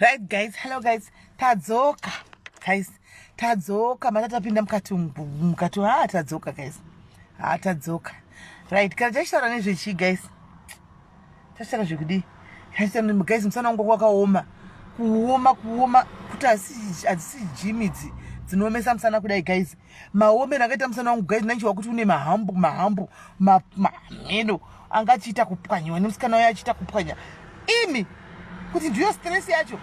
Right guys, hello guys. Tadzoka. Guys, tadzoka matatapinda mukatu tadzoka guys. Tadzoka. Right, kana tashara nezvechi guys. Tashara zvekudi. Guys, musana wangu wakaoma. Kuoma kuti asi jimidzi dzinomesa musana kudai guys. Maome nakaita musana wangu guys nanchi wakuti une mahambu meno angachiita kupwanya nemusikana wayo achiita kupwanya. Imi kuti ndiyo stress yacho.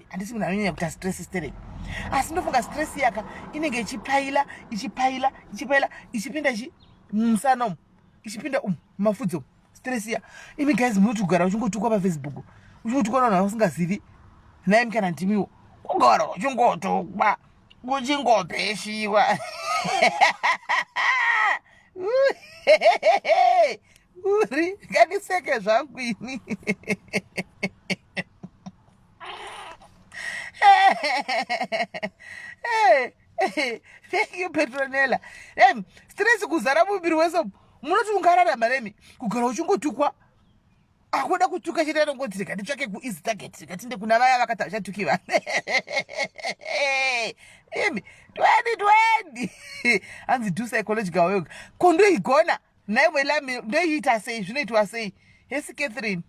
Handisi munhu anonyanya kuti stress sterei. Asi ndofunga stress yaka inenge ichipaila ichipinda musana umu ichipinda mafudzo stress ya. Imi guys munoti kugara uchingotukwa paFacebook. Uchitukwa navanhu vasingazivi. Naye kana ndimiwo kugara uchingotukwa uchingopeshiwa. Uri nganiseke zvangu ini. Thank you Petronella. Stress kuzara muviri wese munoti ungararama remi kugara uchingotukwa. Akuda kutuka chete ngoti nditsvake kueasy target ndikatinde kuna vaya vakati vachatukiwa. 2020 hanzi do psychological work kondoigona naimwe ndoiita sei zvinoitwa sei hesi Catherine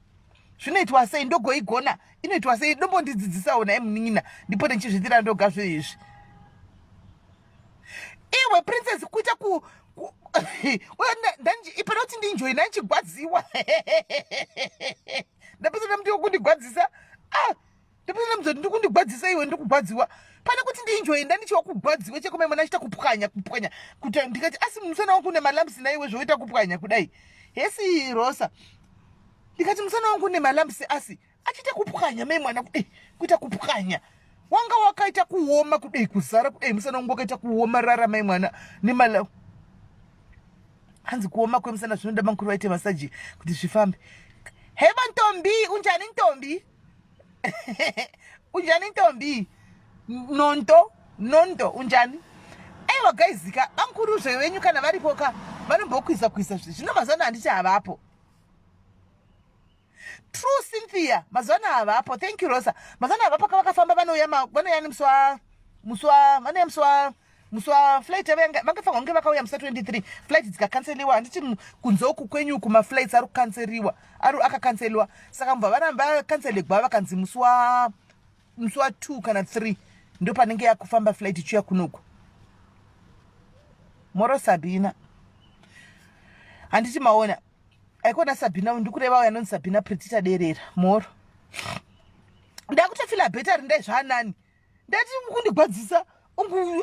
zvinoitwa sei ndogoigona inoitwa sei ndombondidzidzisawo naye munin'ina ndipo ndichizvitira ndoga zvezvi. Iwe princess kuita ipanoti ndinjoyi nanchigwadziwa. Ndapesana mntu wokundigwadzisa. Ndapesana mzoti ndikundigwadzisa iwe ndikugwadziwa. Pane kuti ndinjoyi ndandichiwa kugwadziwa chekome mwana achita kupwanya kuti ndikati asi musana wangu une malamsi na iwe zvoita kupwanya kudai. Hesi Rosa. Ndikati musana wangu une malamsi asi achita kupwanya mai mwana kuita kupwanya. Wanga wakaita kuoma kudai kuzara musana wangu wakaita kuoma rara mai mwana nemala. Hanzi kuoma kwemusana zvinoda mankuru vaite masaji kuti zvifambe. Heva ntombi, unjani ntombi? Unjani ntombi? Nondo, unjani? Aiwa guys, zika mankuru zvevenyu kana varipoka vanombokwisa zvino mazana handiti havapo. True Cynthia, mazana havapo. Thank you Rosa. Mazana havapo kavakafamba vanoya muswa flight vakafanwa kunge vakauya musa 23 flight dzikakanseliwa. Handiti kunzoku kwenyu kuma flights ari kukanseliwa akakanseliwa saka mbva varamba kanselegwa vakanzi muswa 2 kana 3 ndo panenge yakufamba flight ichiya kunoku. Moro Sabina handiti maona aikona Sabina ndikureva yanonzi Sabina Pretita derera moro ndakutofila betari ndezvanani ndati mukundigwadzisa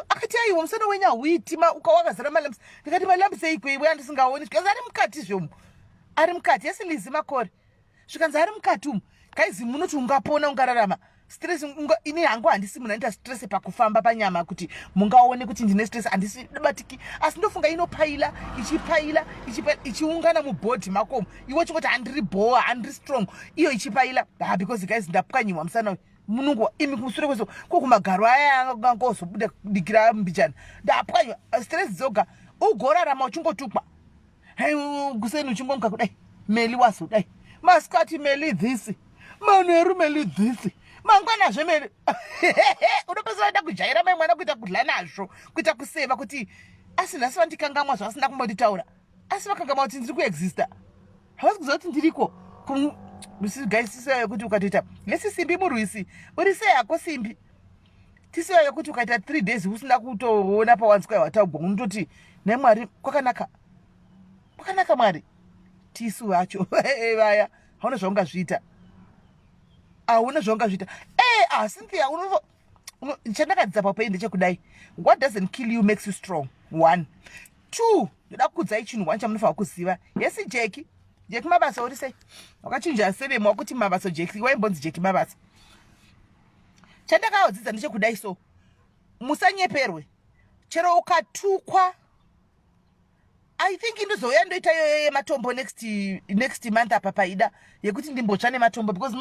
akati aiwa musana wenyu hauiti wakazara malamsi. Ndikati malamsi eikweibwe andisingaoni zvikanzi ari mukati zvomu ari mukati yesilizi makore zvikanzi ari mukati umu kaizi munoti ungapona ungararama. Stress ini hangu handisi munhu anoita stress pakufamba panyama kuti mungaone kuti ndine stress handisi batiki asi ndofunga inopaila ichiungana mubhodhi makomo iwe chingoti handiri bhoa handiri strong iyo ichipaila because guys ndapwanyiwa musana uyu munungu imi kumusure kweso kokumagaro aya angozobuda kudikira mbichana ndapwanywa stress dzoga ugorarama uchingotukwa. Guseni uchingomuka kudai Melly waso dai maskati Melly this maneru Melly this mangwana zvemene. Unopesera da kujaira mai mwana kuita kudla nazvo kuita kuseva kuti asina asi vandikangamwa zvasina kumbonditaura asi vakangamwa kuti ndiri kuexista havasi kuziva kuti ndiriko. Guys, tisiyo yokuti ukatoita lesi simbi murwisi uri sei yako simbi. Tisiyo yokuti ukaita 3 days usina kutoona pawanzwa wataugwa unototi nemwari kwakanaka mwari tisu vacho. Vaya hauna zvaungazviita Cynthia chandakadzidza papai ndechekudai what doesn't kill you makes you strong. 1 2 ndoda kukudzai chinhu 1 chamunofanira kuziva. Yesi Jeki mabasa uri sei wakachinja seremo wakuti mabasa Jeki waimbonzi Jeki mabasa. Chandakaodzidza ndechekudai so musanyeperwe chero ukatukwa. I think ndozouya ndoita matombo next month apa paida yekuti ndimbotsva nematombo because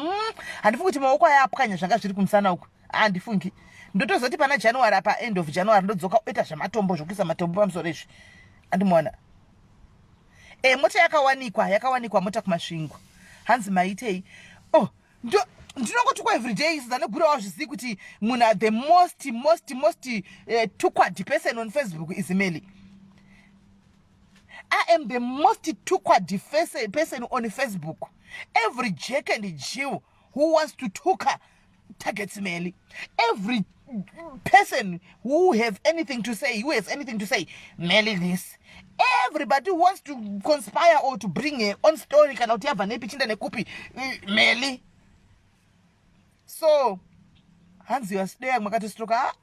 handifungi kuti maoko aya apwanya zvanga zviri kumusana uku handifungi. Ndotozoti pana January apa end of January ndodzoka oita zvematombo zvokuisa matombo pamusoro ezvi andimona. Mota yakawanikwa mota kumasvingo hanzi maitei ndinongotukwa every day zvanogura wazvizivi kuti muna the most tukwad person on Facebook is Melly. I am the most tukwad person on Facebook. Every Jack and Jill who wants to tuka targets Melly. Every person who has anything to say, Melly this. Everybody who wants to conspire or to bring a own story cannot have an epichinda nekupi Melly. So hands you stay makati stroka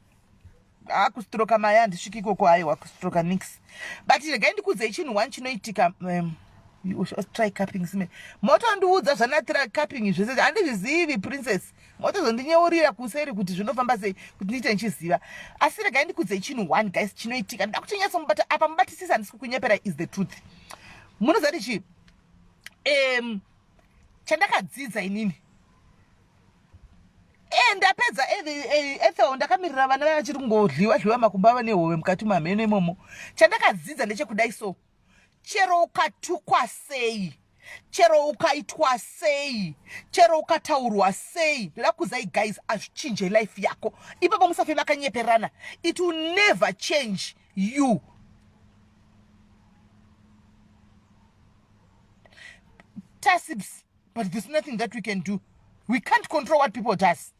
akustroka maya ndisvikiko kwayo akustroka nix. But again ndikudze chinhu one chinoitika you should try capping sime. Moto nduudza zvanatira capping zvese handizvizivi princess. Moto zvondinyeurira kuseri kuti zvinofamba sei kuti ndiite nchiziva. Asi regai ndikudze chinhu one guys chinoitika. Ndida kuti nyatso mubata apa mubatisisa ndisi kunyepera is the truth. Munozati chi chandakadzidza inini. Ndapedza Ethel ndakamirira vana vachiri kungodliwa makumba nehove mukati mamheno imomo. Chandakadzidza ndechekudai so. Chero ukatukwa sei, chero ukaitwa sei, chero ukataurwa sei, ndoda kuzai guys azvichinje life yako. Ipapo musafe makanyeperana. It will never change you. Tassibs, but there's nothing that we can do. We can't control what people does.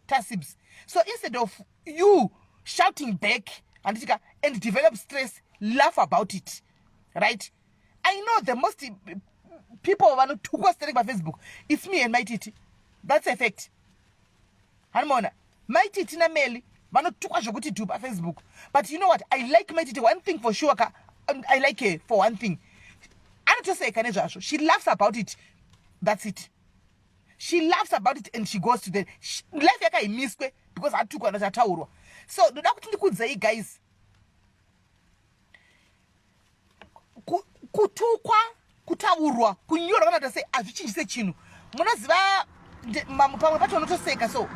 Tassibs. So instead of you shouting back and develop stress, laugh about it. Right? I know the most people want to go staring by Facebook. It's me and my titi. That's a fact. Hanmona. My titi na Melly. Vano tukwa joguti do by Facebook. But you know what? I like my titi. One thing for sure. I like her for one thing. I don't just say Kaneja. She laughs about it. That's it. She laughs about it and she goes to the life yaka imiswe because I took another tauro. So the doctor could say, guys. Kutukwa kutaurwa kunyora kana tase azvichinjise chinhu munoziva pamwe pacho unotoseka so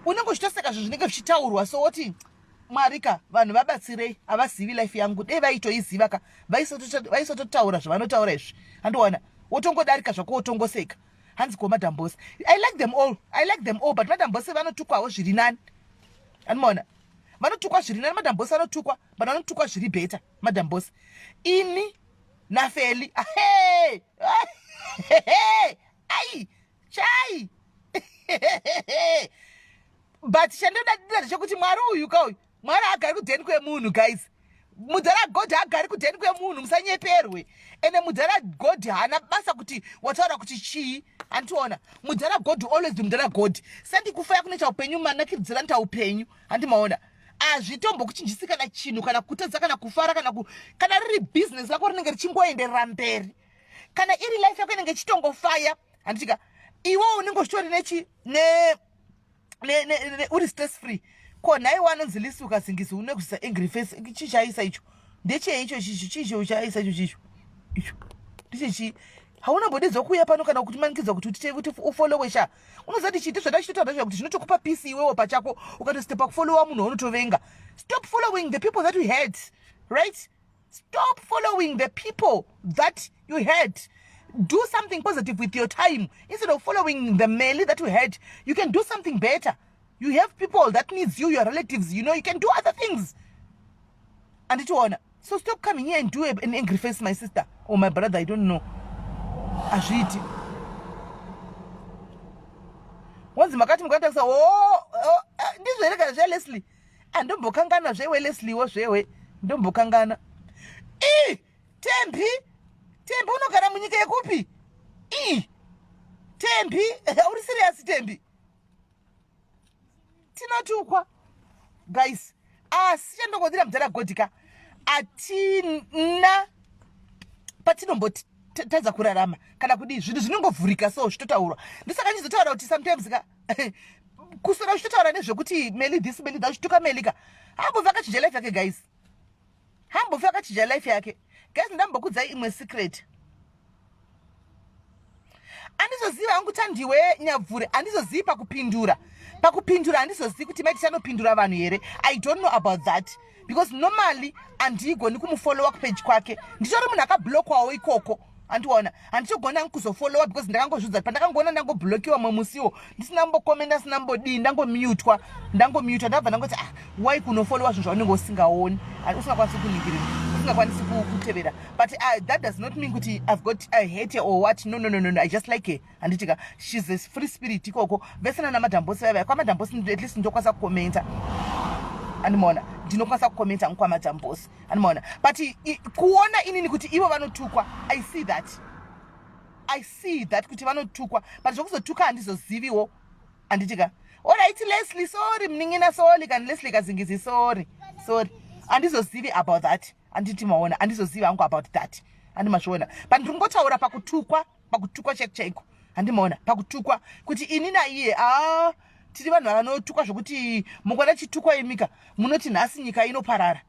unenge uchitoseka zvinenge zvichitaurwa so woti Marika vanhu vabatsirei avazivi life yangu dei vaitoiziva ka vaisototaura zvavanotaura izvi handiwana wotongodarika zvako wotongoseka hanzi ko madam boss. I like them all but madam boss vanotukwawo zviri nani handiona vanotukwa zviri nani madam boss anotukwa but vanotukwa zviri better madam boss ini Nafeli, hey, ay, chai, but shandada chokuti mwari uyu kauyu mwari agari kudheni kwemunhu guys. Mudhara God agari kudheni kwemunhu musanyeperwe. Ene mudhara God hana basa kuti wataura kuti chii antiona. Mudhara God always be mudhara God. Sandi kufaya kunecha upenyu manakidzira nta upenyu andimaona. Azvitombo kuchinjisika na chinhu kana kutadza kana kufara kana riri business lako rinenge richingoenderera mberi kana iri life yako inenge chitongofaya handitika iwo unenge uchitori nechi uri stress free ko nai wanonzi lisuka singisi une kusa angry face chichaisa icho ndeche icho chicho chaisa icho ndichi hauna bodi zokuya pano kana kuti manikidza kuti ufollowe sha unozati chiti zvadachitotaura kuti zvinotokupa peace iwewo pachako ukatostepa kufollowa munhu unotovenga. Stop following the people that you hate, right? Stop following the people that you hate. Do something positive with your time. Instead of following the Melly that you hate, you can do something better. You have people that needs you, your relatives, you can do other things. And it's one. So stop coming here and do an angry face, my sister or my brother, I don't know. Azviti. Once makati mukanda kusa ndizvereka zve Leslie. Andombokangana zvewe Leslie wo zvewe. Ndombokangana. Tembi unogara munyika yekupi? Tembi, uri serious Tembi? Tinotukwa. Guys, sichandogodira mudhara godika. Atina patinomboti tadza kurarama kana kudi zvinhu zvinongovhurika so zvitotaurwa ndisaka ndizotaura kuti sometimes kusora zvitotaura nezvekuti Melly this Melly that zvituka Melly ka hambobva akachija life yake guys hambobva akachija life yake guys ndambokudzai imwe secret andizoziva hangu tandiwe nyabvure andizozivi pakupindura andizozivi kuti maiti chanopindura vanhu here. I don't know about that because normally andigoni kumufollowa kupage kwake nditori munhu akablokwawo ikoko andiona handitogona kuzofollowa because ndakangozvidza pandakangona ndangoblokiwa mamusiwo ndisina mbokomenda sina mbodii ndangomutwa ndabva ndangoti why kunofollowa zvinhu zvaunenge usingaoni usingakwanisi kuningirira usingakwanisi kutevera but that does not mean kuti I've got I hate her or what. No, I just like her. Anditika she's a free spirit ikoko vesana namadhambosi vaya kwamadhambosi at least ndokwanisa kukomenta andimona ndinokwanisa kukomenta nkwamadhambosi andimona but kuona inini kuti ivo vanotukwa I see that kuti vanotukwa but zvokuzotuka handizoziviwo anditika alright Leslie sorry mningina sorry kan Leslie kazingizi sorry handizozivi about that anditi maona handizozivi hangu about that andimazviona but ndingotaura pakutukwa chaiko handimaona pakutukwa kuti ini naiye tiri vanhu vanotukwa zvokuti mukada chitukwa imika munoti nhasi nyika inoparara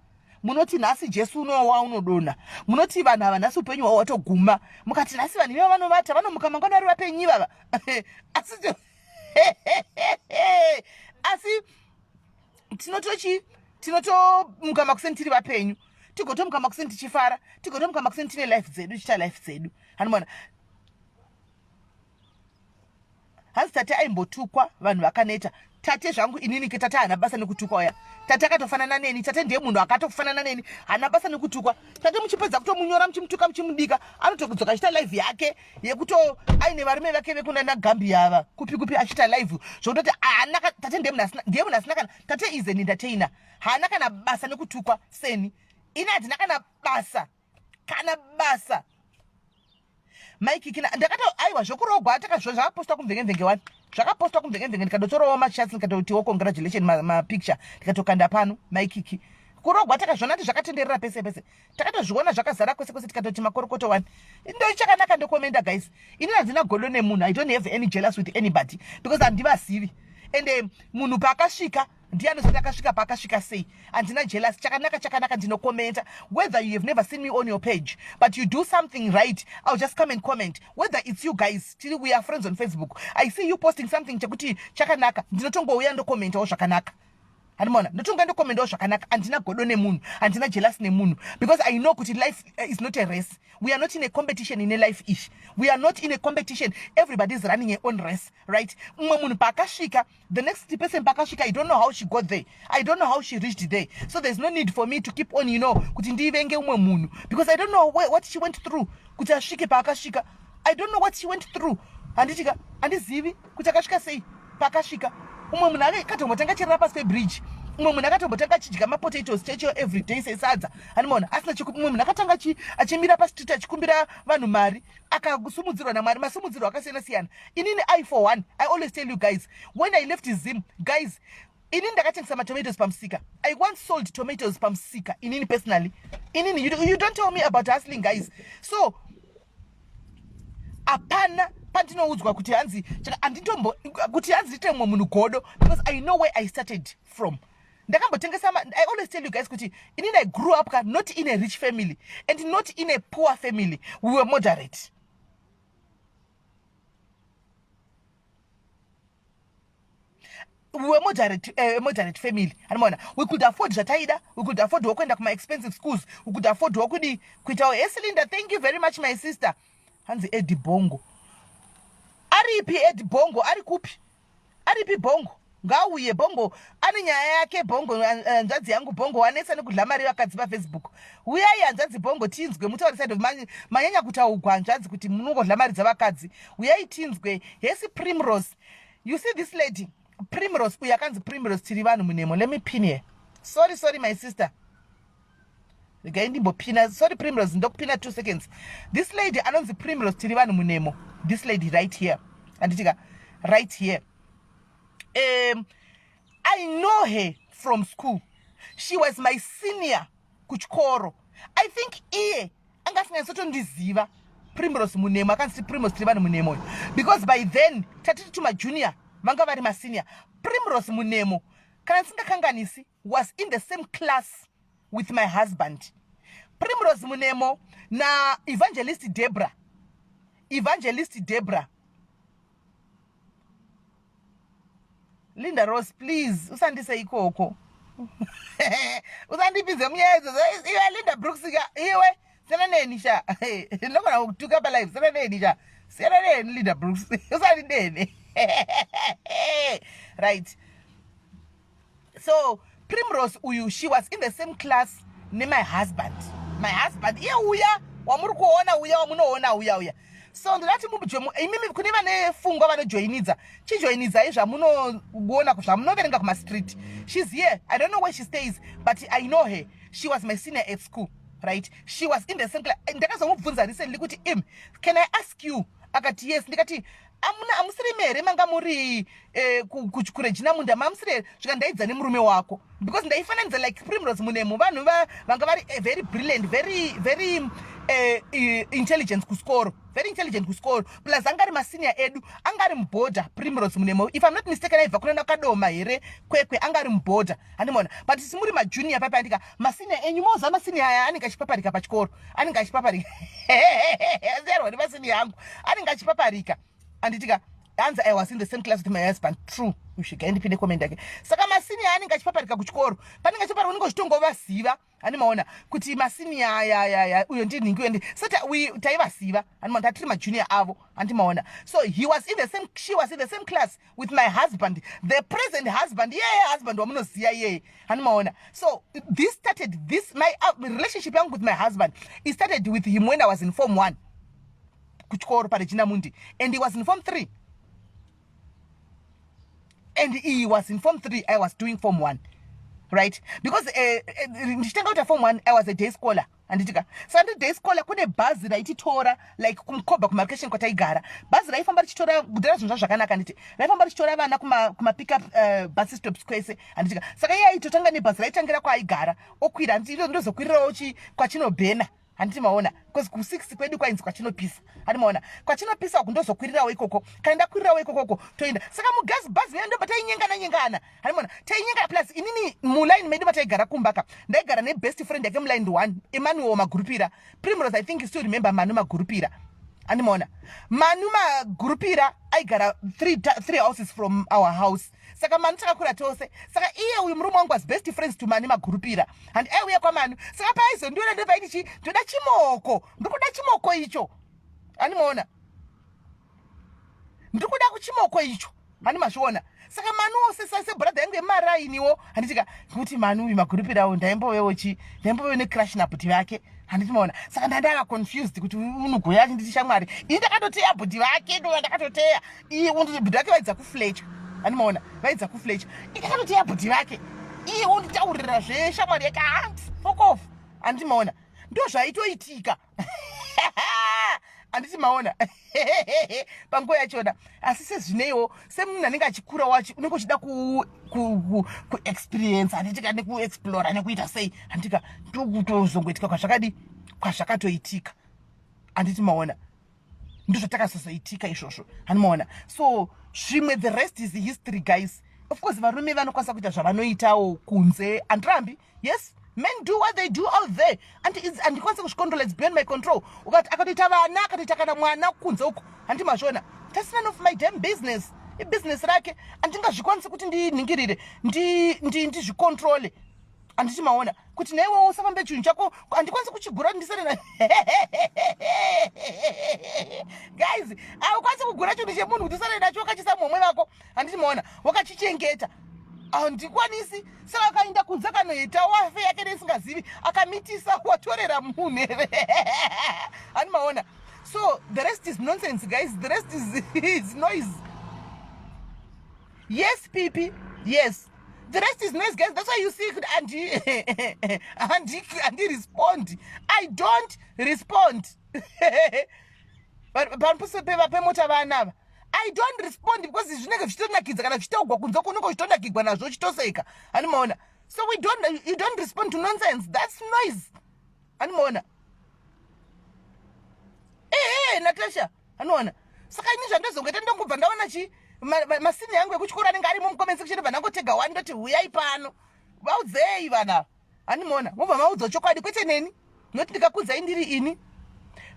munoti nhasi Jesu unowa unodona munoti vanhu ava nhasi upenyu hwavo watoguma mukati nhasi vanhu iva vanovata vanomuka mangwana vapenyu vava asi tinotomuka makuseni tiri vapenyu tigotomuka makuseni tichifara tigotomuka makuseni tine life dzedu tichita life dzedu hanimona hanzi tate aimbotukwa vanhu vakaneta tate zvangu inini ke tate hana basa nekutukwa oya tate akatofanana neni tate ndiye munhu akatofanana neni hana basa nekutukwa tate muchipedza kutomunyora muchimutuka muchimudika anotokudzoka achita live yake yekuto aine varume vake vekuna nagambi ava kupi achita live zvokutoti tate ndiye munhu asina kana tate is an entertainer hana kana basa nekutukwa seni ini handina kana basa maikikina ndakato aiwa zvokurogwa zvakapostwa kumvenge wani zvakapostwa kumvenge ndikadotorowo machats ndikatotiwo congratulation mapicture ndikatokanda pano maikiki kurogwa takazviona kuti zvakatenderera pese takatozviona zvakazara kwese tikatoti makorokoto wani ndo chakanaka ndokomenda guys ini handina godo nemunhu I don't have any jealous with anybody because handivazivi ende munhu paakasvika ndiani zoti akasvika paakasvika sei handina jealous chakanaka ndinokomenta whether you have never seen me on your page but you do something right I'll just come and comment whether it's you guys we are friends on Facebook I see you posting something chekuti chakanaka ndinotongouya ndokomentawo zvakanaka handimona ndotonga ndokomentawo zvakanaka handina godo nemunhu handina jealous nemunhu because I know kuti life is not a race we are not in a competition in a life ish we are not in a competition everybody is running their own race right mumwe munhu paakasvika the next person paakasvika I don't know how she got there I don't know how she reached there so there's no need for me to keep on kuti ndivenge umwe munhu because I don't know what she went through kuti asvike paakasvika I don't know what she went through handizivi kuti akasvika sei paakasvika umwe munhu akatombotanga chirira pasi pebridge umwe munhu akatombotanga achidya mapotatoes checho every day sesadza hanimona asina umwe munhu akatanga achimira pastreet achikumbira vanhu mari akasumudzirwa namwari masumudzirwo akasiyana inini I for one I always tell you guys when I left Zim guys inini ndakatengesa matomatoes pamusika I once sold tomatoes pamusika inini personally inini you don't tell me about hustling guys so apana pandinoudzwa kuti hanzi kuti hanzi ndite mumwe munhu godo because I know where I started from ndakambotengesa I always tell you guys kuti inini I grew up not in a rich family and not in a poor family we were moderate we were moderate family animona we could afford zvataida we could afford kuenda kuma expensive schools we could afford kuitawo Linda thank you very much my sister hanzi Eddie Bongo aripi Eddie Bongo ari kupi aripi Bongo ngauye Bongo ane nyaya yake Bongo nzvadzi yangu Bongo wanesa nekudla mari vakadzi paFacebook uyai hanzvadzi Bongo tinzwe mutaurisaido manyanya kutaugwa hanzvadzi kuti munongodla mari dzavakadzi uyai tinzwe hesi Primrose you see this lady Primrose uyu akanzi Primrose tiri vanhu munemo let me pin here sorry my sister pina sorry Primrose ndokupina 2 seconds this lady anonzi Primrose tiri vanhu munemo this lady right here anditika right here I know her from school she was my senior kuchikoro I think iye angasinganyatsotoniziva Primrose munemo akanzi Primrose tiri vanhu munemo because by then tatiti tuma junior vanga vari masenior Primrose munemo kana ndisingakanganisi was in the same class with my husband Primrose munemo na Evangelist Deborah Linda Rose please usandise ikoko usandipinze mnyezo iwe Linda Brooks iwe Senaneni sha. Nobody took up a life. Senaneni sha. Senaneni leader Bruce. Right. So Primrose Uyu, she was in the same class with my husband. My husband, yeah, uya, wamuruko ona uya, wamuno ona uya. So ndati mubujomu, imimi kuniva ne fungo vano joiniza. Chi joiniza isha, muno guona kusha, muno verenga kuma street. She's here. I don't know where she stays, but I know her. She was my senior at school, right? She was in the same class. Ndakazo mubvunza recently kuti can I ask you? Akati yes, ndikati amusire mere manga muri kuchikureji namunda mamusire zvikandaidza nemurume wako because ndaifananidza like Primrose munemu vanhu vanga vari very brilliant, very intelligent kuskoro, very intelligent kuskoro, plus angari masenior edu, angari mboda Primrose munemu, if I'm not mistaken aibva kuna nakadoma here kwekwe, angari mboda handimona, but simuri majunior papa andika masenior enyu moza masenior aya anenge achipaparika pachikoro, anenge achipaparika zero ni masenior yangu anenge achipaparika. Anditika answer I was in the same class with my husband. True. You should get independent comment again. Saka masini yani ngachipaparika kuchikoro. Pani ngachipara uniko chitongo vasiva. Ani maona kuti masini ya uyo ndi ningi ndi. Sata we taiva siva. Ani maona tatri ma junior avo. Anti maona. So she was in the same class with my husband. The present husband. Yeah, husband wa munoziya yeah. Ani maona. So my relationship with my husband. It started with him when I was in Form 1. Kuchikoro pa Regina Mundi, and he was in Form 3. And he was in Form 3, I was doing Form 1. Right? Because out Form 1, I was a day scholar. And so under day scholar, kune bazi raiti tora, like kumkoba kumarkation kwa taigara. Bazi raifa mbari chitora, gudera zunja shakana kaniti. Raifa mbari chitora vana kuma pick up bus stops kwese. And saka ya itotanga ni bazi raiti angera kwa igara. Okwira, ndozo kwira ochi kwa chino bena. Handiti maona because ku 6 kwedu kwa inzi kwa chino pisa handi maona kwa chino pisa kundozo kwirirawo ikoko kaenda kwirirawo ikoko toinda saka mu gas bus ndo bata inyengana handi maona tainyenga plus inini mu line medu bata igara kumbaka ndaigara ne best friend yake mu line 1 Emmanuel Magurupira Primrose I think you still remember Manu Magurupira handi maona Manu Magurupira aigara 3 houses from our house. Saka Manu takakura tose. Saka iye uyu murume wangu was best friends to Manu Magurupira. And uye kwa Manu. Saka paiso ndiyo ndio painichi. Tuda chimoko. Ndukuda chimoko icho. Ani muona. Ndukuda kuchimoko icho. Manu mashuona. Saka Manu se brother yangu emara iniwo. Handitika kuti Manu uyu Magurupira ndaimbo wewochi. Ndaimbo wewe ne crash na puti wake. Handiti maona. Saka ndandaka confused kuti unugoya nditi shamwari. Indakatoteya puti wake ndo ndakatoteya. Iye undi puti wake waidza kufletch. Ani maona vaidza kufletch ikakati yabhuti vake iye unditaurira zveshe mwari yake fuck off anditi maona ndo zvaitoitika anditi maona panguva yachona asi sezvineiwo semunhu anenge achikura wacho unenge uchida kuexperience handitika nekuexplora nekuita sei handitika ndokutozongoitika kwazvakatoitika anditi maona ndozvatakazozoitika izvozvo hanimaona so zvimwe the rest is history guys. Of course varume vanokwanisa kuita zvavanoitawo kunze andirambi yes men do what they do out there andikwanisa kuzvicontrol, it's beyond my control. Ukati akatoita vana akatoita kana mwana kunze uko handimazvona, that's none of my damn business. Ibusiness rake andingazvikwanisi kuti ndiningirire ndizvicontrole anditi maona kuti newe usafambe chinhu chako andikwanisi kuchigura ndisarena guys aukwanisi kugura chinhu chemunhu kuti usarena nacho wakachisa mumwe wako anditi maona wakachichengeta andikwanisi saka akaenda kunze kanoita wafe yake nesingazivi akamitisa watorera munhu andi maona. So the rest is nonsense guys, the rest is noise. Yes Pipi, yes. The rest is nice, guys. That's why you see and respond. I don't respond. But I don't respond because it's not so you don't respond to nonsense. That's noise. And Natasha. And saka ini zvandazongeta ndongobva ndaona chi masini yangu ekuchikora anenge ari mucomment section vanangotega wani ndoti huyai pano vaudzei vana animona mobva maudza chokwadi kwete neni noti ndikakudzai ndiri ini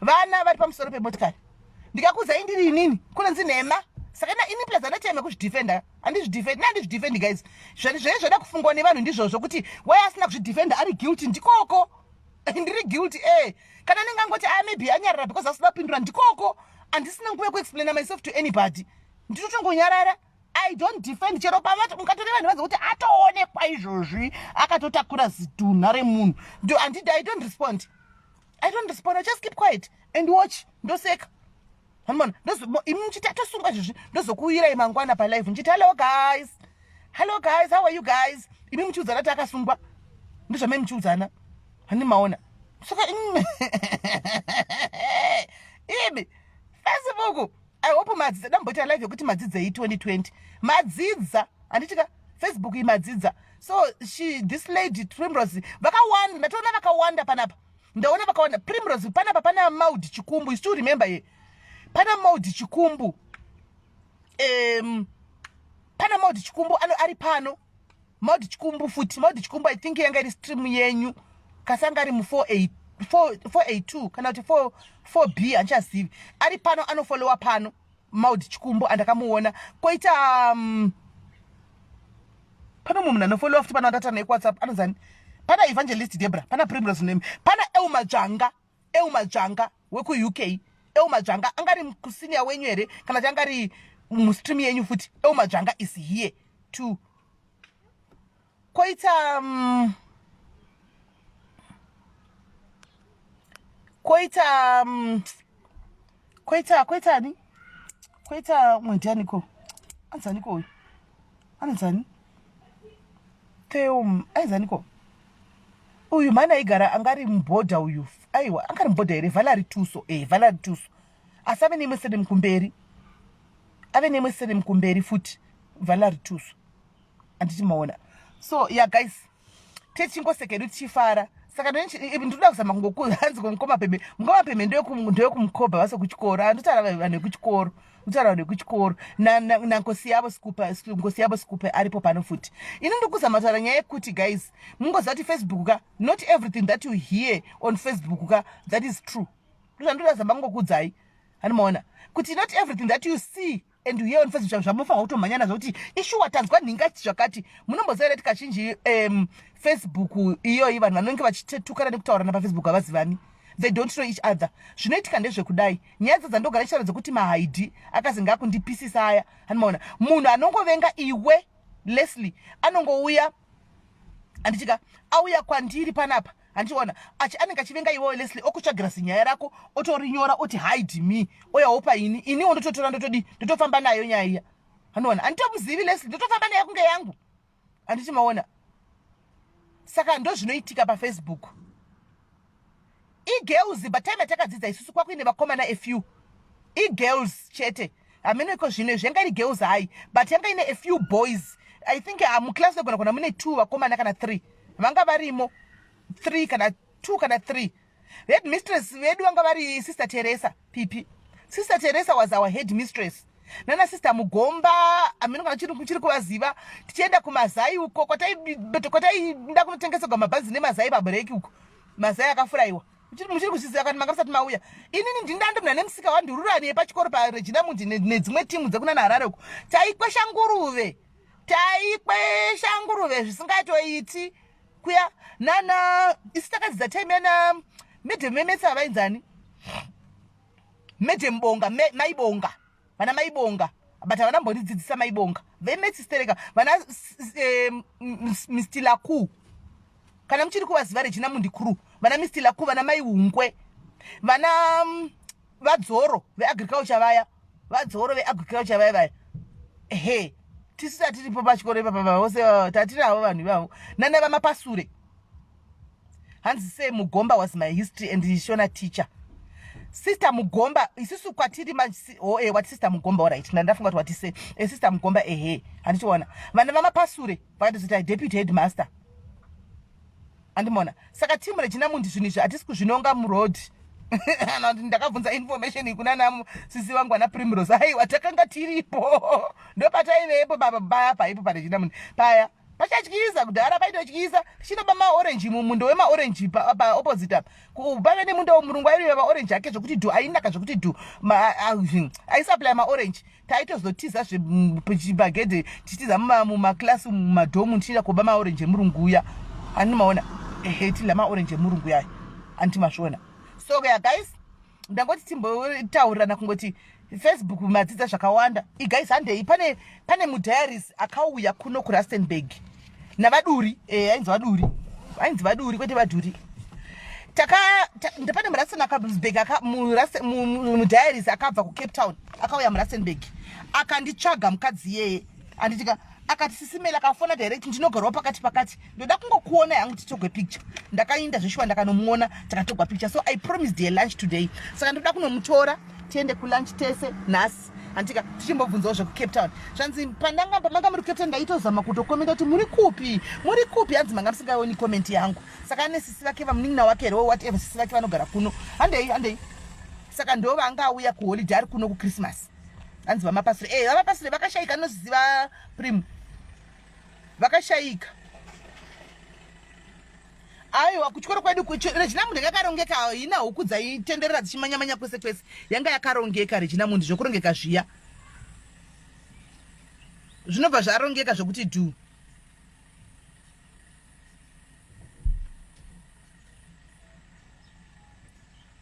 vana vari pamusoro pemotikari ndikakudzai ndiri inini kunonzi nhema saka ini plus anateme kuzvidefenda handizvidefendi guys zvada kufungwa nevanhu ndizvozvo kuti wai asina kuzvidefenda ari guilty ndikoko ndiri guilty kana ndingangoti maybe anyarara because asida kupindura ndikoko andisina nguva yekuexplaina myself to anybody nditotongonyarara. I don't defend chero pavati mukatore vanhu vazi kuti atoonekwa izvozvi akatotakura zidhuna remunhu I don't respond. I just keep quiet and watch. Ndoseka hanimona imi muchiti atosunga izvozvi ndozokuuyirai mangwana palive muchiti hello guys, how are you guys? Imi muchiudzana kuti akasungwa ndozvamai muchiudzana hanimaona saka imi Facebook. I hope madzidza damboita live yokuti madzidza 2020 madzidza anditika Facebook imadzidza. So this lady Primrose vakawanda, ndatoona vakawanda panapa, ndaona vakawanda. Primrose panapa pana Maud Chikumbu, you still remember ye? Pana Maud Chikumbu, pana Maud Chikumbu ari pano. Maud Chikumbu futi, Maud Chikumbu I think yanga iri stream yenyu kasanga ari mu 482 kana kuti 4B anchazivi ari pano anofollowa pano Maud Chikumbu andakamuona. Koita pana munhu anofollowa futi pana data ne WhatsApp anozani pana Evangelist Debra, pana Primrose name, pana Euma Janga weku UK. Euma Janga angari mkusenior wenyu here kana jangari mu stream yenyu futi. Euma Janga is here too. Koita mwendianiko anzaniko anzani Teum anzaniko uyu mana igara angari mboda uyu aiwa angari mboda here Valerie Tuso asave nemwesere mkumberi futi Valerie Tuso anditi maona. So yeah guys, techingosekeri tichifara saka ndinoda kuzama hanzi kumukoma pembe ndoyokumukobha vase kuchikoro andotara vanhu vekuchikoro nangosi yavo Scupe aripo pano futi. Ini ndikuzama taura nyaya yekuti guys mungoziva kuti Facebook ka not everything that you hear on Facebook ka that is true. Ndozama ngokudzai hanimaona kuti not everything that you see and you hear on Facebook zvamufanira kutomhanya nazvo kuti ishuwa tanzwa nhingati zvakati. Munomboziva kuti kazhinji Facebook iyoyi vanhu vanenge vachitetukana nekutaurana paFacebook havazivani, they don't know each other. Zvinoitika ndezvekudai nyaya dzandogara charo dzekuti mahaidhi akazi ngakundipisisa aya hanimaona. Munhu anongovenga iwe Leslie anongouya andichika auya kwandiri panapa andiona anenge achivenga iwewe Leslie okutsvagira zinyaya rako otorinyora oti hide me oyawo paini iniwo ndototora ndotofamba nayo nyaya iya haniona. Anditomuzivi Leslie ndotofamba nayo kunge yangu anditi maona. Saka ndo zvinoitika paFacebook. Girls but time atakadzidza isusu kwakuine vakomana a few girls chete ameneko zvino zvenga iri girls hai but yanga ine a few boys. I think muklas nogona mune 2 vakomana kana 3 vanga varimo 3 kana 2 kana 3. Head mistress vedu vanga vari Sister Teresa Pipi. Sister Teresa was our head mistress. Nana Sister Mugomba amenokana chiri kuvaziva tichienda kumazai uko kwatainda kunotengeserwa mabhazi nemazai pabreak uko mazai akafuraiwa muchiri kuziziva kana makasati mauya. Inini ndinando muna nemusika wandirurani yepachikoro paRegina Mundi nedzimwe timu dzekuna naHarare uko taikwesha nguruve zvisingatoiti kuya nana isi takadzidza time yana Madam Memetsa vainzani Madam Bonga Maibonga vana Maibonga but havana mbondidzidzisa Maibonga vemetsistereka vana Mr. Laku kana muchiri kuvaziva Regina Mundi crew vana Mr. Laku vana Maihungwe vana vadzoro veagriculture vaya vaya tisati tiripo pachikoro ipapa vose tatiravo vanhu ivavo nana vamapasure hanzi say Mugomba was my history and Shona teacher. Sister Mugomba isusu kwatiri what Sister Mugomba alright ndandafunga kuti what say Sister Mugomba andichiona vana vamapasure vakatozita deputy headmaster andimona. Saka timu Regina Mundi zvinhu izvi hatisi kuzvinonga muroad ndakabvunza information kunana sisi wangu ana Primrose aiwa takanga tiripo ndopataivepo baba paipo paRegina Mundi paya pachadyiza kudhara paitodyisa tichinoba maorenji mumundo wemaorenji pa opposite apa kubave nemundo womurungu airive maorenji ake zvokuti dhu ainaka zvokuti dhu aisupply maorenji taitozotiza zvepachibhagedhe tichitiza mumaklasi mumadhomu tichida kuba maorenji emurungu uya andimaona tila maorenji emurungu yayo andimasvona. So yeah guys, ndangoti timbotaurana kungoti Facebook madzidza zvakawanda. Guys handei pane mudiaries akauya kuno kuRustenburg navaduri ainzi vaduri kwete vaduri. Ndapane mudiaries akabva kuCape Town akauya muRustenburg akanditsvaga mukadzi yeye anditika akati Sis Melly akafona direct ndinogarawo pakati ndoda kungokuona yangu titogwe picture. Ndakainda zvishwa ndakanomuona takatogwa picture. So I promised her lunch today. Saka ndoda kunomutora tiende kulunch tese nhasi antika tichimbobvunzawo zveku Cape Town. Zvanzi manga muri Cape Town ndaitozama kutokomenta kuti muri kupi hanzi manga musingaoni comment yangu. Saka nesisi vake vamunin'ina wake ro whatever sisi vake vanogara kuno handei. Saka ndo vanga auya kuholiday ari kuno kuChristmas. Hanzi vamapastori vamapastori vakashayika noziva Prim vakashayika. Aiwa kuchikoro kwedu Reginamundi yakarongeka ina huku dzaitenderera dzichimanyamanya kwese yanga yakarongeka Reginamundi zvokurongeka zviya zvinobva zvarongeka zvokuti du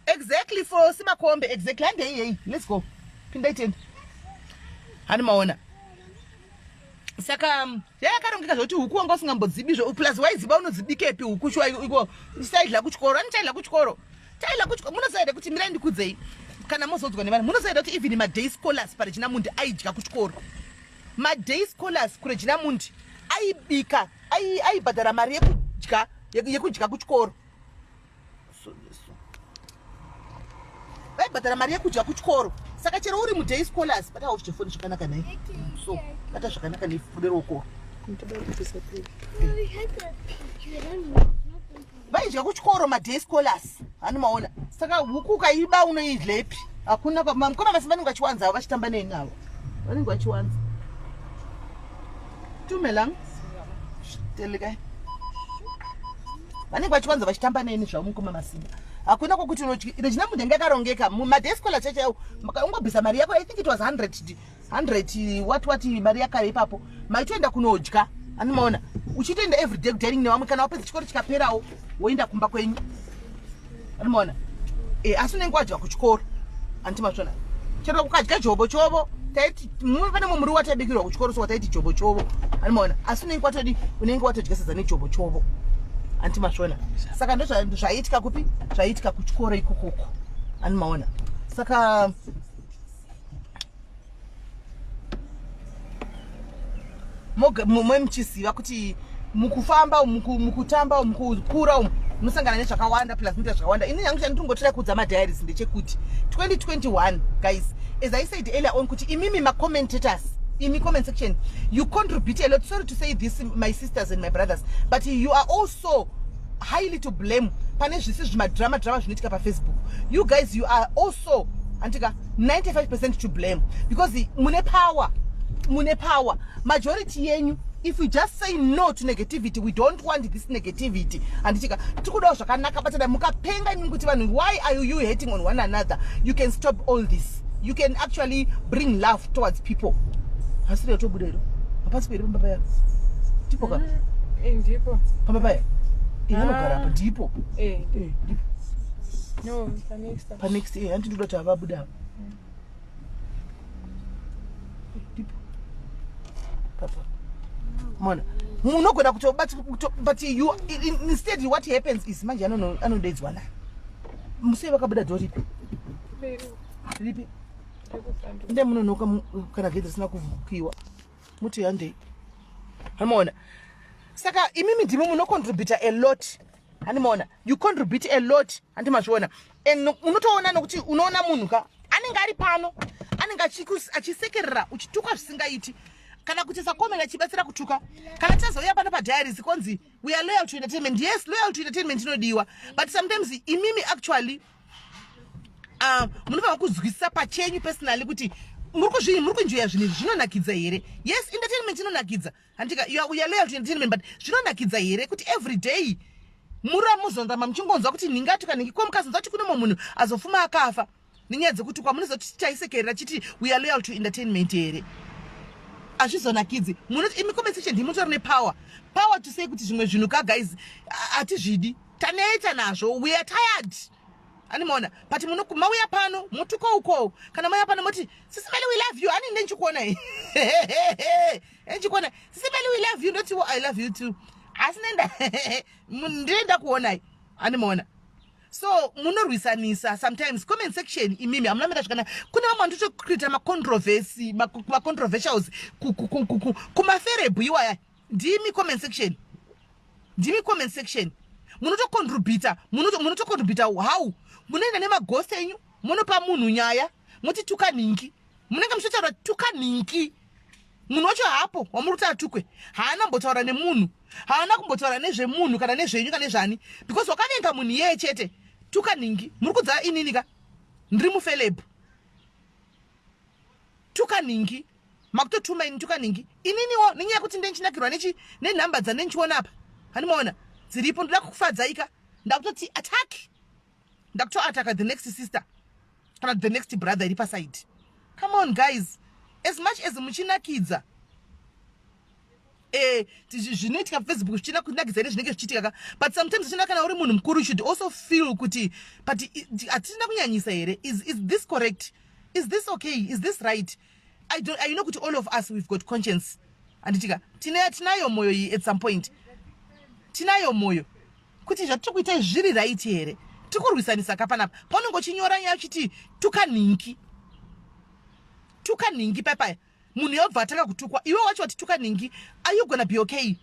exactly for Simakombe exactly handei let's go pinda itende hani maona. Saka yakarongeka zvoti huku wanga usingambodzibi plus waiziba unodzibikepi huku shwa iko isaidla kuchikoro anichaidla kuchikoro munosaida kuti mirai ndikudzei kana mozodzwa nevanhu munosaida kuti even maday scholars paReginamundi aidya kuchikoro. Maday scholars kuReginamundi aibika aibhadhara mari yekudya kuchikoro. Vaibhadhara mari yekudya kuchikoro. Saka chero uri muday scholars bata uchifoni zvakanaka nai so bata zvakanaka nefudero vaidya kuchikoro maday scholars hani maona. Saka huku kaiba unoidlepi hakuna mukoma vasi vanenge vachiwanza vachitamba nei navo vanenge vachiwanza tumelang telekai vanenge vachiwanza vachitamba neni zvavo mukoma masimba hakuna kwokuti Reginamundi yanga yakarongeka mumaday scholars chacho ungobvisa mari yako I think it was 100 what mari yako ipapo maitoenda kunodya ani maona uchitoenda everyday dining nevamwe kana wapedza chikoro chikaperawo woenda kumba kwenyu ani maona asi unenge wadya kuchikoro anti masvona chero ukadya jobo chovo taiti pane mumuri watabikirwa kuchikoro so wataiti jobo chovo ani maona asi unenge watodya sadza nejobo chovo anti masvona. Saka ndo zvaiitika kupi zvaiitika kuchikoro ikokoko ani maona. Saka mwe muchiziva kuti mukufamba mukutamba mukukura munosangana nezvakawanda plus muita zvakawanda. Ini yangu chandingotoda kudza madiaries ndechekuti 2021 guys, as I said earlier on kuti imimi commentators in the comment section you contribute a lot. Sorry to say this my sisters and my brothers, but you are also highly to blame. Punish this is my drama zvinoitika pa Facebook. You guys, you are also antika 95% to blame because mune power majority yenyu. If we just say no to negativity, we don't want this negativity. And tikudawo zvakanaka but mukapenga imi kuti vanhu, why are you hating on one another? You can stop all this. You can actually bring love towards people. Hasiri yatobudero apasi peri pamba paya tipo ka ndipo pamba paya inogara apa ndipo ndipo no pa next anti ndoda kuti avabuda ndipo papa mona munogona kuti but you instead what happens is manje anodedzwa na museve vakabuda doripi ripi nde munonoka kana gete sina kuvukiwa muti yande hanimona. Saka imimi ndimo munocontribute a lot hanimona, you contribute a lot handi mazviona. And unotoona nokuti unoona munhu ka anenge ari pano anenge achisekerera uchituka zvisingaiti kana kuti sakomena achibatsira kutuka kana tazouya pano padiaries konzi we are loyal to entertainment. Yes, loyal to entertainment inodiwa, but sometimes imimi actually munofana kuzwisisa pachenyu personally kuti muri kunjoya zvinhu zvinonakidza here. Yes, entertainment inonakidza handika you are loyal to entertainment, but zvinonakidza here kuti every day mura muzondama muchingonzwa kuti ningatuka ningikomukazonzwa kuti kune mumwe munhu azofuma akafa nenyaya dzekuti kwamunozoti taisekerera chiti we are loyal to entertainment here. Azvizonakidzi munoti imi comment section ndimutori nepower to say kuti zvimwe zvinhu ka guys atizvidi taneita nazvo, we are tired Animona, but mauya pano, mutuko uko, kana mauya pano moti, Sis Melly, we love you. Ani nenchukona. Nenchukona. Sis Melly, we love you. Not you, I love you too. Asinenda. Mundenda kuona. Animona. So muno risanisa sometimes comment section imimi amna meta chikana kuna mama ntucho create ma controversy ma controversials kuma ferebu iwaya ndimi comment section muno to contribute how munenda nema ghost enyu muno pa munhu nyaya muti tuka ningi munenge mshotara tuka ningi munhu wacho hapo wamuruta atukwe haana mbotaura nemunhu haana kumbotaura nezve munhu kana nezvenyu kana nezvani because wakavenga munhu yeye chete tuka ningi muri kudza inini ka ndiri mufeleb tuka ningi makutotuma ini tuka ningi ininiwo nenyaya kuti ndenchinakirwa nenhamba dzanenchiona apa hanimaona dziripo ndoda kukufadzaika ndakutoti attack ndakutoataka the next sister kana the next brother iri paside. Come on guys, as much as muchinakidza zvinoitika Facebook zvichina kunakidza ine zvinenge zvichiitika but sometimes zvichina kana uri munhu mukuru should also feel kuti but hatina kunyanyisa here. Is this correct? Is this okay? Is this right? I know kuti all of us we've got conscience anditika tinayo moyo iyi at some point tinayo moyo kuti zvatiri kuita zviri right here tikurwisanisa kapanapa paunongochinyora nyaya uchiti tukaningi papaya munhu yobva atanga kutukwa iwe wacho wati tukaningi. Are you gonna be okay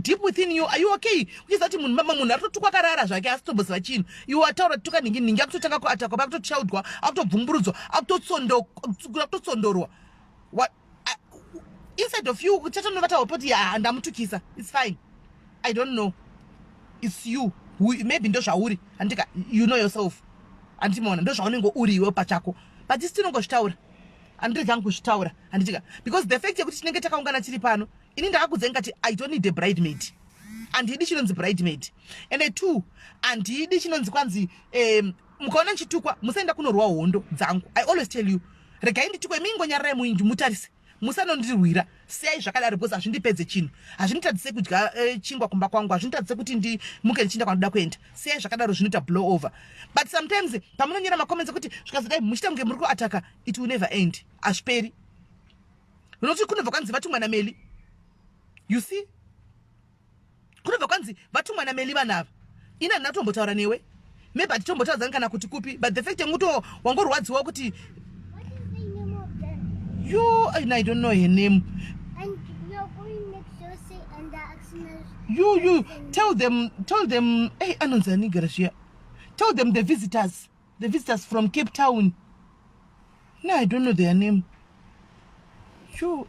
deep within you? Are you okay uchiziva kuti munhu aritotukwa karara zvake asitombosiva chinhu iwe wataura tukaningi ningi akutotanga kuatakwa akutochaudwa akutobvumburudzwa akutotsondorwa inside of you uchatonovata wapoti ndamutukisa. It's fine. I don't know. It's you. Maybe ndo zvauri andika you know yourself andimona ndo zvaunenge uri iwe pachako but isitinongoshtaura andirega nguzvitaura anditika because the fact yekuti tinenge takaungana tiri pano ini ndakakudza ngati I don't need a bridesmaid andidi chinonzi bridesmaid and two andidi chinonzi kwanzi mukaona nchitukwa musaenda kunorwa hondo dzangu. I always tell you regai nditukwe mingonyararai muinji mutarise musanondirwira sei zvakadaro because hazvindipedze chinhu hazvinditadzise kudya chingwa kumba kwangu hazvinditadzise kuti muke ndichinda kwanoda kuenda sei zvakadaro zvinoita blow over but sometimes pamunonyora macomments ekuti zvikazodai muchita kunge muri kuataka it will never end hazviperi unoti kunobva kwanzi vatumwa naMelly you see kunobva kwanzi vatumwa naMelly vanava ina handina kutombotaura newe maybe hatitombotauradzani kana kuti kupi but the fact yekuti wangorwadziwa kuti I don't know her name. And you're going next Thursday and the accident. You tell them, hey, Anonzani Garashia. Tell them the visitors from Cape Town. No, I don't know their name. You,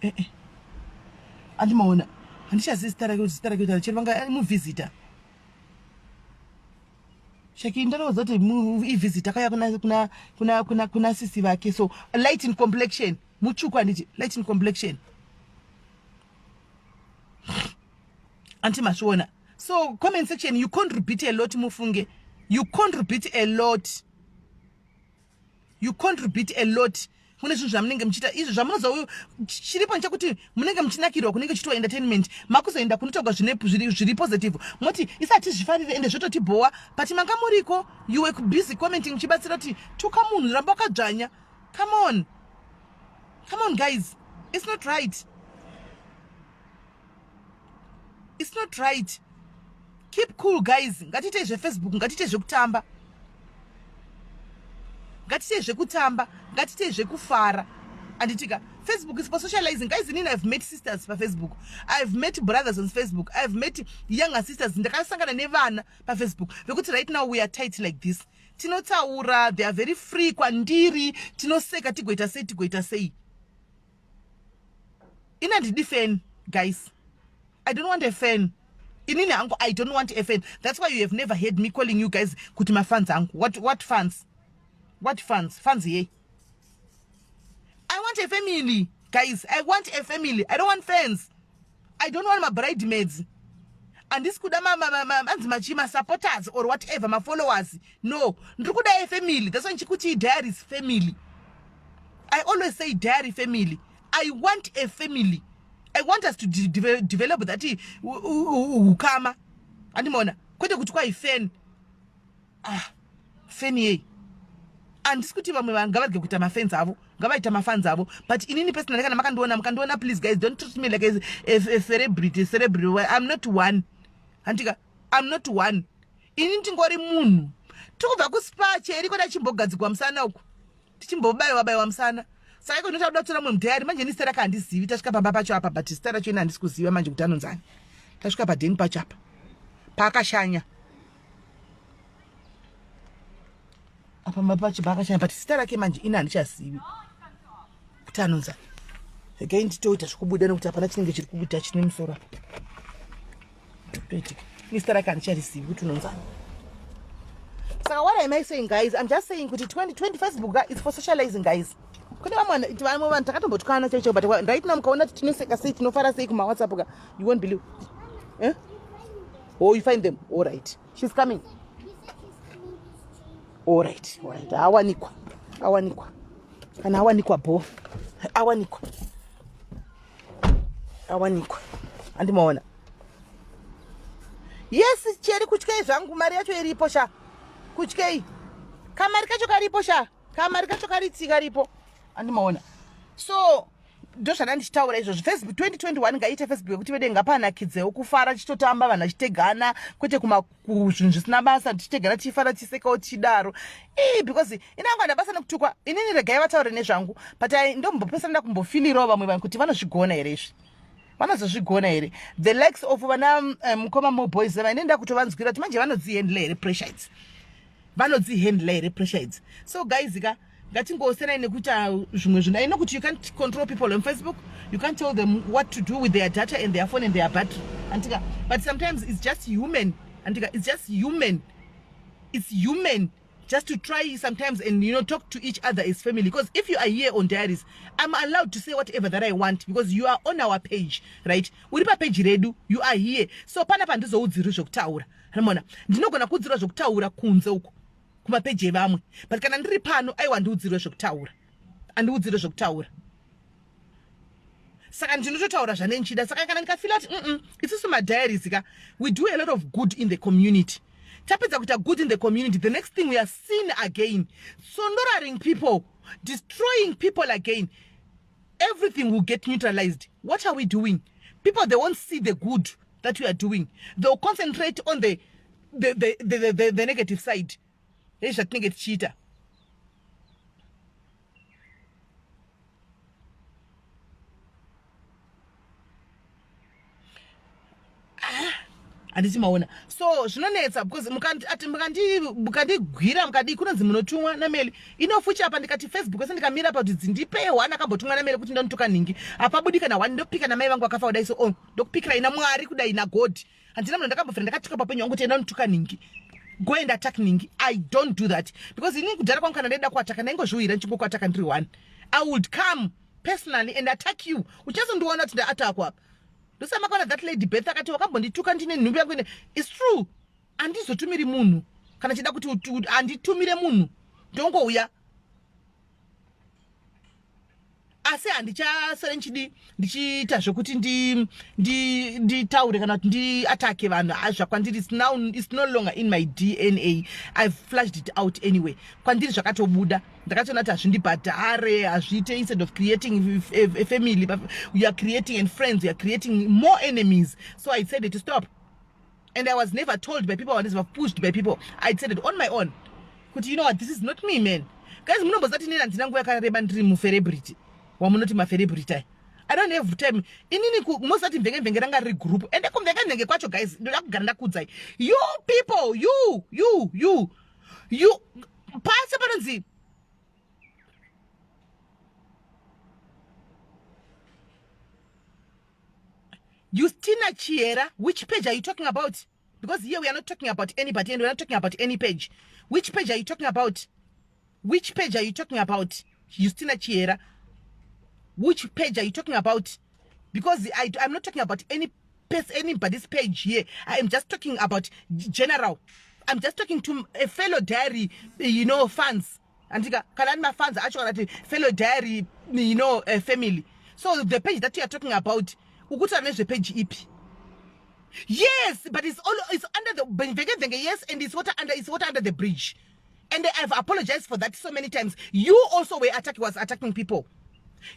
and Mona, and she has this Chivanga visitor. Shakinda was not a movie visitor. Kuna sisi vake. So light in complexion. Muchukwa niti light in complexion. Anti mashona. So comment section, you contribute a lot mufunge. You contribute a lot. Mune zvinhu zvamunenge muchiita izvo zvamunoza chiripo nchakuti munenge muchinakirwa kunenge chitwa entertainment makuzoenda kunotaurwa zviri positive moti isati zvifarire ende zvototibhowa but manga muriko you were busy commenting muchibatsira kuti tuka munhu ramba wakadzvanya. Come on guys, it's not right. Keep cool guys. Ngatiite zvefacebook, ngatiite zvekutamba, ngatiite zvekufara anditika. Facebook is for socializing guys. I've met sisters pa Facebook, I've met brothers on Facebook, I've met younger sisters ndakasangana nevana pa Facebook because right now we are tight like this. Tinotaura, they are very free kwandiri, tinoseka tigoita sei. Ina ndidi fan guys. I don't want a fan. Inini angu, I don't want a fan. That's why you have never heard me calling you guys kutima fans angu. What fans? What fans? Fans ye. I want a family, guys. I want a family. I don't want fans. I don't want my bridesmaids. And this could my supporters or whatever, my followers. No. Ndrukuda a family. That's why Chikuchi diary is family. I always say diary family. I want a family. I want us to develop that ukama. Andimona. Kwete kutukwa a fan. feni yei andisi kuti vamwe vanhu ngavadye kuita mafans avo ngavaita mafans avo but inini personally kana mukandiona please guys don't treat me like a celebrity. I'm not one handika, I'm not one. Inini ndingori munhu tikubva kuspa cheri kona chimbogadzikwa musana uku tichimbobayiwa musana saka iko ndinoda kutora mumwe mudhayari manje ni stera kandizivi tasvika pamba pacho apa but stera chena handisi kuziva manje kuti anonzani tasvika padheni pacho apa paakashanya apa mapacho paakashanya but stera ke manje ina handichazivi kuti anonzani again nditoita zvikubuda nekuti hapana chinenge chiri kubuda chine musoro apa toitika ni stera ke handicharizivi kuti unonzani. So what am I saying, guys? I'm just saying kuti 2020 Facebook is for socializing, guys. Kune vamwe vanhu takatombotukana chaicho but right now mukaona kuti tinoseka sei tinofara sei kuma WhatsApp ka you won't believe. Eh? Oh, you find them. All right. She's coming. All right. Awanikwa. Kana awanikwa bo. Awanikwa. Andimaona. Yes, cheri kutyei zvangu mari yacho iripo sha. Kutyei. Kamari kacho karipo sha. Kamari kacho karitsika ripo. Andimaona. So ndozvana ndichitaura izvozvo Facebook 2021 ngaite Facebook yekuti vedenga pana kidzewo kufara chitotamba vanhu vachitegana kwete zvinhu zvisina basa tichitegana tichifara tisekawo tichidaro because inangwa ndabasa nekutukwa inini regai vataure nezvangu but ndombopesana kumbofilirawo vamwe vanhu kuti vanozvigona here izvi vanozozvigona here the likes of vana mukoma moboys vainenda kutovanzwira kuti manje vanodzihandla here pressure idzi so guys ngatingosenai nekuita zvimwe zvinhu I know kuti you can't control people on Facebook, you can't tell them what to do with their data and their phone and their battery antika, but sometimes it's just human antika, it's human just to try sometimes and talk to each other as family, because if you are here on Diaries I'm allowed to say whatever that I want because you are on our page, right? Uri pa page redu, you are here, so panapa ndizoudziri zvokutaura ramona ndinogona kudzira zvokutaura kunze uko kumapeji evamwe but kana ndiri pano aiwa ndiudzirwe zvokutaura saka ndinototaura zvane nchida saka kana ndikafila kuti isusu madiaries we do a lot of good in the community tapedza kuita good in the community the next thing we are seen again sondoraring people, destroying people again, everything will get neutralized. What are we doing? People, they won't see the good that we are doing. They'll concentrate on the negative side. They should think it's cheater. Andisimaona. So zvinonetsa because mukandigwira mukadi kunonzi munotumwa naMelly. Inofucha apa ndikati Facebook ese ndikamira pa kuti dzindipe one akambotumwa naMelly kuti ndontuka ningi. Apabudi kana one ndopika na mai vangu akafa kudai so ndokupikira ina Mwari kudai na God. Handina munhu ndakambofira ndakatuka papenyu wangu kuti enda ntuka ningi. Go and attack ningi. I don't do that because ini kudhara kwangu kana ndenda kuataka naingozviwira nchingo kuataka ndiri one. I would come personally and attack you. Uchazondiona kuti ndaatakwa apa. Ndosama kana that lady Beth akati wakambondituka ndine nhumbi yangu ine. It's true. Andizotumiri munhu. Kana chida kuti anditumire munhu. Ndongouya. Asi handichasere ndichiita zvokuti nditaure kana kuti ndiatake vanhu azvakwandiri it's no longer in my DNA. I've flushed it out anyway. Kwandiri zvakatobuda. Ndakatoona kuti hazvindibhadhare hazviite instead of creating a family we are creating and friends, we are creating more enemies. So I decided to stop. And I was never told by people, I was never pushed by people. I decided on my own. But you know what, this is not me, man. Guys, munombozati nina ndina nguva yakareba ndiri mucelebrity. Wamunoti macelebrity. I don't have time. Inini mosati mvenge ranga riri group. Ende kumvenge kwacho guys. Ndoda kugara ndakudzai. You people, you. Pasa panonzi. Justina Chiera, which page are you talking about? Because here we are not talking about anybody and we are not talking about any page. Which page are you talking about? Which page are you talking about? Justina Chiera. Which page are you talking about? Because I'm not talking about anybody's page here. I am just talking about general. I'm just talking to a fellow diary, fans. And my fans actually fellow diary, family. So the page that you are talking about, the page EP. Yes, but it's under the yes, and it's water under the bridge. And I've apologized for that so many times. You also was attacking people.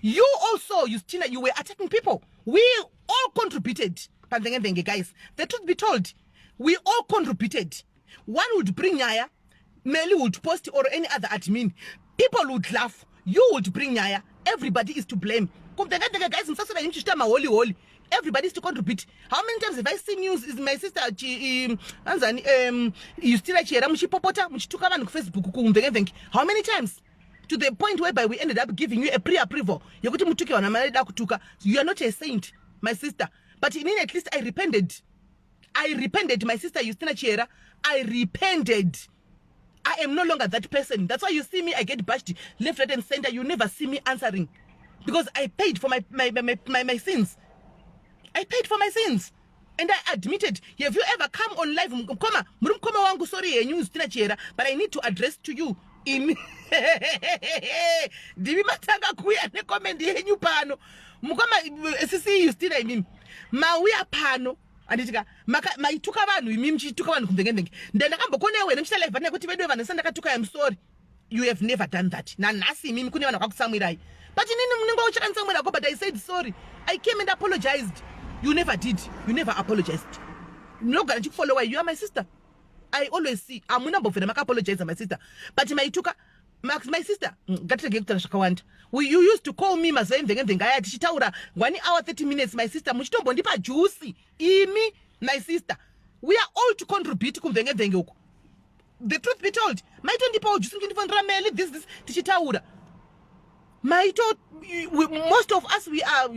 You also, Justina, you were attacking people. We all contributed. Guys, the truth be told, we all contributed. One would bring Nyaya, Melly would post, or any other admin. People would laugh. You would bring Nyaya. Everybody is to blame. Guys, everybody is to contribute. How many times have I seen news? Is my sister Justina Chera muchipopota muchituka vanhu ku Facebook. How many times? To the point whereby we ended up giving you a pre-approval. You are not a saint, my sister. But in at least I repented. I repented, my sister Justina Chera. I repented. I am no longer that person. That's why you see me, I get bashed left, right, and center. You never see me answering. Because I paid for my sins. I paid for my sins. And I admitted. Have you ever come on live? Sorry, but I need to address to you. Divi matanga kuya ne comment yenyu pano. Mukoma sisi Justina imimi. Mawuya pano. Anditika maituka vanhu imimi chituka vanhu kumvengenge. Ndenda kambokone wena mchita live vanhu kuti vedu vanhu sandaka tuka. I'm sorry. You have never done that. Na nasi imimi kune vanhu kwakusamwirai. But nini mningo uchakanisamwira go, but I said sorry. I came and apologized. You never did. You never apologized. No guarantee follower. You are my sister. I always see. I'm not going to apologize, my sister. But my sister, you used to call me Chitaura 1 hour 30 minutes, my sister. Juicy. Imi, my sister. We are all to contribute to the truth be told. My 20 pounds, this Chitaura. My most of us we are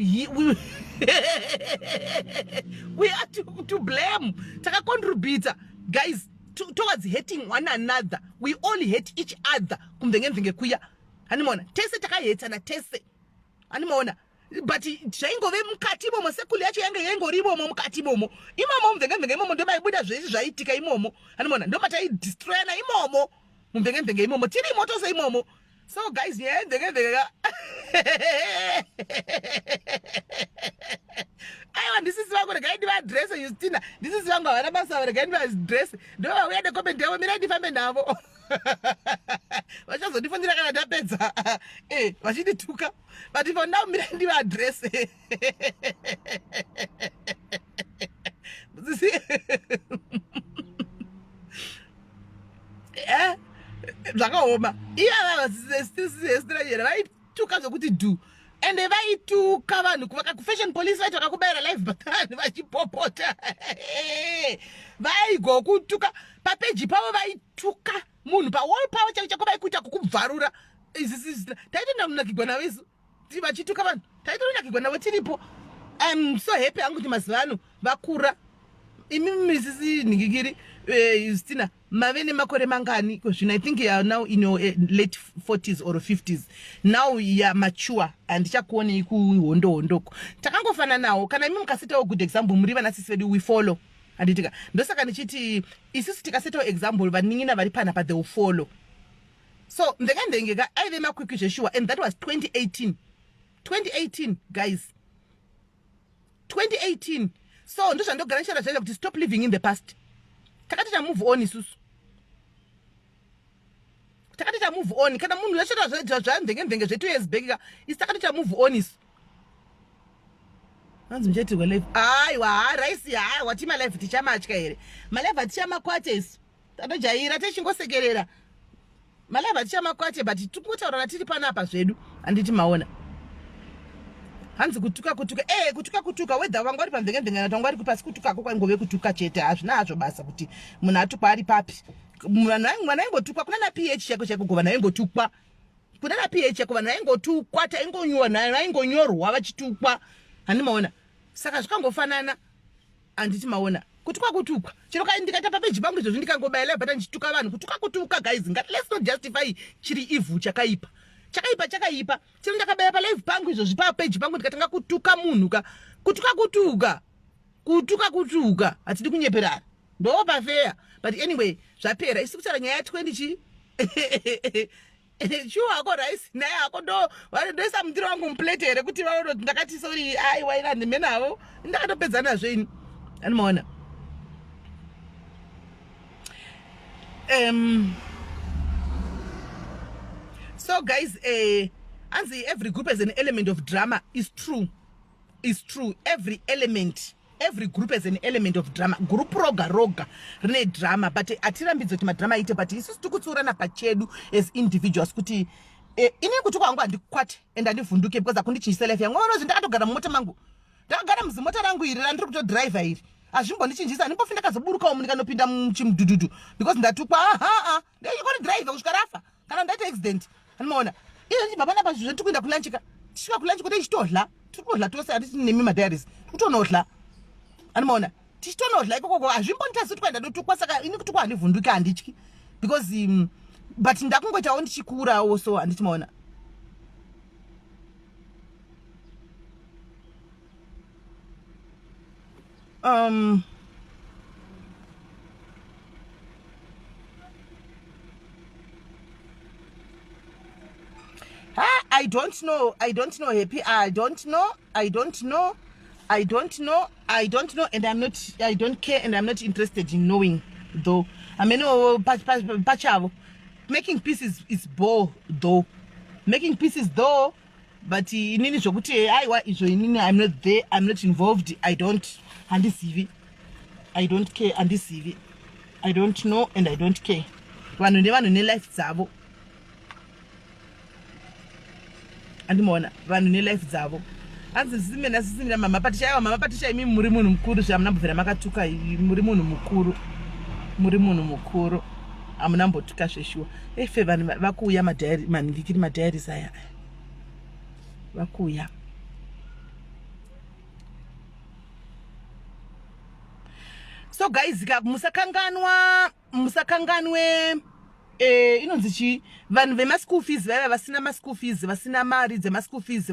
to blame. Taka contributor, guys. Towards hating one another. We all hate each other. Animona. Tese taka hate na tese. Animona. But chaingo ve mkati momo sekuli achi yange yengo ribo momo mkati momo. Imomo mvenge momo ndo maibuda zaitika imomo. Animona. Ndo mata destroy na imomo. Mvenge imomo. Tiri moto sa imomo. So guys, yeah, this is why I'm going to get my dress, Justina. This is why I'm going to get my dress. Don't wear the comment. I'm going to defend now. What's just different than that pizza? Eh, what she did took up. But if I'm now making my dress, yeah. Zakoma. Yeah, I took us a good do. And if I took Kavanu, fashion police, I took a life, but I popota. Vai go good took a papeji power by took a moon, but all power Chakoba Kutaku Varura is Titan Nakigona is Tibachi took a man. Titan Nakigona Tinipo. I'm so happy I'm going to Masvanu, Bakura, Mrs. Nigiri, Justina. Maveni makore mangani, because I think you are now in your late 40s or 50s. Now you are mature and chakuoni iku ondoko. Takango fana now, kana mimi mkasita a good example, mriva na sisi we follow. Anditika. Ndosa kanichiti, isi tikasita example, but ningina varipana, but they will follow. So, ndengega, I them a quick sure, and that was 2018. 2018, guys. 2018. So, ndosa ndo garansha to stop living in the past. Takatita move on, Isus. Takatita move on. Kana mundu yashara ndenge 2 years back. Is takatita move on is. Anzi mjeti kwa life. Ai wa raisi ya wati ma life tichama achikaere. Ma life tichama kwate is. Tado jaira teshingo segerera. Ma life tichama kwate but tukuta urana tiri pana hapa zvedu anditi maona. Hanzi kutuka whether wangwari pamvenge na tangwari kupasi kutuka kwa ngove kutuka chete azvina hazvo basa kuti munhu atukwa ari papi mwana aingotukwa kuna na PH chako kuva naingotukwa kuna na PH chako vanhu aingotukwa taingonywa nayo aingonyorwa vachitukwa handimaona saka zvikangofanana anditi maona kutukwa chero ndikata papeji pangu izvozvo ndikangobaya but ndichituka vanhu kutuka guys let's not justify chiri evil chakaipa chiro ndakabaya pa live pangu izvozvi pa page pangu ndikatanga kutuka munhu kutuka atidi kunyeperana ndo pafeya but anyway zvapera isi kutaura nyaya ya 20 chi shuwa ako raisi naye ako ndoisa mundiro wangu muplate here kuti vaono ndakati sorry ai waina ndimenavo ndakatopedzana zveni animaona. So guys, every group has an element of drama. Is true. Every group has an element of drama. Group roga rine drama, but atirambidzo kuti madrama ite, but isusu tikutsurana pachedu as individuals kuti ini kuti kwangu andikwate and andivhunduke because akundichinjisa life yangu. Ngono ndakatogara mumota mangu, ndakagara muzimota rangu iri randiri kutodriva iri, azvimbondichinjisa. Ndimbofi ndakazoburukawo ndikanopinda muchimudhudhudhu because ndatukwa ndikoni drive kusvika rafa kana ndaita accident. Anomaona izvi baba pa zvino tikuenda kulanchika, tisvika kulanchika tichitodla, tirikodla tose, hatisi nemi madiaries kutonodla. Anomaona tichitonodla ikoko hazvimbonditasi tikuenda dotukwa, saka ini kutukwa handivhunduke handityi because but ndakungoitawo ndichikurawo, so handichimaona. I don't know, Happy. I don't know, and I don't care, and I'm not interested in knowing, though. I mean, pachavo. Making peace is bore, though. Making peace is though, but I'm not there, I'm not involved, I don't undeceive. I don't care, undeceive. I don't know, and I don't care. Vanhu nevane life dzavo. Andimona vanhu nelife dzavo. Hanzi sisimena mama patisha imi muri munhu mukuru zvamunambobvira makatuka, muri munhu mukuru amunambotuka zveshuwa. Efe vanhu vakuuya madhairi mandikiri madhairis aya vakuuya. So guys, musakanganwe inonzi chi vanhu vemaschool fees vaya vasina maschool fees, vasina mari dzemaschool fees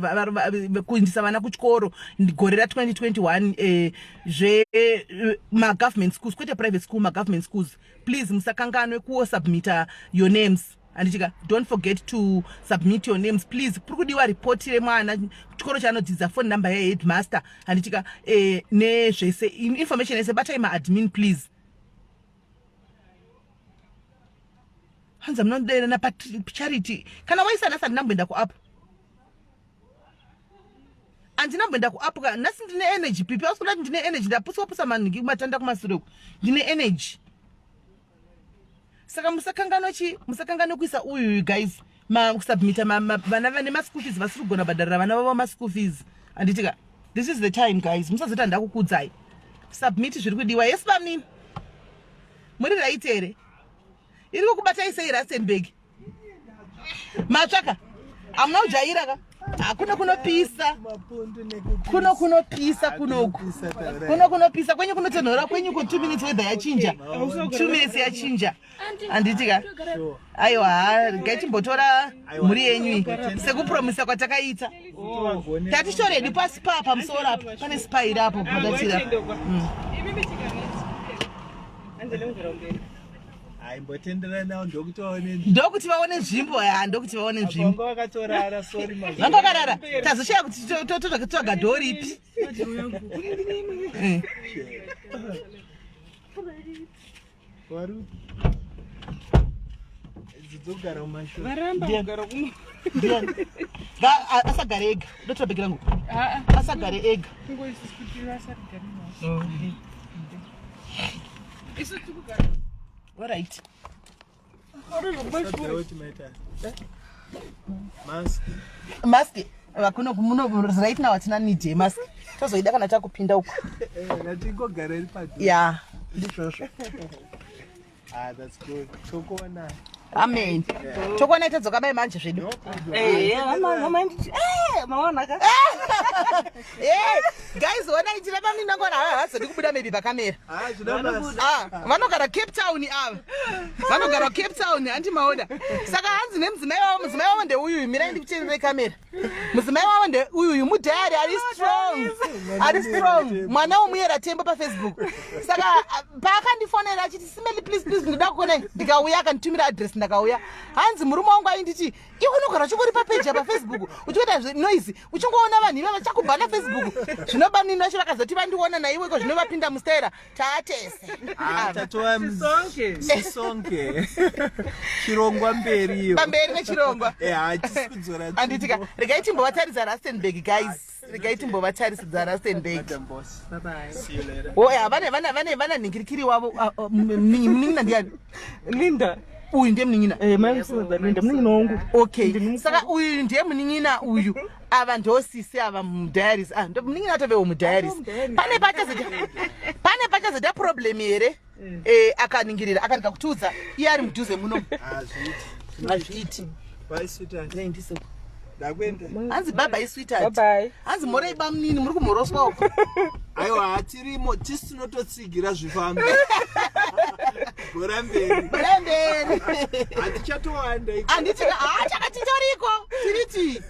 kuindisa vana kuchikoro gore ra2021 ma-government schools kwete private school, ma-government schools. Please musakanganwe kuosubmita your names. Andichika, don't forget to submit your names, please. Kurukudiwa report mwana chikoro chanodzidza phone number ya headmaster. Andichika nezvese information yese batai ma-admin, please. Hanza mnondera na charity. Kana waisa nasa ndinamboenda ku-up. Andinamboenda ku-up ka nasi ndine energy. Pipi wasikuti ndine energy. Ndapusa maningi matanda kumasuruku. Ndine energy. Saka musakangano kuisa uyu guys. Kusubmita vana vane ma-school fees vasiri kugona bhadharira vana vavo ma-school fees. Anditika, this is the time guys. Musazota ndakukudzai. Submit zviri kudiwa. Yes bamnini. Muri right here. Iri kubatai sei Rustenburg. Matsvaka. Amuna ujaira ka? Hakuna kunopisa. Kunopisa kunoku. Kunopisa kwenyu kunotonhora kwenyu ku 2 minutes weather yachinja. 2 minutes yachinja. Anditika. Aiwa, gaichimbotora muri yenyu sekupromisa kwatakaita. Tatishoredi pasi papa musoro apa. Pane spa iri apo padatira. Ndokuti vaone nzvimbo ya ndokuti vaone nzvimbo. Vangakarara. Tazoshaya kuti totoga dori ipi. Waru. Zidogara umasho. Varamba kugara kuno. Asagare ega. Ndotobekera ngo. Asagare ega. Ngoisi kuti asagare. Isu tukugara. All right. Mask. Vakuno kumuno right now atina need mask. Tozoida kana takupinda uko. Ngatingogara iri padhuze. Yeah. Ndizvozvo. That's good. Tokona. Amen. Tokona itadzoka bai manje zvedu. Maona ka. Guys, wona itira bamni nangona hazodi kubuda maybe pakamera. Vanogara Cape Town ava. Vanogara Cape Town anti maoda. Saka hanzi nemuzimai wavo ndeuyu mira ndikucherere kamera. Muzimai wavo ndeuyu mudhari ari strong. Mwana umuyera tembo pa Facebook. Saka paakandifonera achiti Sis Melly please ndoda kuona ndikauya akanditumira address ndakauya. Hanzi murume wangu ainditi iwe unogara uchingori papeji paFacebook uchikuita noise uchingoona vanhu iva vachakubhana Facebook zvinobanini vacho vakazoti vandiona naiwe iko zvinovapinda mustera taatese tatova sisonke chirongwa mberi iyo pamberi nechirongwa hatisi kudzora anditika regai timbovatarisa Rustenburg guys regai timbovatarisa Rustenburg vana nhingirikiri wavo munin'ina ndiani Linda. uyu ndiye munin'ina Linda munin'ina wangu. okay saka uyu ndiye munin'ina uyu ava ndosisi ava mudiaries munin'ina atovewo mudiaries pane pachazota problem here akaningirira akanika kutiudza iye ari mudhuze muno hazviiti ndiso hanzi baba isweetheart hanzi morei bamunini muri kumhoroswa uko aiwa hatirimo tisi tinototsigira zvifambi bhora mberi hatichatoanda handiti takatitoriko tiriti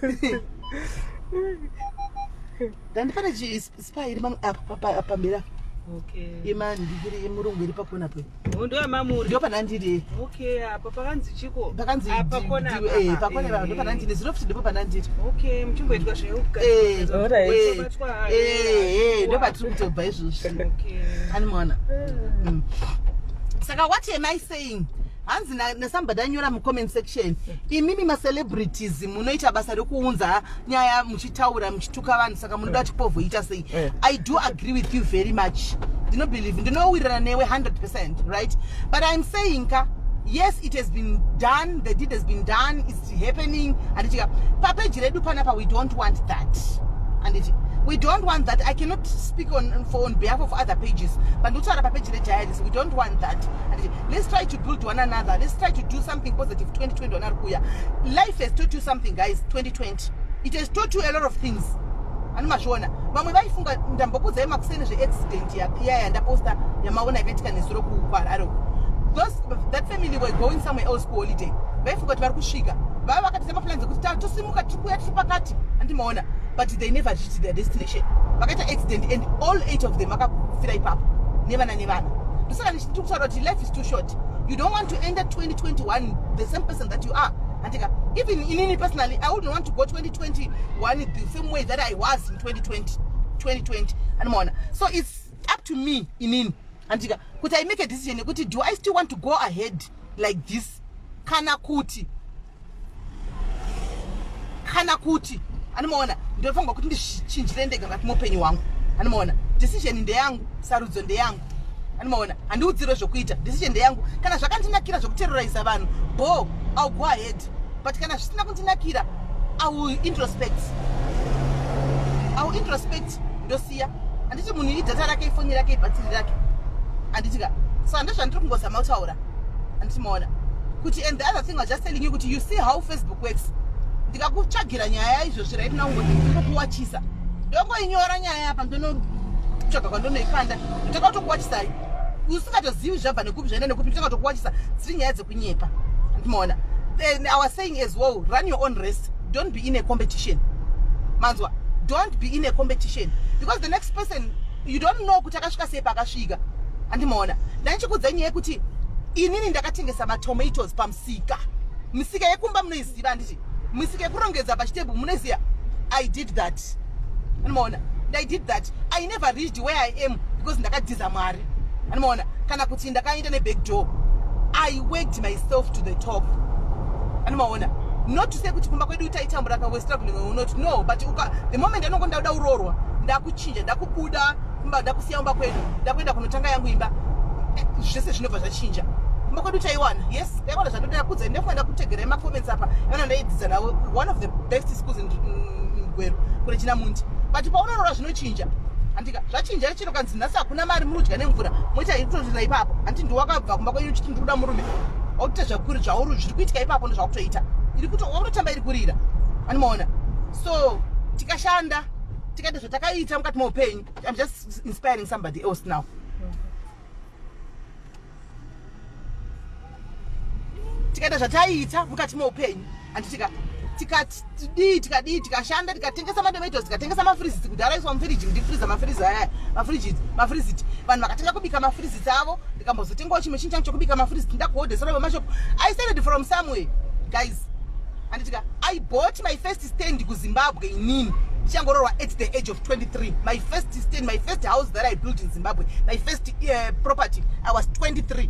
dandipane chispa iri pamberi yemandigiri yemurungu iri pakona pe ndio panandiri apa pakanzi chiko pakanzi pakona ndo panandiri zvinofiti ndipo panandiri muchimboitwa ndo patiri kutobva izvozvi animwana saka what am I saying hanzi nasambada anyora mucomment section imimi macelebrities munoita basa rekuunza nyaya muchitaura muchituka vanhu saka munoda kuti povhoita sei I do agree with you very much ndinowirirana newe 100% right but I'm saying yes it has been done the deed has been done it's happening andichika papeji redu panapa we don't want that andichi we don't want that. I cannot speak on behalf of other pages. But we don't want that. Let's try to build one another. Let's try to do something positive. 2020. Life has taught you something, guys. 2020. It has taught you a lot of things. And mashona. Mamwe baifunga ndambokuza emakusene zve accident ya ndaposta yamaona ikatika nesoro kupararo. That family were going somewhere else for holiday. Baifunga kuti vari kusvika. Vava vakatisa plans kuti tosimuka tikuya tipakati. Andimaona. But they never reached their destination. Vakaita accident and all 8 of them vakafira ipapo. Nevana. Saka ndichitaura kuti life is too short. You don't want to end at 2021 the same person that you are. Antika, even in me personally, I wouldn't want to go 2021 the same way that I was in 2020. And so it's up to me in Antika, could I make a decision? Do I still want to go ahead like this? Kana kuti. Animona ndofunga kuti ndichinjire ndega ngati mupenyu wangu animona decision ndeyangu sarudzo ndeyangu animona handiudziro zvokuita decision ndeyangu kana zvakandinakira zvokuterrorize vanhu I'll go ahead but kana zvisina kundinakira I will introspect ndosiya handiti munhu idhata rake ifoni rake ibhatiri rake handitika so ndozvandiri kungozama kutaura handitimaona kuti and the other thing I was just telling you kuti you see how Facebook works ndikakutsvagira nyaya izvozvi right now ndinokuwachisa ndongoinyora nyaya apa ndonotsvaga kwandonoikanda ndakatokuwachisai usingatozivi zvabva nekupi zvaenda nekupi ndakatokuwachisa dziri nyaya dzekunyepa ndimaona then I was saying as well run your own race don't be in a competition manzwa don't be in a competition because the next person you don't know kuti akasvika sei paakasvika andimaona ndandichikudza nyaya yekuti inini ndakatengesa matomatoes pamusika misika yekumba munoiziva handiti misika yekurongedza pachitebhu munoziya I did that animaona I did that I never reached where I am because ndakadhiza mwari animaona kana kuti ndakaenda neback door I worked myself to the top animaona not to say kuti kumba kwedu taitambura ka we struggling or not no but the moment anongo ndauda urorwa ndakuchinja ndakubuda kumba ndakusiya kumba kwedu ndakuenda kunotanga yangu imba zvese zvinobva zvachinja kumba kwedu taiwana yes taiwana zvandoda yakudza ndefunda kutegera ma comments apa yana ndaidzidza nawo one of the best schools in Gweru kune Chinamundi but paunorora zvinochinja andika zvachinja chiro kanzi nhasi hakuna mari murudya nemvura moita itozvina ipapo anti ndiwakabva kumba kwenyu chiti ndikuda murume wakuita zvakuri zvauri zviri kuitika ipapo ndozvakutoita iri kuti waurotamba iri kurira animaona so tikashanda tikaita zvatakaita mukati meupenyu I'm just inspiring somebody else now tikaita zvataita mukati meupenyu andi tikadii tikashanda tikatengesa matomatoes tikatengesa mafriziti kudhara iswa mufiriji ndifriza mafrizi aya mafriziti vanhu vakatenga kubika mafriziti avo ndikambozotengawo chimwe chinhu changu chokubika mafriziti ndakuhodhesera vemashopu I started from somewhere guys anditika I bought my first stand ku Zimbabwe inini ndichangororwa at the age of 23. My first stand, my first house that I built in Zimbabwe, my first property, I was 23.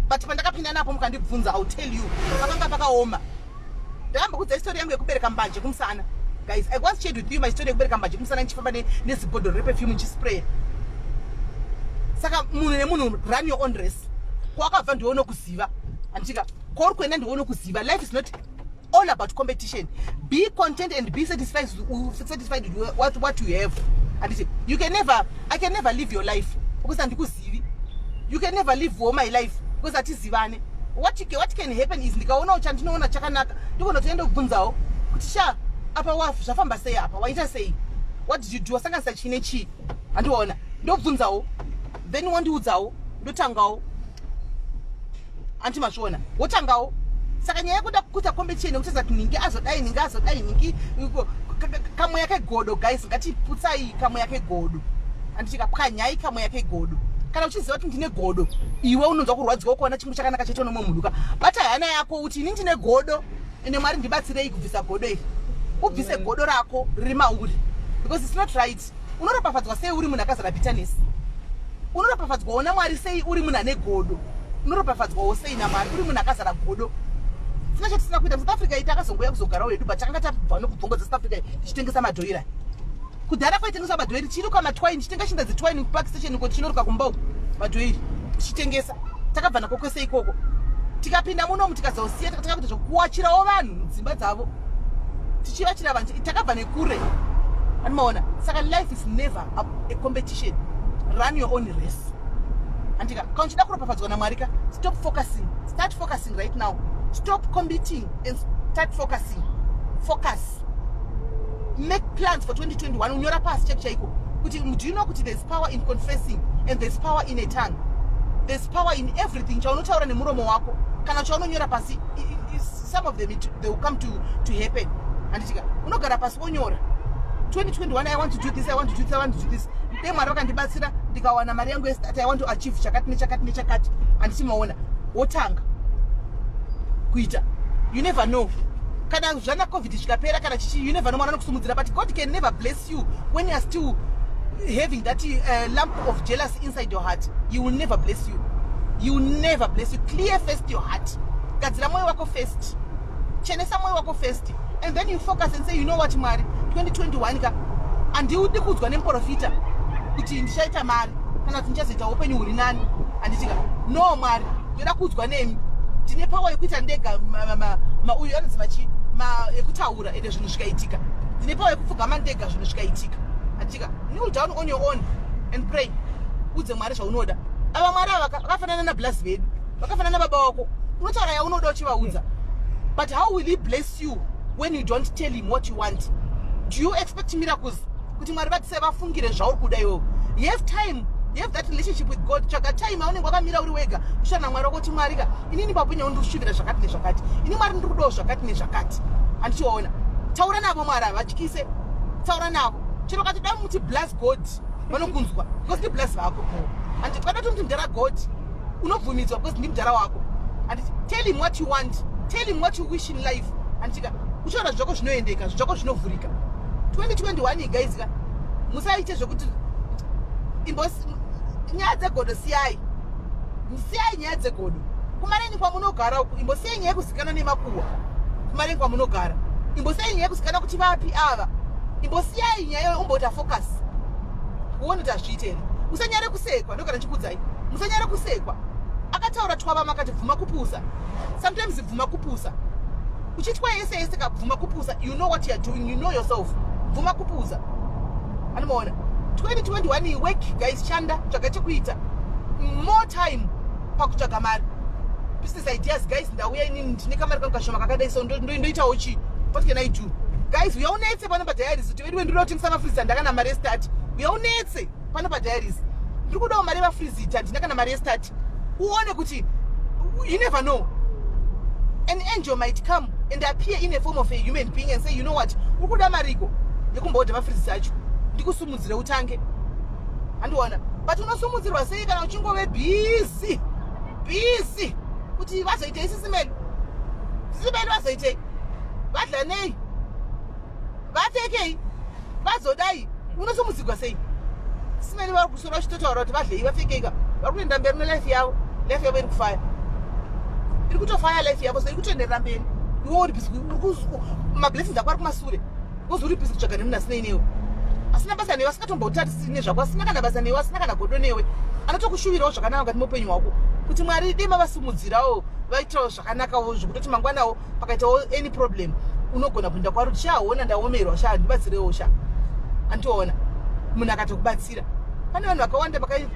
But pandakapinda napo mukandibvunza, I'll tell you pakanga pakaoma. Ndamba kudza story yangu yekubereka mbanje kumusana. Guys, I once shared with you my story yekubereka mbanje kumusana ndichifamba nezibhodhoro reperfume ndichispray. Saka munhu nemunhu run your own race. Kwakabva ndione kuziva. Anditika kuri kuenda ndione kuziva. Life is not all about competition. Be content and be satisfied with what you have. And you can never, I can never live your life because andikuzivi. You can never live my life because atizivane. What can happen is ndikaona uchandinoona chakanaka ndikona toenda kubvunzawo kuti sha apa wafu zvafamba sei apa waita sei, what did you do, wasanganisa chine chi, andiona ndobvunzawo then wandiudzawo ndotangawo antimazviona wotangawo. Saka nyaya yekuda kuita competition nokutaza kuti ningi azodai ningi kamwe yake godo. Guys, ngatiputsai kamwe yake godo. Anditika pwanyai kamwe yake godo. Kana uchiziva kuti ndine godo iwe unonzwa kurwadziwa kuona chimwe chakanaka chacho nomumuduka bata hana yako kuti ini ndine godo ende Mwari ndibatsirei kubvisa godo iri. Ubvise godo rako riri mauri because it's not right. Unoropafadzwa sei uri munhu akazara bitterness? Unoropafadzwa ona Mwari sei uri munhu ane godo? Unoropafadzwawo sei naMwari uri munhu akazara godo? Sina chatisina kuita South Africa ita akazongoya kuzogarawo yedu but takanga tabva nokubvongodza South Africa tichitengesa madhoira. Kudhara kwaitengeswa madhoiri chiruka matwaini chitenga chinda dzitwaini kupark station kuti chinoruka kumbau madhoiri tichitengesa. Takabva nako kwese ikoko tikapinda muno mutikazosiya takakuita zvokuwachirawo vanhu mudzimba dzavo tichivachira vanhu takabva nekure anomaona. Saka life is never a competition. Run your own race. Andika kana uchida kuropafadzwa naMwari ka stop focusing, start focusing right now. Stop competing and start focusing. Focus. Make plans for 2021. Unyora past check chaiko. Do you know kuti there's power in confessing and there's power in a tongue. There's power in everything. Chaunotaura nemuromo wako. Kana chaunonyora pasi, some of them they will come to happen. Anditika unogara pasi wonyora 2021 I want to do this, I want to do this, I want to do this. Then Mwari wakandibatsira ndikawana mari yangu yestati I want to achieve chakati nechakati andichimaona wotanga kuita. You never know. Kana zvana COVID zvikapera kana chichi, you never know mwana kusumudzira, but God can never bless you when you are still having that lump of jealousy inside your heart. He will never bless you. He will never bless you. Clear first your heart. Gadzira moyo wako first. Chenesa moyo wako first. And then you focus and say, you know what Mwari, 2021 ka andiudi kudzwa nemprofita kuti ndichaita mari kana kuti ndichazoita upenyu huri nani. Anditika no Mwari, ndoda kudzwa nemi. Ndine power yekuita ndega uyu anodzima chi yekutaura ende zvinhu zvikaitika. Ndine power yekupfugama ndega zvinhu zvikaitika. Anditika kneel down on your own and pray. Udze Mwari zvaunoda. Ava Mwari ava vakafanana nablasi vedu, vakafanana nababa wako. Unotaura yaunoda uchivaudza. But how will he bless you when you don't tell him what you want? Do you expect miracles? Kuti Mwari vatise vafungire zvauri kuda iwewe. You have time. You have that relationship with God. Chaka time aunenge wakamira uri wega. Ushana Mwari wako kuti Mwari ka inini papunya undushuvira zvakati nezvakati. Ini Mwari ndiri kudawo zvakati nezvakati. Andichiona. Taura navo Mwari vatyise. Taura navo. Chero kati da muti bless God. Vanokunzwa. Because ndi bless vako. And kada kuti ndara God. Unobvumidzwa because ndi mudhara wako. And tell him what you want. Tell him what you wish in life. Antika uchaona zvako zvinoendeka, zvako zvinovhurika. 2021 guys ka musaite zvokuti nyaya dzegodo siyai nyaya dzegodo. Kumareni kwamunogara uku imbosiyai nyaya yekuzikanwa nemakuhwa. Kumareni kwamunogara imbosiyai nyaya yekuzikanwa kuti vapi ava. Imbosiyai nyaya yokumbota focus uone kuti azviiteri. Musanyare kusekwa ndokana chikudzai. Musanyare kusekwa. Akataura twava makati bvuma kupusa. Sometimes bvuma kupusa. Uchitwa yese kabvuma kupusa, you know what you are doing, you know yourself. Bvuma kupusa. Anomaona 2021 work guys, chanda tsvaka kuita. More time pakutsvaga mari. Business ideas guys, ndauya inini ndine kamari kangu kashoma kakadai so ndoitawo chi. What can I do? Guys, we aunetse pano padiaries kuti wedu ndinotengesa mafreezer ndakana mari start. We aunetse pano padiaries. Ndiri kudawo mari mafreezer ndakana mari start. Uone kuti you never know. An angel might come and appear in a form of a human being and say, you know what, ukuda mariko yekumboda mafreezer acho ndikusumudzire utange. Andiona but unosumudzirwa sei kana uchingove busy kuti vazoitei Sis Melly vazoitei vadla nei vapfekei vazodai unosomuzigwa sei simeni vari kusora vachitotaura kuti vadlei vapfekeika vari kuenda mberi nelife yavo iri kufaya iri kutofaya life yavo so iri kutoenderera mberi iwe uri bhizi mablessings ako ari kumasure uzi uri bhizi kutsvaga nemunhu asinei newe asina basa newe asingatomboutarisiri nezvako asina kana basa newe asina kana godo newe anotokushuvirawo zvakanaka mukati meupenyu hwako kuti mwari dei mavasimudzirawo vaitawo zvakanakawo zvokutoti mangwanawo pakaitawo any problem unogona kuenda kwari kuti shaona ndaomerwa sha ndibatsirewo sha antoona munhu akatokubatsira pane vanhu vakawanda vakaita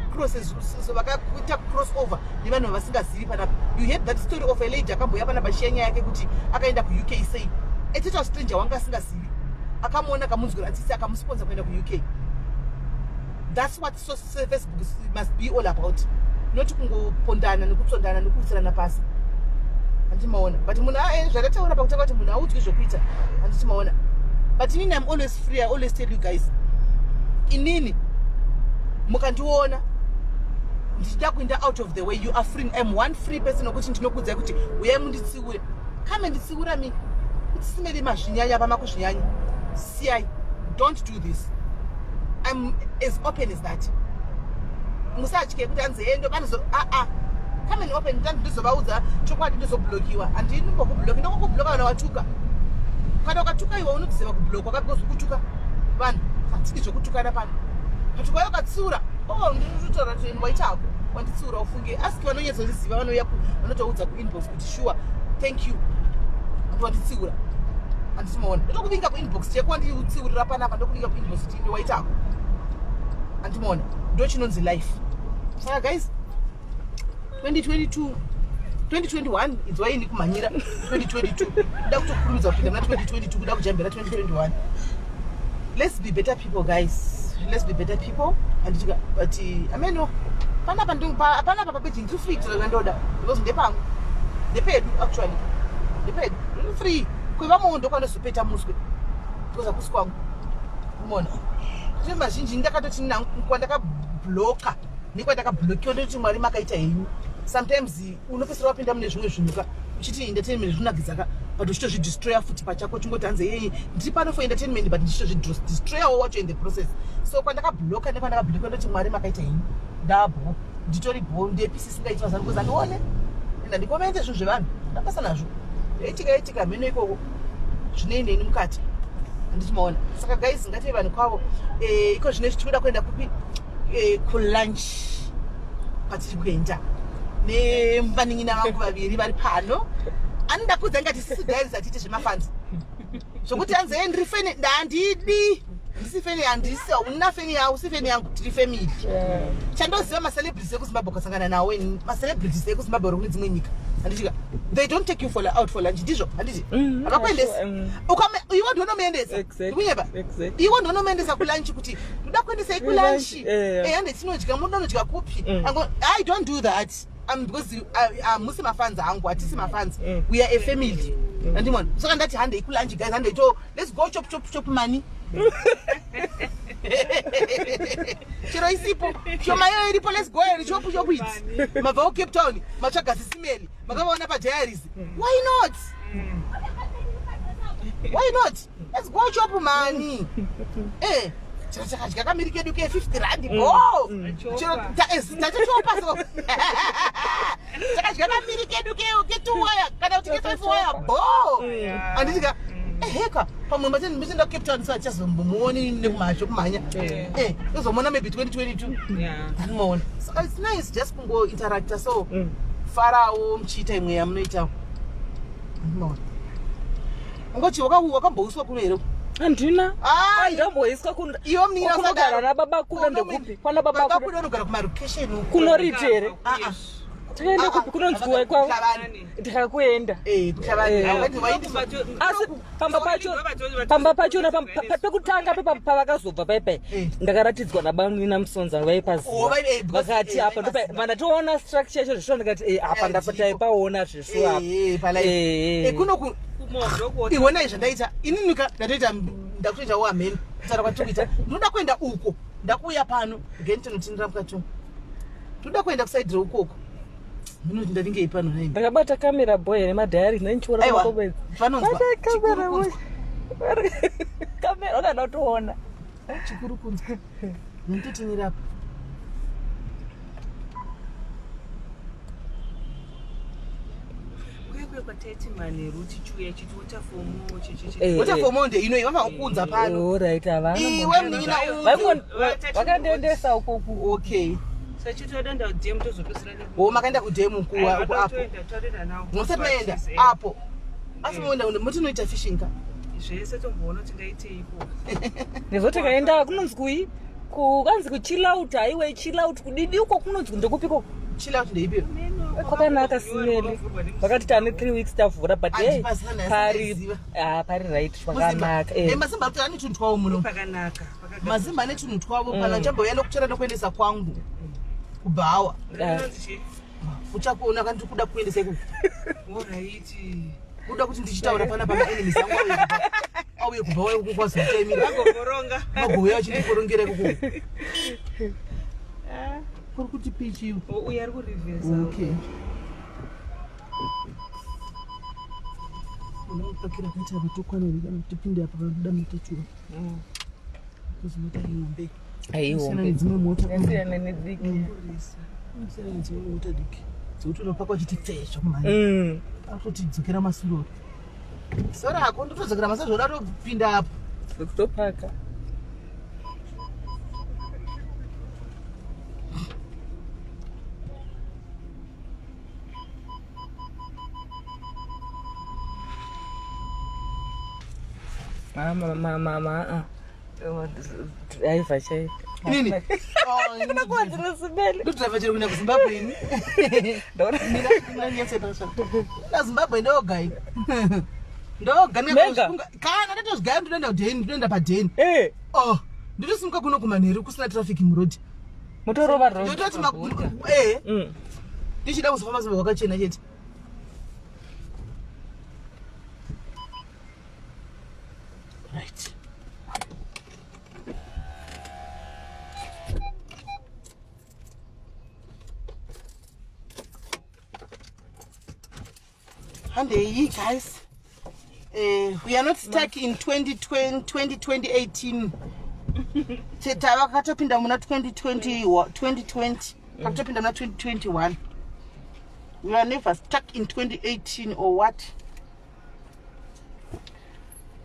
cross over nevanhu vasingazivi panapa. You heard that story of a lady akamboya panapa shiya nyaya yake kuti akaenda kuuk sei a total stranger wanga asingazivi akamuona akamunzwira tsitsi akamusponsa kuenda kuuk. That's what Facebook must be all about, not kungopondana nekutsondana nekuutsirana pasi. Andimaona but munhu zvakataura pakutaura kuti munhu audzwi zvokuita anditimaona but inini I'm always free. I always tell you guys, inini mukandiona ndichida kuenda out of the way, you are free. I'm one free person okuti ndinokudzai kuti uyai munditsiure. Come nditsiura mi kuti simeli mazvinyanya pamakuzvinyanya. Siyai, don't do this. I'm as open as that. Musatye kuti anzendo panozo come and open ndani ndizovaudza chokwadi ndizoblokiwa andini mbokubloka ndokubloka vanhu vatuka kana ukatuka iwe unodziva kubloka wakapikoza kutuka vanhu hatiki zvokutukana pano katuka yakatsiura ndinotaura kuti waitako wanditsiura ufunge asiki vanonyatsoziziva vanotoudza kuinbox kuti sure thank you kuti wanditsiura anditimaona ndotokuvinga kuinbox cheko wanditsiurira panapa ndokuvinga kuinbox kuti inde waitako anditimaona ndo chinonzi life. Saka guys 2021 it's why kumanyira 2022 kuda kutokurumidza kupinda muna 2022 kuda kujambira 2021. Let's be better people guys, let's be better people. And but ameno panapa papeji ndiri free kutoka ndoda because ndepangu ndepedu actually ndepedu ndiri free kwevamondo kwanozopeta muswe because akusi kwangu umeona kuti mazhinji ndakatoti kwandakabloka nekwandakablokiwa ndoti mwari makaita henyu. Sometimes unopesera wapinda mune zvimwe zvinuka uchiti entertainment zvinonakidza but uchitozvidestroya futi pachako chingoti hanze yei ndiri pano for entertainment but ndichitozvidestroyawo wacho in the process. So kwandakabloka nekwandakablokiwa ndoti mwari makaita henyu ndabho nditori bho ndepisi singaiti mazano kuza ndione enda ndikomende zvinhu zvevanhu ndapasa nazvo itika mheno ikoko zvinoende ini mukati anditimaona. Saka guys ngative vanhu kwavo iko zvine zvichikuda kuenda kupi kulunch patiri kuenda nemvanin'ina vangu vaviri vari pano anoda kudza ngati sisidhairisa tiite zvemafanzi zvokuti anzeye ndiri feni ndandidi ndisi feni handisi hauna feni yao si feni yangu tiri family. Chandoziva macelebrities ekuzimbabwe ukasangana nawo macelebrities ekuzimbabwe uri kune dzimwe nyika handitika they don't take you out for lunch ndizvo handiti akakuendesa iwo ndonomuendesa kunyeba iwo ndonomuendesa kulunch kuti ndoda kuendesai kulunch hande tinodya munodya kupi I don't do that because musi mafanzi angu hatisi mafanzi we are a family andimona saka ndati handei kulunch guys handei let's go chop money chero isipo shomayo iripo let's go and chop it mabva Cape Town matsvaga Sis Melly makavaona padiaries why not let's go chop money chero chakadya kamiri kedu ke 50 rand chero tachopa so chakadya kamiri kedu ke 2 waya kana kuti ke 5 waya anditika heka pamwe matenda Cape Town so achazombomuoni nekumasho kumanya uzomona maybe 2022 anoona. So it's nice just kungo interacta so farawo mchita imwe yamunoita anoona ngochi wakambouswa kunero andina ndamboiswa iwo mnira kunogara nababa kuda ndekupi kwana baba kuda unogara kumarocation kunoritere tikaenda kupi kunonzwiwa kwavo ndikakuenda pamba pachona pekutanga pavakazobva paipai ndakaratidzwa nabanina musonza vaipaziva vakati apa vandatoona structure yacho zveshuwa ndikati apa ndapataipaona zvesu apa kunoku iwonai zvandaita ininika ndakutoitawo amheni kutaura kwatikuita ndinoda kuenda uko ndakuuya pano again tinotindira mukati ndoda kuenda kusaidhira ukoko Munoti ndaringe ipano nei. Ndakabata kamera boy nemadhayari ndanichiona makombe. Vanonzwa. Kamera boy. Kamera kana toona. Chikuru kunzwa. Nditoti nirapa. Waterfomo nde ino vava kukunza pano. Alright avana. Iwe mnina vakandiendesa ukoko. Okay. Makaenda kudhemu kuwa apo. Musati maenda apo. Asi muenda mutinoita fishing ka. Zvese tomboona tingaite ipo. Nezoti kaenda kunonzwi kukanzi kuchill out aiwe chill out kudidi uko kunonzwi ndokupiko. Chill out ndeipi. Kwakanaka Sis Melly. Vakati tane 3 weeks tavhura but hey pari right pakanaka. Mazimba kuti ane tunhu twawo muno. Pakanaka. Mazimba ane tunhu twawo pana chamboya nokuchera nokuendesa kwangu. Kubawa. Uchakuona kanti kuda kuendesa iko. Alright. Kuda kuti ndichitaura pana enemies angu auye kubva uko kwaZotemira. Agokoronga. Magoya achitikorongera iko. Kuri kuti pitch you. Uya ari kureverse. Okay. Unopakira kaita vatokwanira kana tipinde apa vanoda mutachura. Kuzimota ngombe. Aiombe. Dzimwe mota. Yasiyana nediki. Sera dzimwe mota diki. Dzokuti unopakwa chititsezvo kumanya. Akutoti dzokera masuro. Sora ako ndotodzokera masuro zvoda topinda apo. Kutopaka. Mama. Aivachai. Nini? Ndakwanzi Sis Melly. Ndotava chero kuenda kuZimbabwe ini. Ndaona Na Zimbabwe ndogai. Ndoga nekunga. Kana ndotozigaya ndoenda kudheni, ndoenda padheni. Oh, ndotosimuka kuno kumanheru kusina traffic muroad. Motorova road. Ndototi ndichida kuzofamba zimwe wakachena chete. Right. And guys, we are not stuck in 2018. Tava katopinda muna 2020, katopinda muna 2021. We are never stuck in 2018 or what?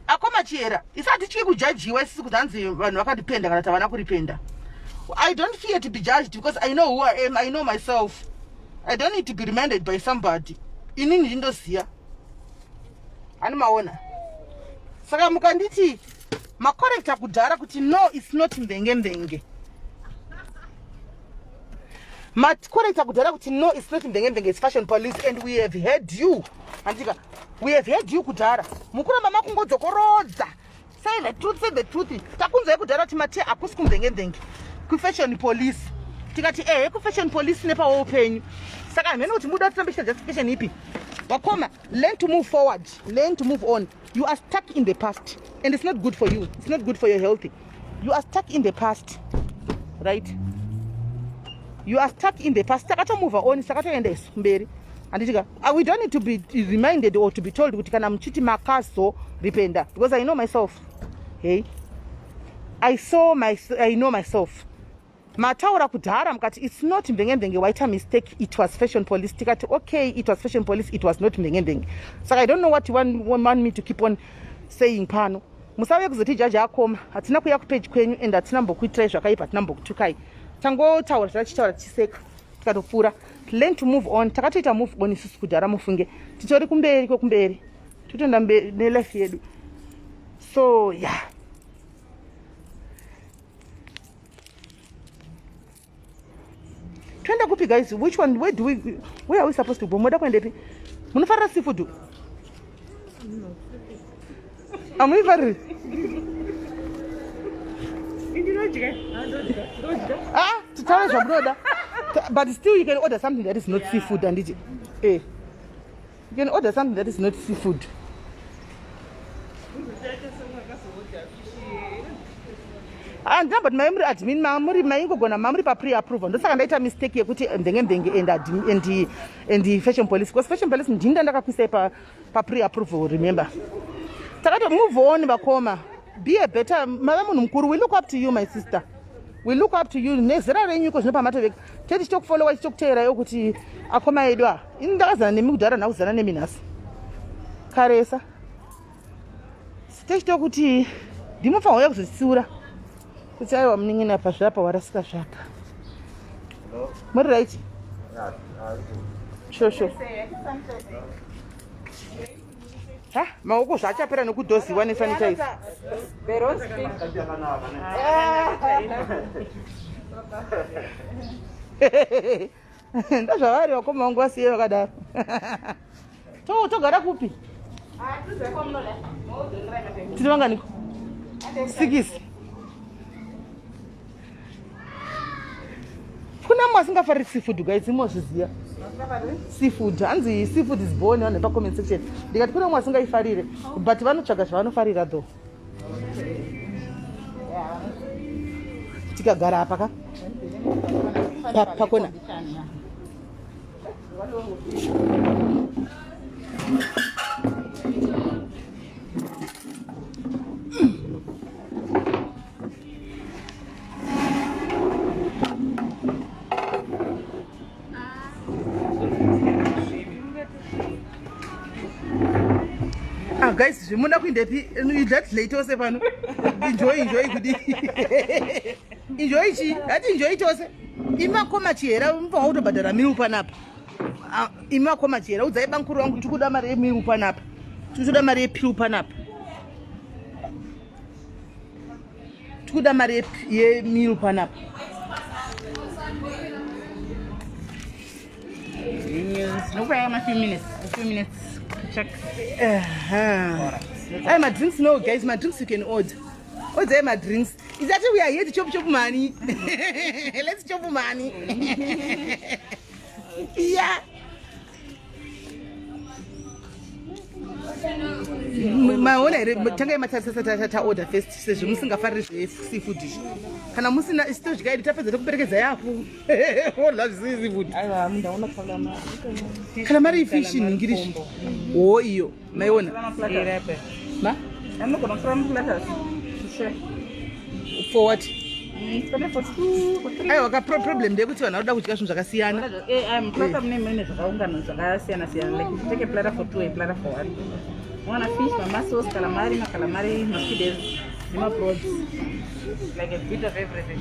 Akoma chiera, isati chiki kujajiwa isisi kutanzi vanhu vakatipenda kana tavana kuripenda. I don't fear to be judged because I know who I am, I know myself. I don't need to be reminded by somebody. Inini ndindoziya. Ani maona. Saka mukanditi makorekta kudhara kuti no it's not mbenge. Makorekta kudhara kuti no it's not mbenge, it's fashion police and we have heard you. Andika, we have heard you kudhara. Mukuramba makungodzokorodza. Say the truth, say the truth. Takunzwa kudhara timati akusi kumbenge. Ku fashion police. Tikati ku fashion police nepa open. Saka meno kuti muda kutambisha justification ipi. Wakoma, learn to move forward, learn to move on. You are stuck in the past and it's not good for you. It's not good for your health. You are stuck in the past. Right? You are stuck in the past. Saka move on, saka enda mberi. And we don't need to be reminded or to be told kuti kana mchiti makaso ripenda because I know myself. Hey. I know myself. Mataura kudhara mukati it's not mbenge waita mistake, it was fashion police. Tikati okay, it was fashion police, it was not mbenge. So I don't know what you want me to keep on saying pano. Musave kuzoti jaji akoma hatina kuya ku page kwenyu and hatina mbokuitira zvakaipa hatina mbokutukai. Tangotaura zvachitaura chiseka tikatopfura. Learn to move on. Takatoita move on isusu kudhara mufunge. Titori kumberi. Titoenda mberi nelife yedu. So yeah. Twenda kupi guys, which one, where are we supposed to go? Moda kwendepi? Munofarira seafood? Amuifariri? Tutaura zvabroda. But still you can order something that is not seafood and you can order something that is not seafood. ndamba kuti maimuri admin mamuri maingogona mamuri papre-approval ndosaka ndaita mistake yekuti mbenge and fashion police because fashion police ndinda ndakakwisai papre-approval. Remember, takato move on vakoma, be a better mava munhu mukuru. We look up to you my sister, we look up to you. Nezera renyu ko zvinopa matoveka chete chichokufolowa chichokuteerayo kuti akoma edu ini ndakazana nemi kudhara ndakuzana nemi nhasi karesa techito kuti ndimofanira kuzotsiura kuti aiwa munin'ina pazvapa warasika zvaka muri right sure ha maoko zvachapera nekudhoziwa nesanitize ndazvavari vakoma vangu vasiye vakadaro togara kupi tiri vanganiko 6 kuna mwe asingafariri seafood guys imozviziva seafood hanzi seafood is born vanhu pacomment section ndikati kuna mwe asingaifarire but vanotsvaga zvavanofarira though tikagara apa ka pakona guys zvimuna kuindepi that late ose pano enjoy kudi enjoy chi hati enjoy tose imakoma chihera mva utobhadhara miru panapa imakoma chihera udzai bankuru wangu tikuda mari yemiru panapa tikuda mari yepiru panapa tikuda mari yemiru panapa no a few minutes check my drinks no guys my drinks you can order my drinks is that we are here to chop money let's chop money yeah maona here tangai matasata order first sezvo musingafariri seafood kana musina isitodya iri tapedza tokuperekedza yapo orla seafood kana mari ifish ningirishi iyo maiona for what aiwa ka problem ndekuti vanhu vanoda kudya zvinhu zvakasiyana One fish, mamassos, calamari, mosquitoes, prawns, like a bit of everything.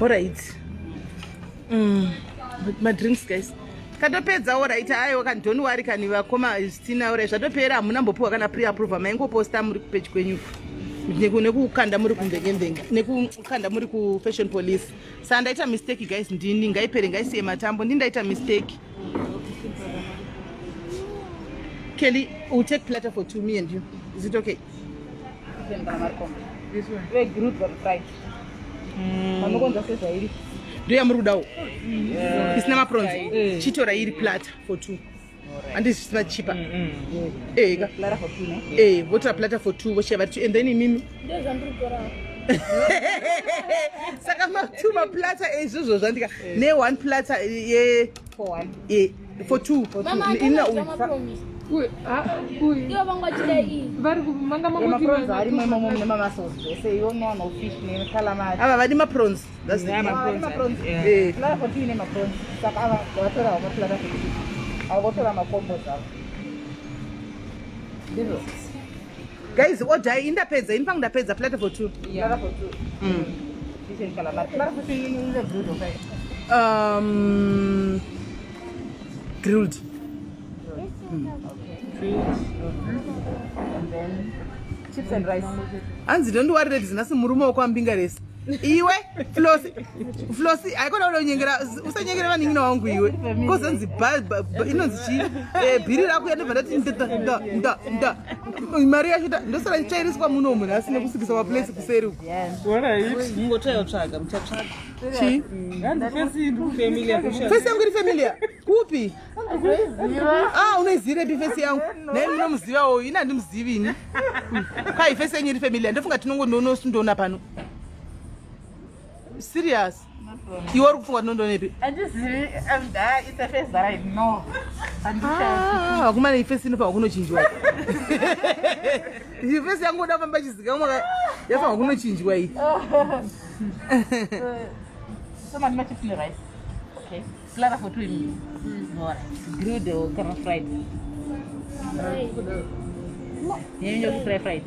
Alright. My drinks, guys. Katopedza alright. Ayo kan don't worry kan vakoma istina alright. Zvatopera hamuna mbopuwa kana pre-approval maingoposta muri kupage kwenyu. Nekukanda muri kumbengembenga nekukanda muri ku fashion police. Sasa ndaita mistake guys, ndini ngaipere ngaisiye matambo ndindaita mistake. Kelly, we'll take platter for 2, me and you. Is it okay? This one. We're good for fried. Do you have Murudao? It's not prawns. Chito rairi platter for 2. And this is much cheaper. Platter for 2, no? What a platter for 2? Whatever. And then Mimi. Sakama 2 platter is also ne 1 platter for 1. For 2. Prawns. That's the guys, what I in the pizza, in the pizza platter for 2. Yeah, for 2. Grilled. And then chips and rice. Anzi, don't worry, it's not some murumo kwambinga race. iwe Flosi aikona unonyengera usanyengera vaningina wangu iwe kozanzi inonzi chi bhiri rako yanobva ndati nda mari yacho ndosara ichairiswa muno munhu asine kusikisa maplace kuseri uku mungotoyatsvaga muchatsvaga chi fesi yangu iri familia kupi unoizire pi fesi yangu nai munomuzivawo ina handimuzivini kai fesi yenyu iri familia ndofunga tinongonosundoona pano serious iwe uri kufunga tinondonepi vakumana ifesi inofanga kunochinjwa ifesi yangu oda famba chizika umwe yafanga kunochinjwa iyi So much much in the rice. Okay. Slaughter for 2 minutes. Alright. Grilled or kind of fried. Yeah, you fry fried.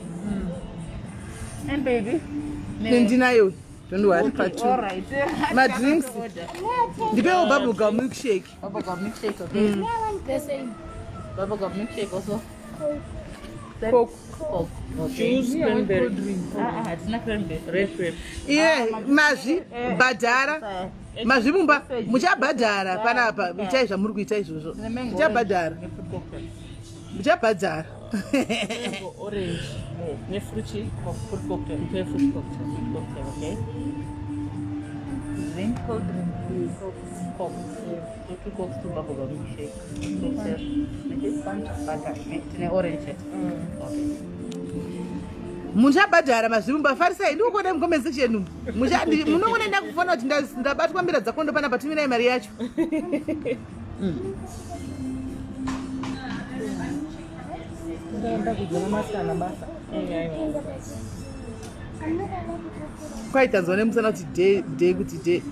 And baby. nendinayo don't worry part 2 Alright. my drinks ndipewo bubblegum milkshake Bubblegum milkshake, okay. The same. Bubblegum milkshake also. coke Coke. juice cranberry It's not cranberry. Red grape. iye mazvibhadhara mazvimumba muchabhadhara panapa itai zvamuri kuita izvozvo muchabhadhara muchabhadhara Orange. Fruit cocktail. Fruit cocktail, okay. Drink, cold drink. Coke. 2 cokes, 2 bubblegum milkshake. This is bunch of butter. It's an orange. Okay. muchabhadhara mazvimumba farisai ndikuona mucompensation munongoenda kufana kuti ndabatwa mbira dzakondo panapa timinai mari yacho ndaenda kudya namasana basa kwaitanzwa nemusana kuti day kuti day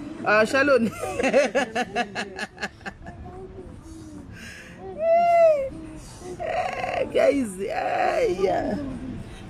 shalon guys aya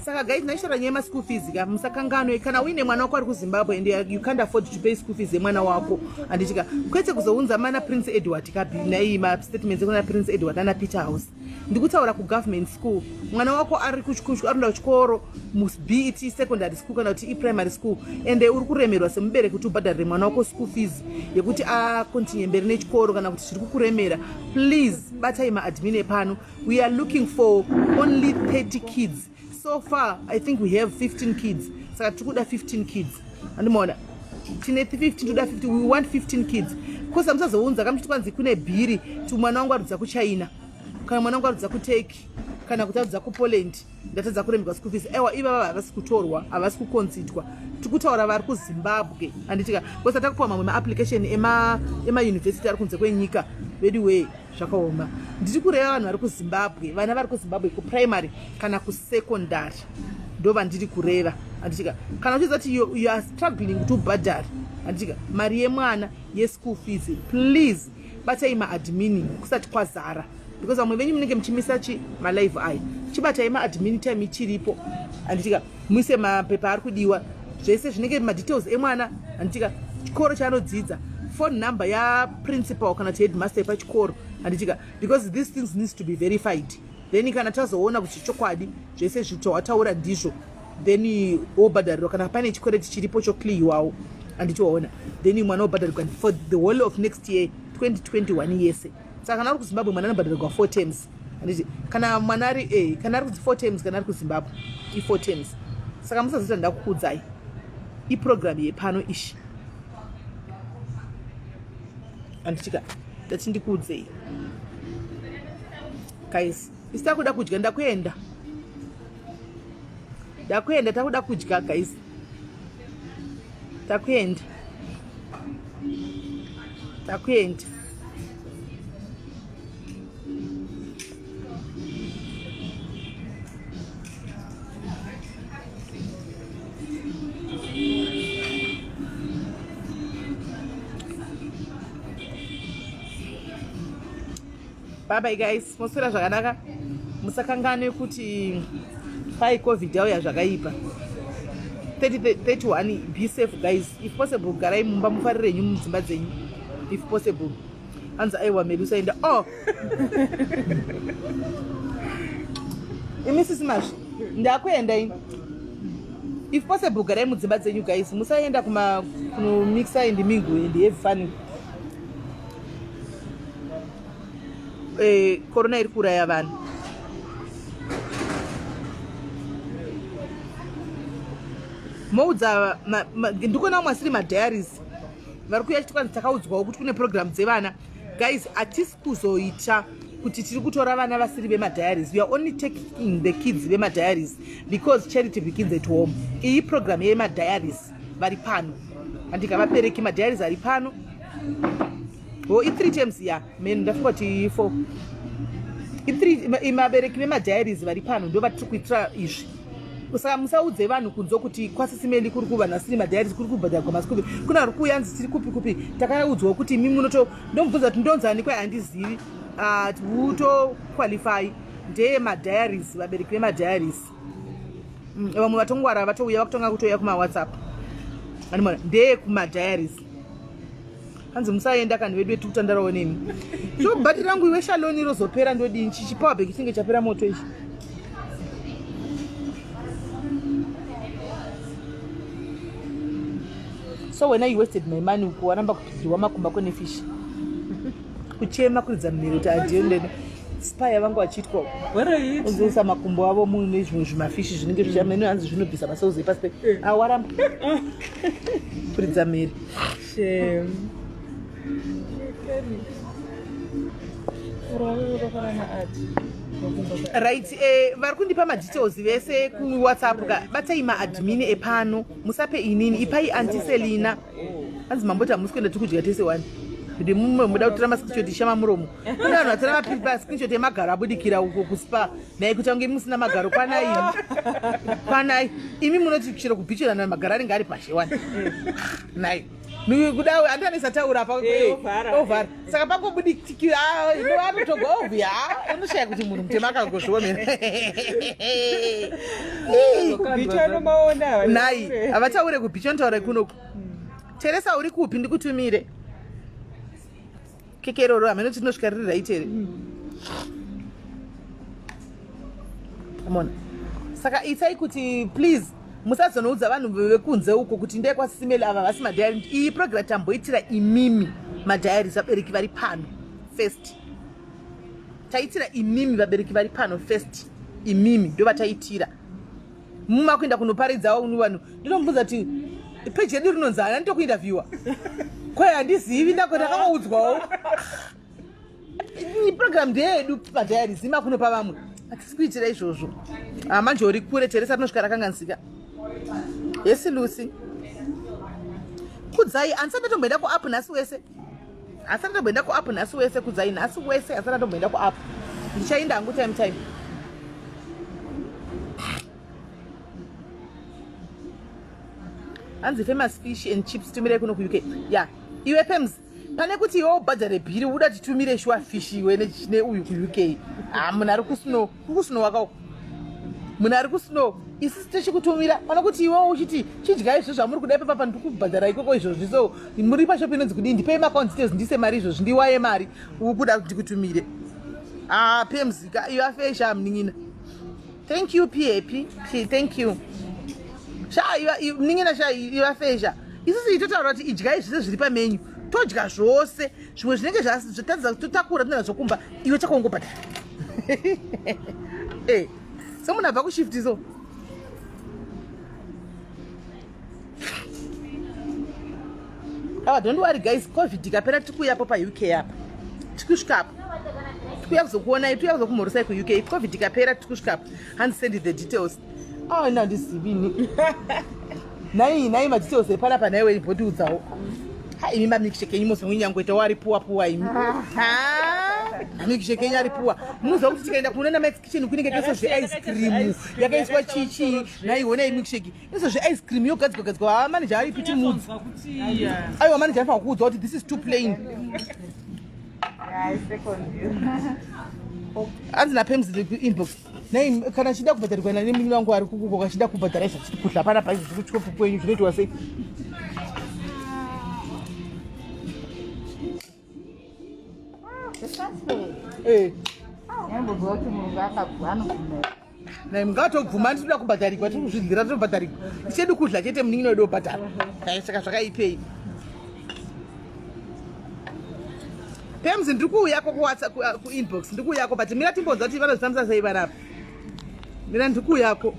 saka guys naishora nyaya maschool fees ka musakanganwe kana uine mwana wako ari kuZimbabwe and you can't afford to pay school fees yemwana wako anditika kwete kuzounza mana Prince Edward kabinai ma statements kuna Prince Edward ana Peter House ndikutaura ku government school mwana wako ari arunda kuchikoro must be it secondary school kana kuti primary school and uri kuremerwa semubereki kuti ubhadharire mwana wako school fees yekuti continue mberi nechikoro kana kuti zviri kukuremera please batai maadmin epano we are looking for only 30 kids. So far, I think we have 15 kids. So tukuda 15 kids. Andimona. Tine 15 tuda 50. We want 15 kids. Because I'm so unza kama tukwanzi kune bhiri tu mwana wangu arudza ku China. Kana mwana wangu arudza ku Turkey. Kana kutadza ku Poland. Ndatadza kuremba school fees. Ewa iba baba avasi kutorwa, avasi kuconsidwa. Tikutaura vari ku Zimbabwe. Anditika because atakupa mamwe ma application ema university ari kunze kwenyika. Anyway, zvakaoma. Ndiri kureva vanhu vari kuZimbabwe, vana vari kuZimbabwe ku primary kana ku secondary. Ndo vandiri kureva. Anditika kana uchiziva kuti you are struggling to bhadhara. Anditika mari yemwana ye-school fees please batai maadmin kusati kwazara because vamwe venyu munenge muchimisa malive aya chibatai maadmin time ichiripo. Anditika muise mapepa ari kudiwa zvese zvinenge madetails emwana. Anditika chikoro chaanodzidza phone number ya principal kana headmaster pachikoro. Anditika because these things needs to be verified. Then kana tazoona kuti chokwadi zvese zvitowataura ndizvo then obhadharirwa kana pane chikwereti chiripo chokliyiwawo andichoona then mwana obhadharirwa for the whole of next year 2021 yese. Saka kana ari kuZimbabwe mwana anobhadharirwa 4 terms. Anditi kana mwana ari kana ari 4 terms kana ari kuZimbabwe 4 terms. Saka musazita ndakukudzai iprogram yepano ishi. Anditika ndati ndikuudzei guys isita kuda kudya ndakuenda takuda kudya guys takuenda bye bye guys. Moswera zvakanaka musakangane kuti pai covid yauya zvakaipa. 31 be safe guys if possible. Garai mumba mufarire nyu mudzimba dzenyu if possible. Anza aiwa medu saenda imi sisi mashi ndakuenda ini if possible garai mudzimba dzenyu guys, musaenda kunomixa and mingle and have fun. Corona iri kuraya vanhu. Moudza ndikuona masiri madiaries vari kuya chitokwanzi takaudzwawo kuti kune program dzevana guys. Hatisi kuzoita kuti tiri kutora vana vasiri vemadiaries. We are only taking the kids vemadiaries because charity begins at home. Iyi program yemadiaries vari pano andika vabereki madiaries ari pano. I3 terms ya men ndafunga kuti 4 I3 mabereki vemadiaries vari pano ndo vatiri kuitira izvi. Saka musaudze vanhu kunzo kuti kwaSis Melly kuri kuva nasiri madiaries kuri kubhadhara kwamasikupi kuna vari kuyanzi tiri kupi takaudzwa kuti mimi munoto ndomubvunza kuti ndonzani kwai handizivi tiuto qualify ndeye madiaries vabereki vemadiaries. Vamwe vatongwara vatouya vakutonga kutoya kumawhatsapp animona ndeye kumadiaries. Hanzi musaenda kana vedu vetu kutandarawo nemi so bhati rangu iwe shaloni rozopera ndodini chichipawa bheki chinge chapera moto ichi. So when I wasted my money kuwaramba kupiwa makumba kwenye fish kuchema kuridza miri kuti adiende spaya vangu vachitwa uzoisa makumbo avo mune zvimwe zvimafishi zvinenge zvichamene hanzi zvinobvisa masauzi pasi pe awaramba kuridza miri. Right, vari kundipa madetails vese kuWhatsApp ka batai maadmin epano musape inini ipai Auntie Selina hanzi mambota musikuenda tikudya tese wani kuti mumwe muda kutora mascreenshot shama muromo kuna vanhu vatora mapipa screenshot emagaro abudikira uko kuspa naye kuti ange musina magaro kwanai imi munoti kuchira kubhichirana magaro anenge ari pashe wani nai kudawe andanisa taura pa ovhara saka pakobudikira inoatotogovya unoshaya kuti munhu mutema akangozviomera nai havataure kubhicha anotaura kunoku. Teresa uri kupi ndikutumire kekeroro hamene kuti tinosvika riri raitere amona. Saka itai kuti please musazonoudza vanhu vekunze uko kuti ndeye kwaSis Melly ava vasi madiary. Iyi program tamboitira imimi madiaries vabereki vari pano first. Taitira imimi vabereki vari pano first. Imimi ndo vataitira mumakuenda kunoparidzawo vanhu. Ndinomubvunza kuti page yedu rinonzana nditokuinterviewa kwai handizivi ndakaudzwawo program ndeyedu madiaries imakunopa vamwe hatisi kuitira izvozvo. Manje uri kure Teresa rinosvika rakanganisika. Yes Lucy kudzai ansana tomboenda kuapp nhasi wese asana tomboenda kuapp nhasi wese kudzai nhasi wese asana tomboenda kuapp ndichaenda hangu time hanzi famous fish and chips tumire kuno ku UK ya iwe pems pane kuti iwe ubhadhare bhiri uda titumire shwa fish iwe neuyu ku UK munhu ari kusno wakao munhu ari kusno isisi tichikutumira pana kuti iwe uchiti chidya izvo zvamuri kudai papa ndikubhadhara ikoko izvozvi so muri pashopi inonzi kudii ndipei maccount details ndise mari izvozvi ndiwaye mari ukuda kuti ndikutumire pems iwe afesha mning'ina. Thank you P thank you sha mning'ina sha iwe afesha isisi itotaura kuti idya izvise zviri pamenyu todya zvose zvimwe zvinenge zvatadza kutotakura tinoda zvokumba iwe chakongobhadhara so munhu abva kushifti so don't worry guys, COVID ikapera tikuyapo pa UK apa tikusvika apo tikuya kuzokuonai tuya kuzokumhorosai ku UK. COVID ikapera tikusvika apo hand send the details ndizivini nai madetails epanapa naiwe ibhotiudzawo imi mamikisheke enyu mozomwinyangweta wari puwa imi mamikisheke enyu ari puwa munoziva kuti tikaenda kunona Max Kitchen kunenge keso zveice cream yakaiswa chichi naiona imikisheki iso zveice cream yogadzikwa manager ari piti mudzi aiwa manager anofanira kuudza kuti this is too plain. Hanzi napems inbox nai kana achida kubhadharirwa nemunhu wangu ari kukuko achida kubhadhara izvo chikudla panapa izvo zviri kuchikopu kwenyu zvinoitwa sei. naye mungatobvuma nditoda kubhadharikwa tiri kuzvidzira tinobhadharikwa ichedu kudla chete muningi nodo bhadhara saka zvakaipei pems ndiri kuuyako kuinbox ndiri kuuyako but mira timbonza kuti vanozvifambisa sei vanapa mira ndiri kuuyako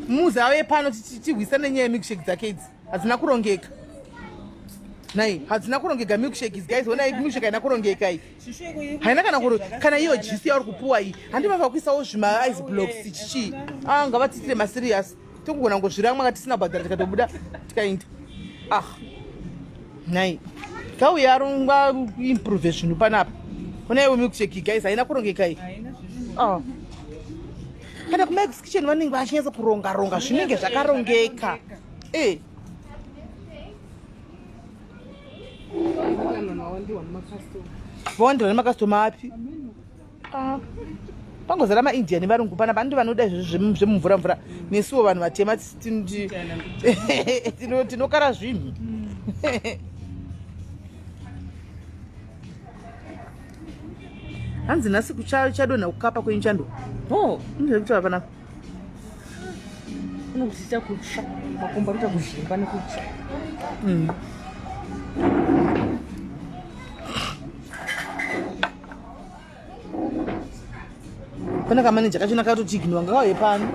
muzi ave pano tichirwisa nenyaya yemilkshake dzake idzi hadzina kurongeka nai hadzina kurongeka milkshake idzi guys onai milkshake haina kurongeka iyi haina kana iyo jisi yauri kupuwa iyi handimava kuisawo zvima ice blocks chichii ngavatitire masirius tokugona ngozviramwa nga tisina bhadhara tikatobuda tikaenda nai kauya arongwa improve zvinhu panapa onaiwo milkshake guys haina kurongeka iyi kana kumax kitchen vanenge vachinyatsa kuronga zvinenge zvakarongeka vawandiwa nemakastoma api pangozara maindian varungu panapa andi vanoda izvozvo zvemumvura nesuwo vanhu vatema tinokara zvinhu hanzi nhasi kuchadonha kukapa kwenchando ndizvekutaura panapa unokuchita kutsva makumbo arikuita kuzhimba nekutsva pane kamaneja kachona katotiginwa ngakauye pano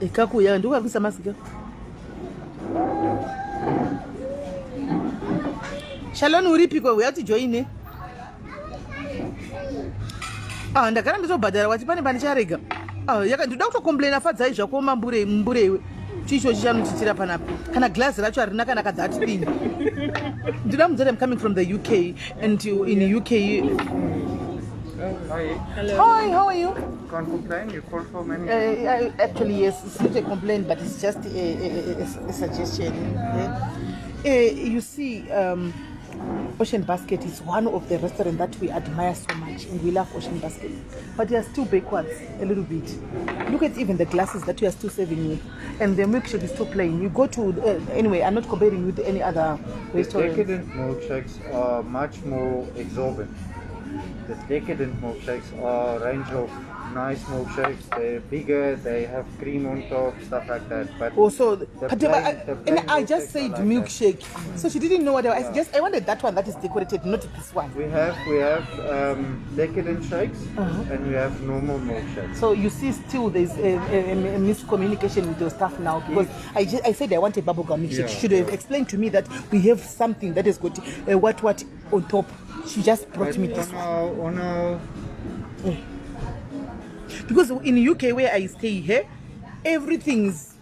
ekakuya ndikukakuisa masika shaloni uripiko uya tijoine ndagara nditobhadhara wati pane pandicharega ndoda kutokomplaina fadzai zvako mambureiwe chicho chichanochitira panapa kana glass racho harina kana kadhati dini ndinoda munzati I'm coming from the UK and in UK Hi, how are you? Can't complain, you called for many. Actually, yes, it's not a complaint, but it's just a suggestion. You see, Ocean Basket is one of the restaurants that we admire so much, and we love Ocean Basket. But we are still backwards a little bit. Look at even the glasses that we are still serving with, and the milkshake is still plain. You go to anyway. I'm not comparing with any other restaurant. The decadent milkshakes are much more exorbitant. The decadent milkshakes are a range of nice milkshakes. They're bigger, they have cream on top, stuff like that. But also, I milkshakes just said like milkshake, so she didn't know what I wanted that one that is decorated, not this one. We have decadent shakes and we have normal milkshakes. So you see, still there's a miscommunication with your staff now, because I said I wanted bubblegum milkshake. Yeah, She should have explained to me that we have something that has got what on top. She just brought me this one. Because in the UK where I stay here, everything's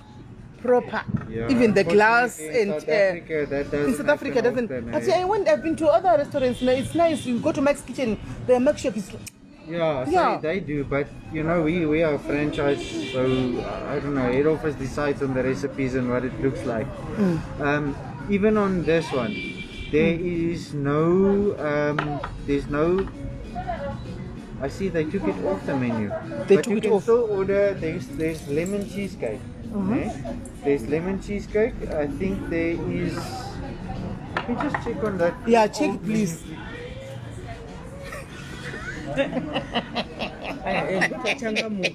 proper. Yeah, even the glass in and South Africa, that doesn't in South Africa happen doesn't. often, But I've been to other restaurants. It's nice. You go to Max Kitchen, the milkshake is. Yeah, they do, but you know, we are a franchise, so I don't know, head office decides on the recipes and what it looks like. Even on this one, there is no, there's no, I see they took it off the menu. They but took you it can off. still order, there's lemon cheesecake. There's lemon cheesecake. I think there is, let me just check on that. Yeah, check old please. menu.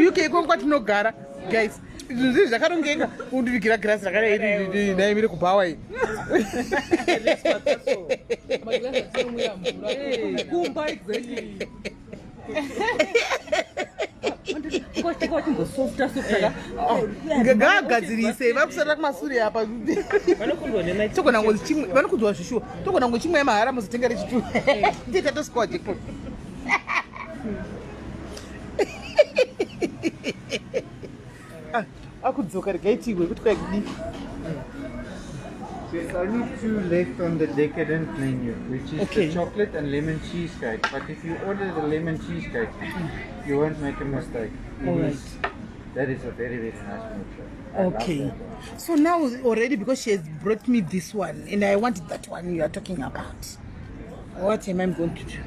UK kwatinogara guys, zvinhu zvakarongeka kundivigira girasi rakadaimire kubhawa iyi ngagadzirise vakusarira kumasure apa vanokunzwa zvishuwa togona ngo chimwe yemahara muzotenga rechitu titatosikawa jekpo akudzoka regaitigwe kuti kwaikudii. There's only two left on the decadent menu, which is the chocolate and lemon cheesecake. But if you order the lemon cheesecake, you won't make a mistake. That is a very, very nice milkshake. Okay. So now already, because she has brought me this one, and I wanted that one you are talking about, what am I going to do?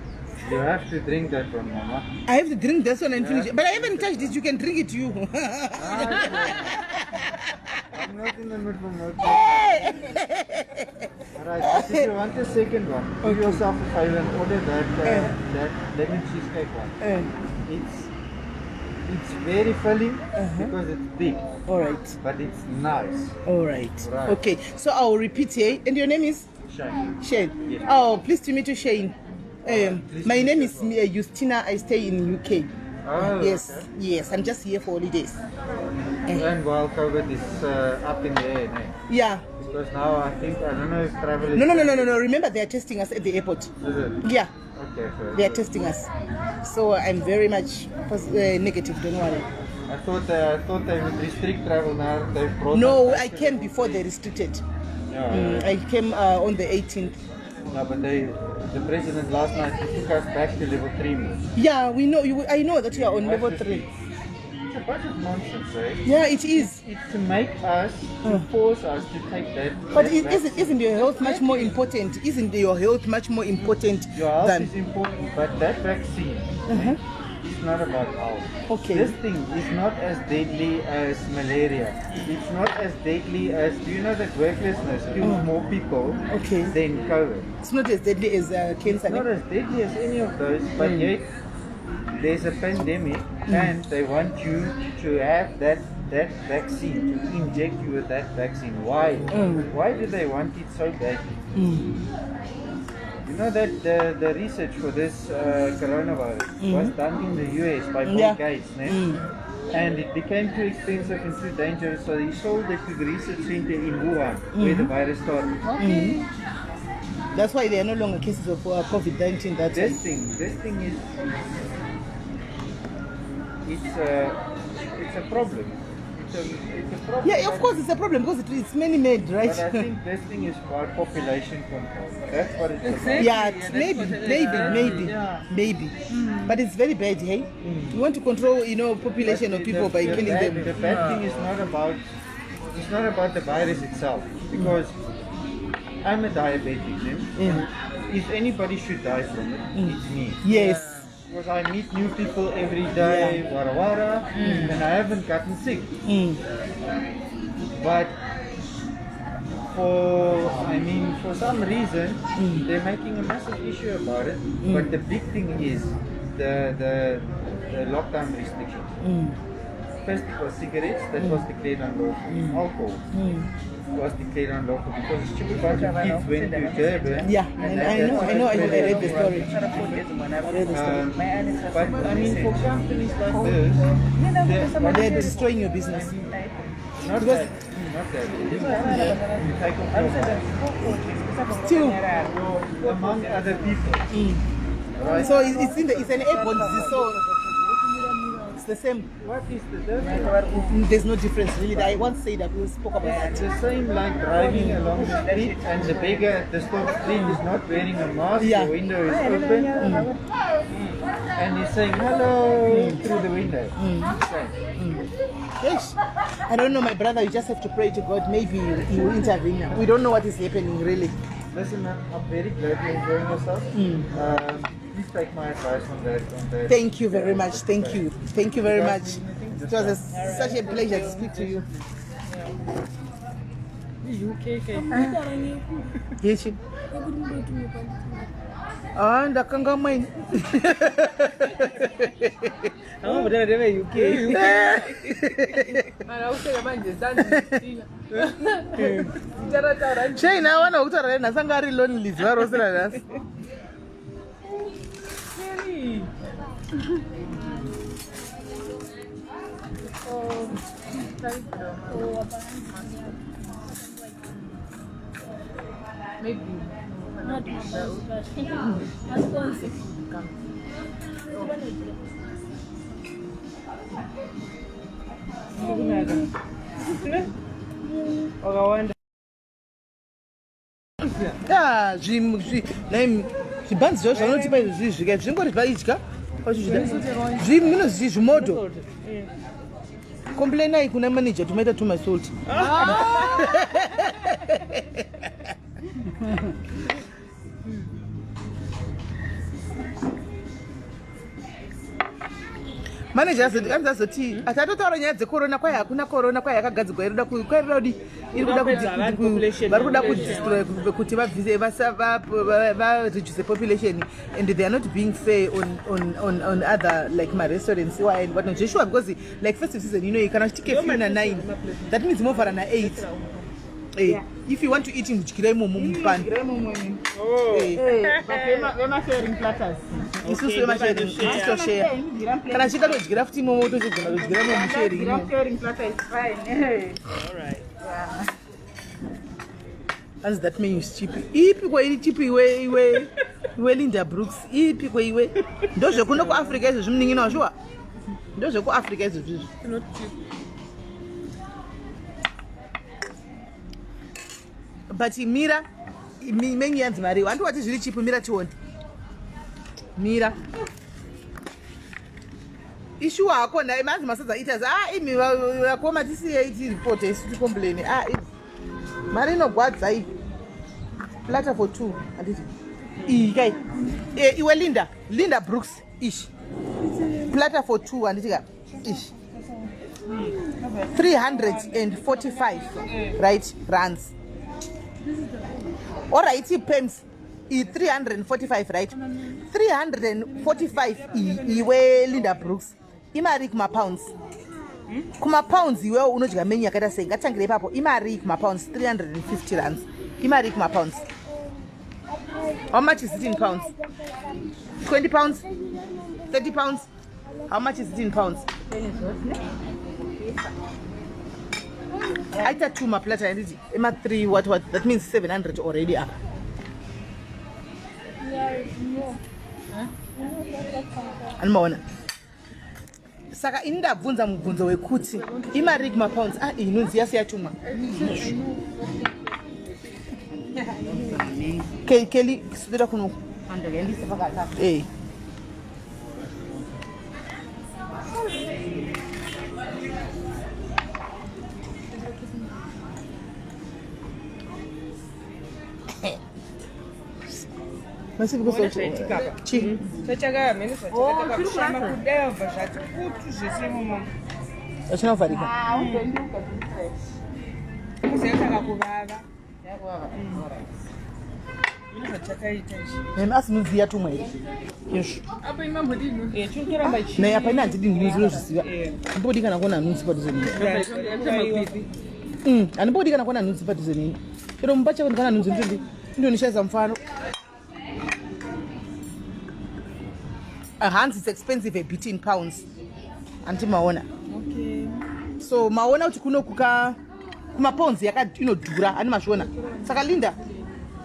You have to drink that one, Mama. I have to drink this one and finish it. But I haven't touched it. You can drink it, you. I'm not in the mood for more. Alright, but if you want the second one, do yourself a favor and order that lemon cheesecake one. It's very filling because it's big. Alright. But it's nice. Alright. Right. Okay. So I'll repeat here. And your name is? Shine. Shane. Yes. Oh, pleased to meet you, Shane. My name is Justina. I stay in UK. Oh, Yes, okay. yes. I'm just here for holidays. And while COVID is up in the air, eh? Yeah. Because now I don't know if travel is... No. Remember, they are testing us at the airport. Is it? Yeah, Okay, so they are testing us. So I'm very much negative. Don't worry. I thought they would restrict travel now. They've brought No, us I back came before they restricted. Yeah, I came on the 18th. No, but the president last night took us back to level 3. Yeah, we know. I know that you are on level 3. It's a bunch of nonsense, right? Yeah, it is. It's to make us, to force us to take that. But that isn't your health much more important? Isn't your health much more important Your health than? is important, but that vaccine is not about health. Okay. This thing is not as deadly as malaria. It's not as deadly as, do you know that worklessness kills more people than COVID? It's not as deadly as cancer. It's not as deadly as any of those, but yet there's a pandemic and they want you to have that vaccine, to inject you with that vaccine. Why? Why do they want it so badly? You know that the research for this coronavirus was done in the US by Bill Gates, and it became too expensive and too dangerous, so he sold it to the research center in Wuhan, where the virus started. That's why there are no longer cases of COVID-19. This thing is, it's a problem. It's a problem. Yeah, of course it's a problem because it's many-made, right? But I think this thing is about population control. That's what it's about. Yeah, maybe. But it's very bad, hey? You want to control, population of people by killing them. The bad thing is not about the virus itself, because I'm a diabetic, if anybody should die from it, it's me. Yes. Because I meet new people every day, wara, and I haven't gotten sick. But for some reason, they're making a massive issue about it. But the big thing is the lockdown restrictions. First it was cigarettes, that was declared unlawful. Alcohol was declared unlawful because a stupid bunch of kids went to Durban. Yeah, and I read the story. But I mean, for companies like this, they're destroying your business. Not that. You take off Still, among other people. Right? So it's an airborne disease, so it's the same. What is the difference? There's no difference really. I once said that we spoke about It's that. the same like driving along the street and the beggar at the stop street is not wearing a mask, the window is open, and he's saying hello through the window. Yes. I don't know, my brother, you just have to pray to God. Maybe he will intervene. We don't know what is happening really. Listen, I'm very glad you're enjoying yourself. Please take my advice on that. Thank you very much. Thank you very much. It was such a pleasure to speak to you. Yes. Ndakanga mine. UK. China wana kutaura nhasanga ari lonely zuva rose ranhasi. Maybe. Not Yeah, zvibhanzi zvo zvanotipa izvi zvika zvingori paidya zvimino zvimoto complainai kuna manager tomaita to my salt. manager azoti atatotaura nyaya dzecorona kwai hakuna corona kwai yakagadzirwa iri kuda kudestroy kuti reduce the population and they are not being fair on other like my restaurants and whatnot. Sure, because like festive season, you know, you cannot take a 9. That means more than 8. If you want to eat in Chikiremo pan. Oh. We're not sharing platters. It's also sharing. Share. Can I share with Grafty Momo to sharing platter is fine. All right. Yeah. As that means cheap. If you go cheap way Linda Brooks, if you go those who go Africa is something in sure. Those who go Africa is Not cheap. But Mira, many years marry. And what is really cheap? Mira, to Mira. Issue are con. I must eaters. We are come at this report to complain. Marino, what's I platter for 2. Linda Brooks ish. Platter for 2 and ish. 345 right rands. All right, it pens 345 right. 345 iwe Linda Brooks. Imari kuma pounds. Kuma pounds iwe unodya menu yakata sei ngatangire papo. Imari kuma pounds 350 rands. Imari kuma pounds. How much is it in pounds? 20 pounds? 30 pounds? How much is it in pounds? I thought 2 platter and Emma 3 what that means 700 already up. And more. Saka inda vunza mvunzo wekuti imari kuma pounds inunzi yasi yachuma. Kelly sidira kuno andogeli sefakata. Mas because of chi. Chachaga meni chachaga kushama kudeva zvati kutu zvesimo. Achina farika. Upendi ukazifresh. Kuseka kuvava. Yakuvava. Chakaita ichi. Asimuzi yatumwa iri. Yes. Apa imambo dino? Chukira machi. Na apa ina ndidi ndinozviziva. Ndipodi kana kuona nunzi padhuze nini. Andipodi kana kuona nunzi padhuze nini. Chero mupacha kana nunzi ndio nishaza mfano. A hand is expensive a bit in pounds. Anti maona. Okay. So maona kuti kuno kuka kuma pounds yakadura ani mashona. Saka Linda,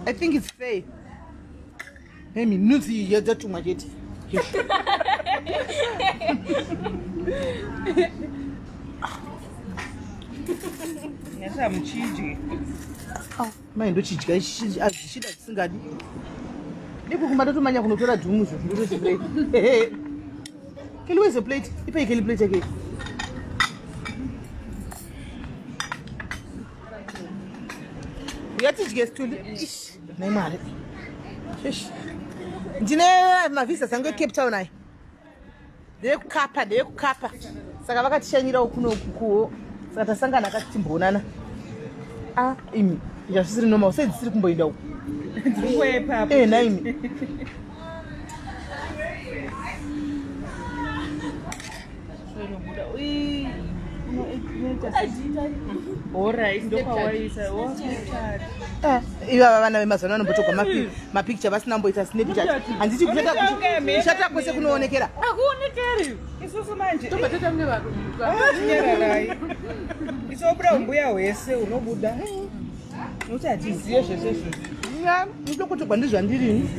I think it's fair. Maybe nunzi yedza tumwa chete. Yasa mchiji. Mai ndo chidya azishida singadi. Ndipo kumatoto manya kunotora dhumu zviro zveplate. Kelly where's the plate? Ipe Kelly plate again. Yati chigestuli. Ish, na mali. Ish. Ndine mavisa sango Cape Town ai. De kukapa. Saka vakatishanyira ukuno kukuwo. Saka tasangana katimbonana. Imi. Yasiri noma usedzisiri kumboinda uko. Ndikwepa. Naimi. Alright, ndokawaisa. Iva vana vemazano vanombotoka mapicture vasina mboita snapchat. Handiti kushata kwese kunoonekera. Akuonekeri. Isusu manje. Tobatata mune vanhu. Nyararai. Isobra mbuya wese unobuda. Uti atiziye zvese zvese. Ndokotogwa ndizvandirini.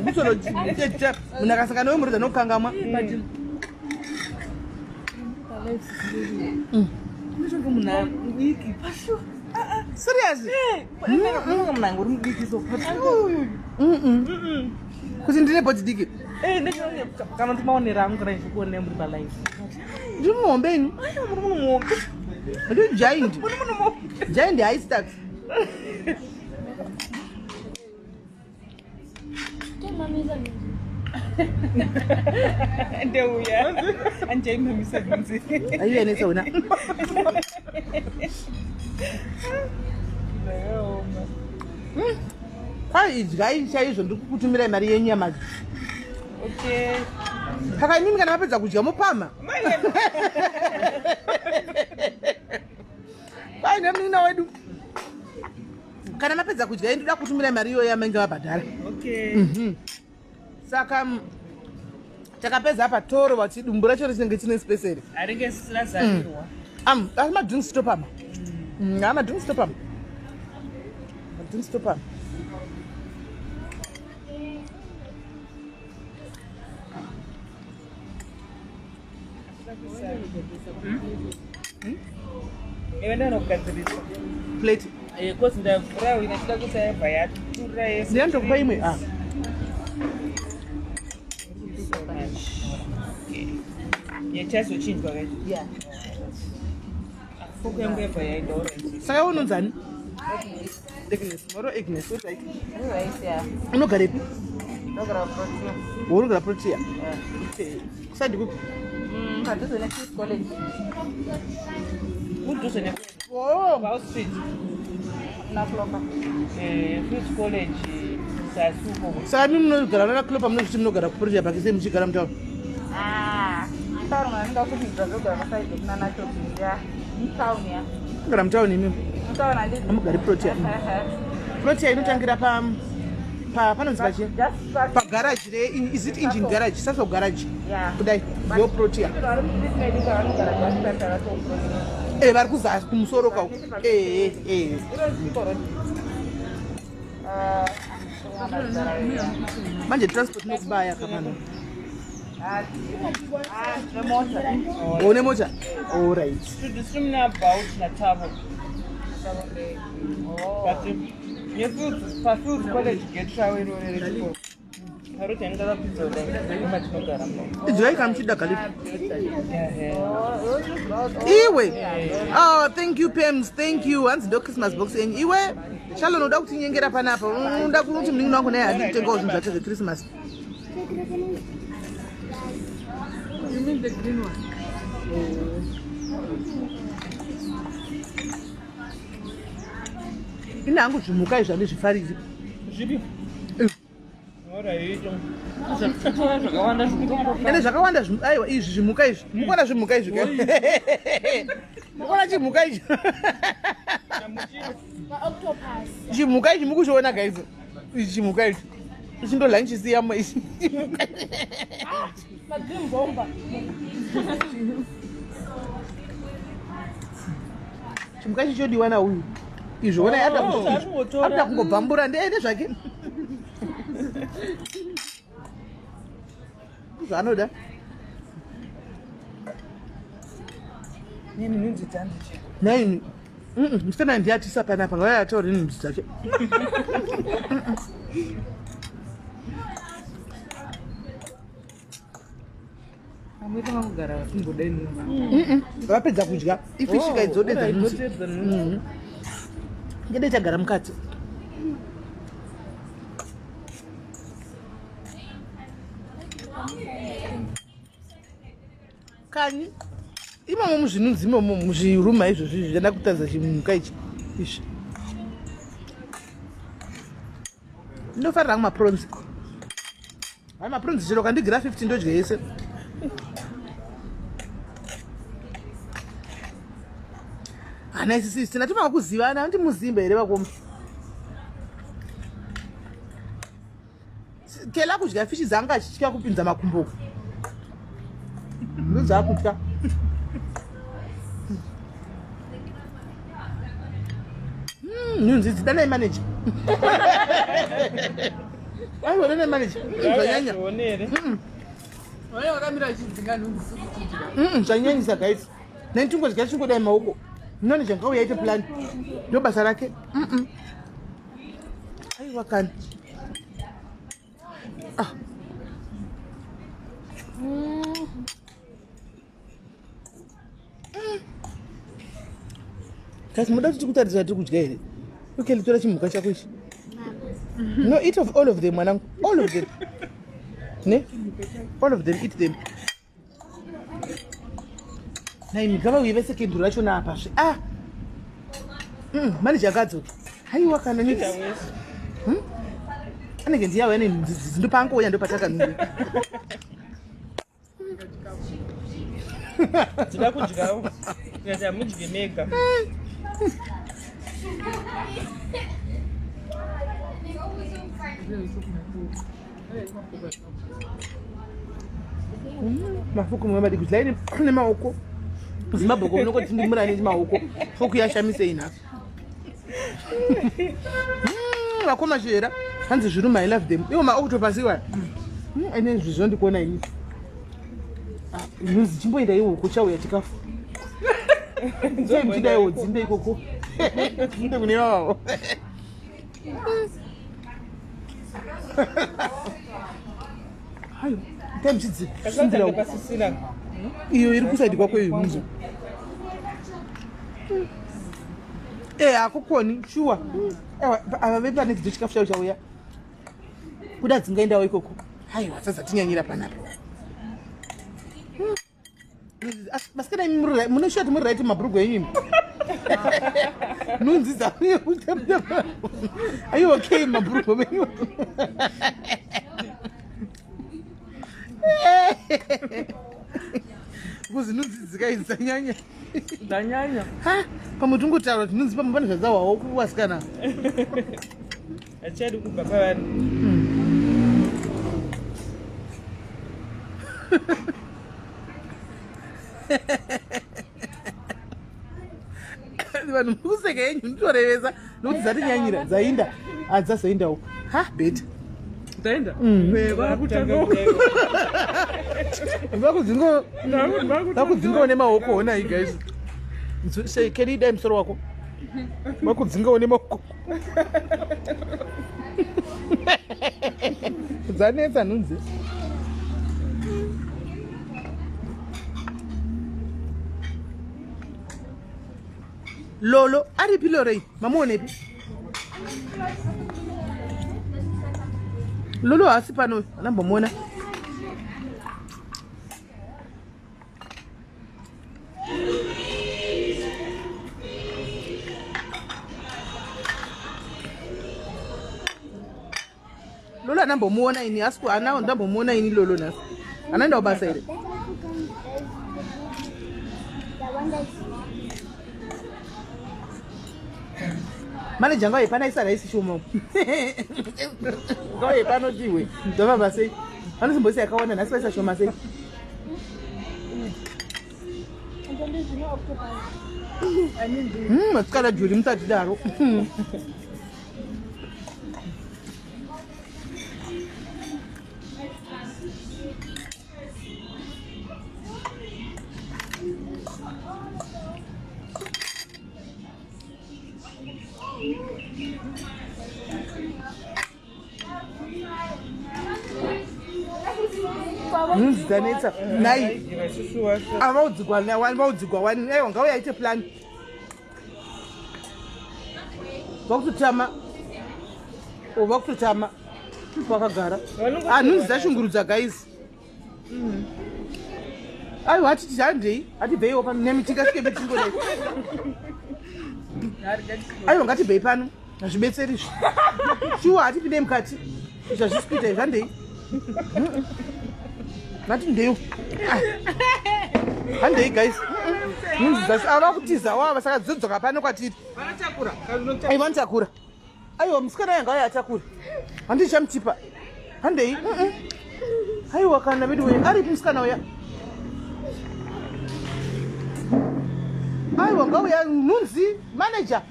Nditsoro tete. Munhu akasaka newe muridza nokukangamwa. Ndishonge munhu wiki pasho. Seriously? Munhu munango uri mudiki so pasho. Kuti ndine body diki. Ndishonge kana timaonera angu kana zvikuone muri palive. Ndiri muhombe ini. Muri munhu muhombe. Ndiri giant. Muri munhu muhombe. Giant high stacks. ndeuya anjaimamisa kunzi aiyanetsa una idyai chaizvo ndiri kukutumirai mari yenyu yamazi okay pakanimi kana mapedza kudya mupama paine munina wedu kana mapedza kudya ndoda kutumirai mari iyoyo yamange vabhadhara okay saka takapedza apa toro vachidumbu racho richinenge chine speseri aringe silazarirwa asi madrinks topama madrinks topama madrinks topama iwe ndanogadzirisa plate kozi ndavhurawo inachida kusayabva yatura yese ndiyandokupa imwe yachazochinjwa kacho foko yangu yabva yaenda orange saka unonzani Agnes moro Agnes wetaiti unogarepi unogara protea kusadi kupi mudhuze nepaustreet fruit college sasuko saka mi munogara naklopa munozviti munogara kuprotea pakise muchigara mutauro gara mutauni imimi amugari protea protea inotangira panonzi pachi pagaraji is it engine garage sasa garage kudai yo protea vari kuzasi kumusoro kwako manje transport inokubaya kapano une mota allright discriminabout natavo but pafield college getrawerorereko haroti anengada kudzodaimatinogara idyai kamuchida galipi iwe thank you Pems, thank you hanzi ndo Christmas box enyu iwe shalo noda kutinyengera panapa unoda kuti mningi wangu naye hadi kutengawo zvinhu zvake zveChristmas. You mean the green one? Ine hangu zvimuka izvi handizvifariri zvipi ene zvakawanda aiwa izvi zvimuka izvi mukona zvimuka izvi ka mukona chimuka ichi chimuka ichi mukuzviona gaizo ichi chimuka ichi ichindolhanchisiyamo ichi chimuka ichi chodiwa nauyu izvona yada kungobvambura ndeene zvake zvaanoda nini nhunzi dzangu naini musitana ndiyatisa panapa ngavaya atauri nhunzi dzake amwita makugara vasimbodai vapedza kudya ifishika idzodedza ngedei tagara mukati kanyi imomo muzvinunzi imomo muzviruma izvozvi zvichada kutadza chimuka ichi izvi ndinofarira hangu mapronzi hai mapronzi chero kandigira 50 ndodya yese hana isisi tina tovanga kuzivana andi muzimba here vakomu kela kudya fishi dzanga achitya kupinza makumbo ndodzaakutya nhunzi idzi danai manager aiwa danai manager zvanyanya zvanyanyisa guys nenitingodya chingodai maoko manager ngauya aite plan ndo basa rake aiwa kani kasi muda kuti kutarisira tiri kudya here ukeli tora chimuka chako ichi no eat of all of them mwanangu all of them ne All of them, eat them. Naimi, kama uivese kindru racho na hapa. Manager gadzoki. Haiwa kana nini? Anenge ndiya wene ndo panko ya ndo pataka nini. Tida kudyawo. Ngaza mudye mega. Mafuku mwema dikuzlaini ne maoko. Zimaboko unoko tindimura ne maoko. Fuku yashamise ina. Wakoma jera. Hanzi juruma I love them. Yo maokutopasiwa. Ene zvizondi kuona ini. Nuzi chimbo ida iwo kuchawo ya chikafu. Nje mchida iwo dzinde ikoko. Dzinde kune wawo. Hayo, temchidzi. Kasandira pasisira. Iyo iri kusaidi kwako iyo Munzwe. Akukoni sure. Ava vepa nechidzo chikafu chavo chauya. Kuda dzingaendawo ikoko. Haiwa sasa tinyanyira panapa. Masikana imurira munoshoti muri right mabrugo yenyu. Nunziza utemba. Are you okay mabrugo menyu? Kuzi nunzizika izanyanya. Danyanya. Pamutungu taro nunzi pamubana zvazawawo kuwasikana. Achadi kubaba vanhu. Vanhu mukuseka yenyu nditorevesa nokuti dzatinyanyira dzainda adzazoindawo. Beta. Utaenda? Vakudzingawo nemaoko ona you guys. Say can you dai musoro wako? Vakudzingawo nemaoko. Dzanetsa nhunzi. Lolo aripi lorei mamuonepi? Lolo haasi pano anambomuona. Lolo anambomuona ini asiku anao ndambomuona ini Lolo nasi. Anaenda kubasa ile. That one that's Manager ngawe pana isa raisi shumo. Ngawe pano diwe. Ndova base. Ano simbosi akaona nasi isa shoma sei. and then there's no octopus. Maskala juri mtati daro. Zanetsa nai amaudzigwa na wani maudzigwa wani aiwa ngawe yaite plan vakutotama vakutotama pakagara nhunzi dzashungurudza guys aiwa hatiti handei hatibveiwo pano nemitika sikebe tingodai aiwa ngatibvei pano hazvibetserizvi shuwa hatipindei mukati zvazvisikuita izvi handei Natindeu. Handei guys. Nhunzi ava kutiza wava saka dzodzoka pano kwatiri. Vanotakura. Ai vanotakura. Aiwa musikana yanga yatakura. Handichamutipa. Handei. Aiwa kana vedu we aripi musikana uya. Aiwa ngauya Nhunzi manager.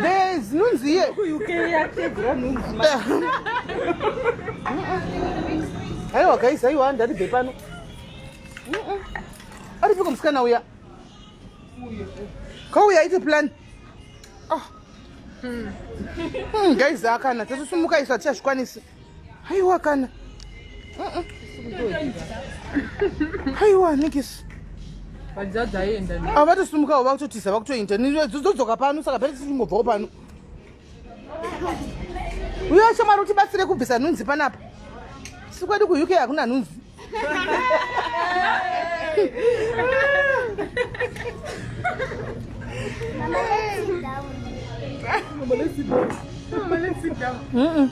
There's Nhunzi here. UK yategura Nhunzi. Aiwa guys, aiwa ndari pano. Aripiko musikana uya. Kauya ite plan. Guys akana tasumuka isa tashikwanisi. Aiwa kana. Aiwa nikis. Vadzadza yenda. Avatosumuka vakutotisa vakutointa. Nizodzoka pano saka pete tisingobvawo pano. Uya chamari utibatsire kubvisa Nhunzi panapa. Isu kwedu ku UK hakuna nunzi. Mama, let's sit down. Mama, let's sit down.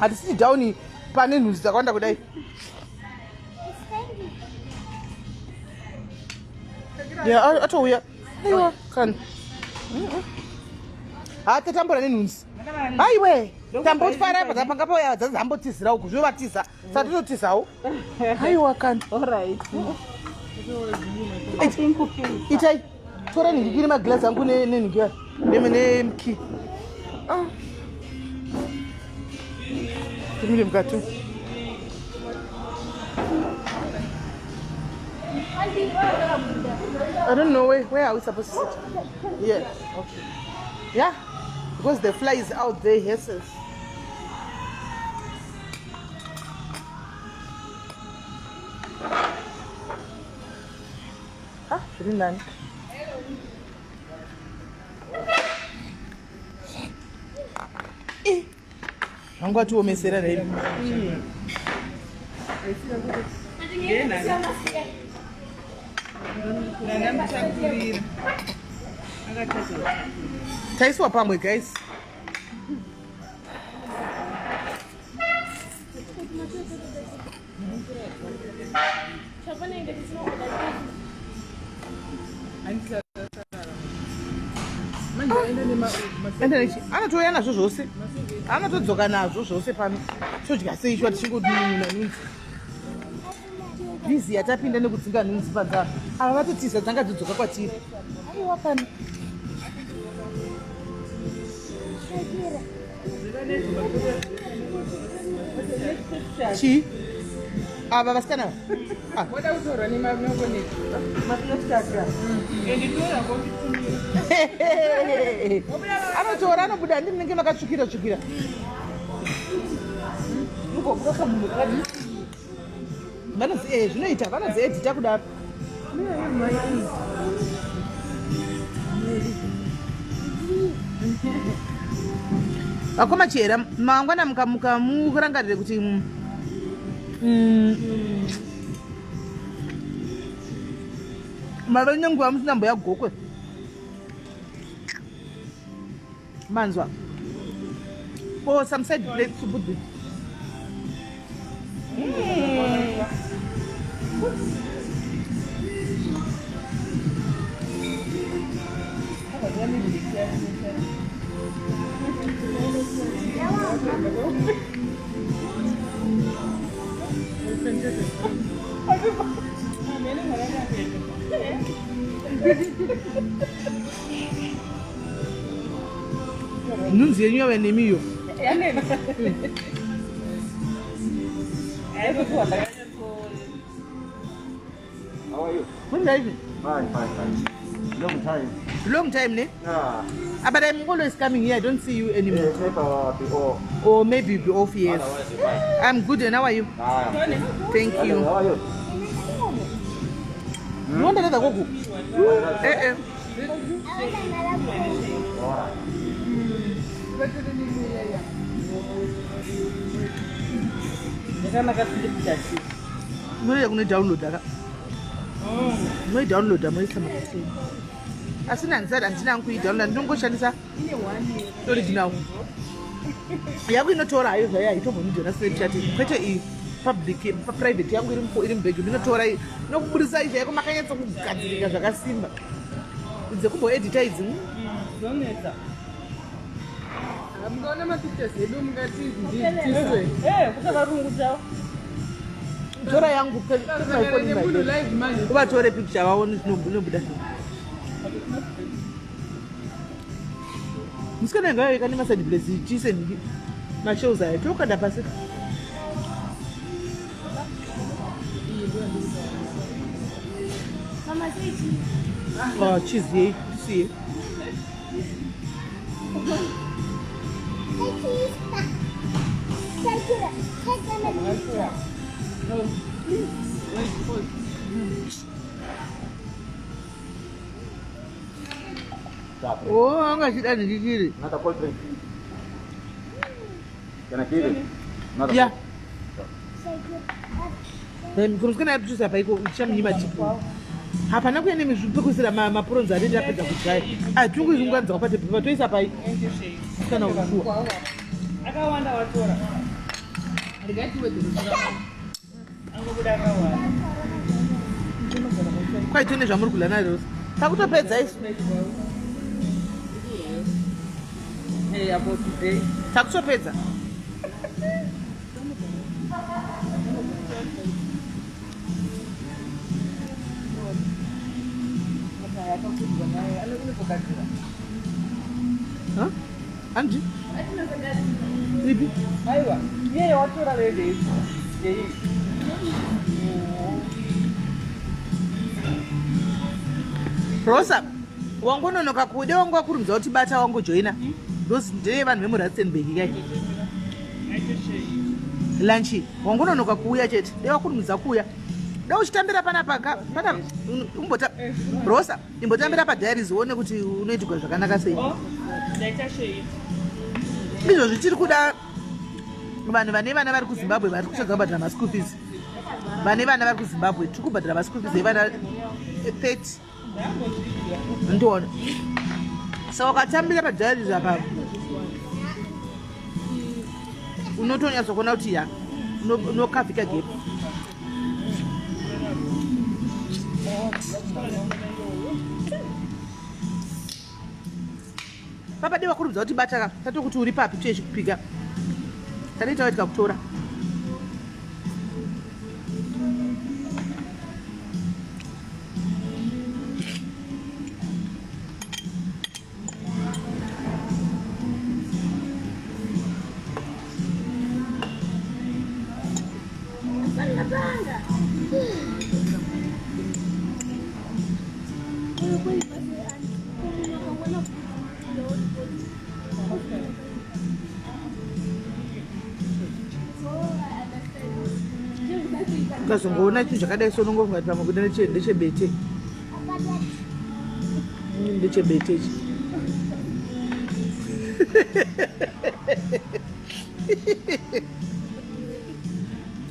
Ati sit down pane nunzi dzakawanda kudai. It's thank you. Yeah, atouya. Aiwa, kan. Tatambura nenhunzi. Aiwe, tambotwara apa dzapanga pauya dzambotizira uku zvovatiza. Satinotizawo. Aiwa kan. All right. Itai. Tora ningikiri maglass angu neningikira. Nemki. Tumile mkatu. I don't know where are we supposed to sit? Yeah. Okay. Yeah? Because the fly is out there, yes. Really nice. I'm going to mess it up. Taiswa pamwe guys. Anatoya nazvo zvose. Anatodzoka nazvo zvose pano. Chodya sei shwa tichingodinina nunzi. Bizi yatapinda nekudzinga nunzi panzara. Ava vatotiza dzanga dzodzoka kwatiri. Aiwa pano. Chi? Ava vasikana. Wada kutorwa nemaoko neti. Anotora anobuda ndinenge makatsvukira tsvukira. Vanozi zvinoita vanozi edita kudaro. Vakoma chera mangwana mukamuka mukurangarire kuti mava nenguva musina mboya gokwe. Manzwa. Oh, some side plates to put this. Nunzi yenyu yawe nemiyo. How are you? When are you? Fine. Long time. Long time, ne? Yeah. But I'm always coming here. I don't see you anymore. Yes, maybe be off. Or maybe you'll be off, yes. I'm good. And how are you? Thank you. How are you? You want another gogo? Mune download aka. Mune download amaisa makasini. Asina nzada ndina nkuidownload ndongoshandisa original. Yaku inotora hayo zvaya itombonidona Snapchat kwete i public private yangu iri mbege inotora nokubudisa izvo yako makanyatsa kugadzirika zvakasimba. Idze kumboedita idzi. Zonetsa. Mukaona mapictures edu mungati ndiswe. Kusavarungudza. Tora yangu nemunhu live manje. kuvatore picture vaone zvinobuda. Musikana ngayo ikane maside blaze chise mashows aya tokanda pasi. Mama, say cheese. Oh, cheese ye, see. Oh, anga shida ndikiri. Another cold drink. Can I give it? Another Yeah. Say kunosikana yatutusa paiko ichamnyima chipo hapana kuya nemizvipekusira mapuronzi anenge apedza kudya atungu izunganza kwapate pepa toisa pai kana ushuwa akawanda watora angobuda akawanda kwaitone zvamuri kudya naros takutopedza isu takutopedza Anji? Ipi? aiwa yeye watora lede Rosa, wangononoka kude wangu wakurumidza kuti bata wangojoina ndine vanhu vemuratsenberg kai lanchi wangononoka kuuya chete dei wakurumidza kuuya da uchitambira pana umbota Rosa imbotambira padiaries uone kuti unoitirwa zvakanaka sei izvozvi tiri kuda vanhu vane vana vari kuZimbabwe vari kushadza kubhadhara maschool fees vane vana vari kuZimbabwe tiri kubhadhara maschool fees evana 30 ndiona saka ukatambira padiaries apa unotonyatsa kuona kuti ya unokavhika gap papa dei wakurudza kuti bataka tatokuti uri papi tuechikupika tanoita watika kutora ukazongoona chinhu zvakadai sonongofunga pamwe kuda ndechebete ndechebete ichi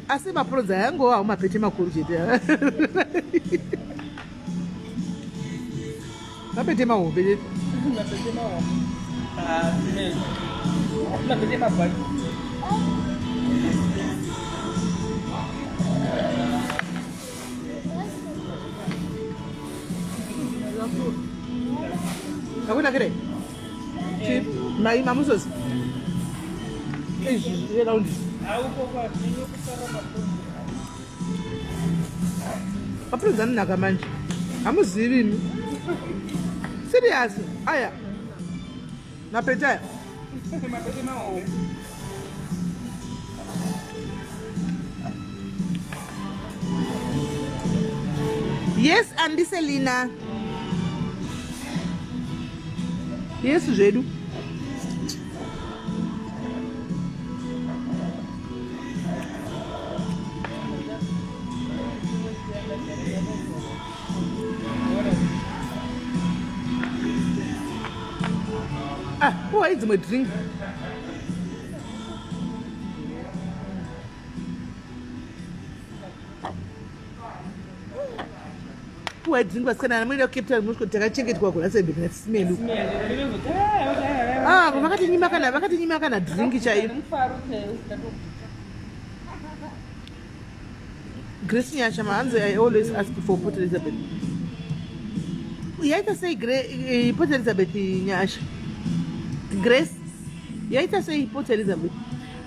asi mapuronzi ayangovawo mapete makuru chete mapete mahombe chete mapete mabhaki Hakuna kile. Chip, mai mamusosi. Ile round. auko kwa nini kusara mapunzi Mapunzi anaka manje. Amuzivi. Serious. Aya. Napeta. mapete mao Yes, Andy Selina. Yes, zvedu. Who is my drink? Drink was kana mwenda ukipta mushko takachengetwa kula sembe na Sis Melly. Vakati nyima kana drink chaiyo. Grace Nyasha manze I always ask for Port Elizabeth. Yaita say Port Elizabeth Nyasha. Grace yaita say Port Elizabeth.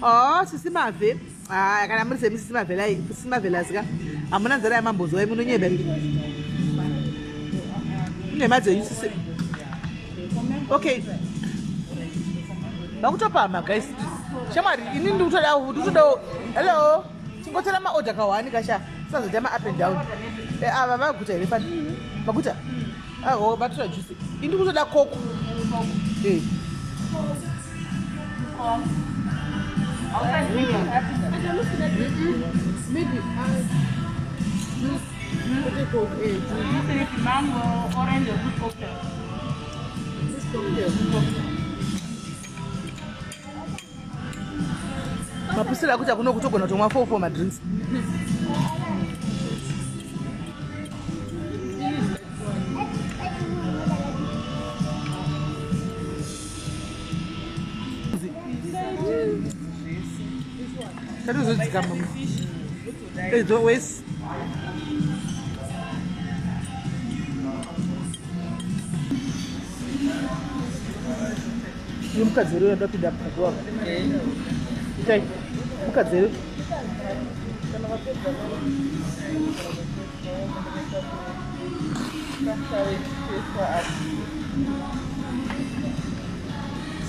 Oh, Sis Melly. Kana muri Sis Melly asika. Amuna nzara mambozo wa munonye beri. Okay. Bakutopama guys. Shamari inini utoda hello. Chingotela ma order kawani kasha. Sasa jama up and down. Aba baguta ile fani. Baguta. Oh, batuta juice. Indi kutoda coke. Maybe mango, orange, or good cocktail. mapusira ndinofungira kuti akuno kutogona kutomwa 4 madrinks. It's always you mukadzero yadapinda pakwa. Itai. Mukadzero.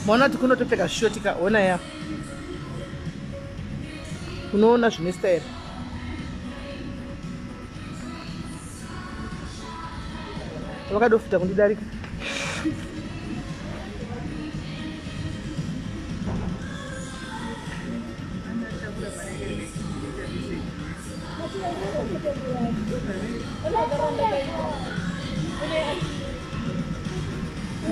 Mwana tikunotopfeka shoti kaona ya. Unoona zvine style. Wakadofuta kundidarika.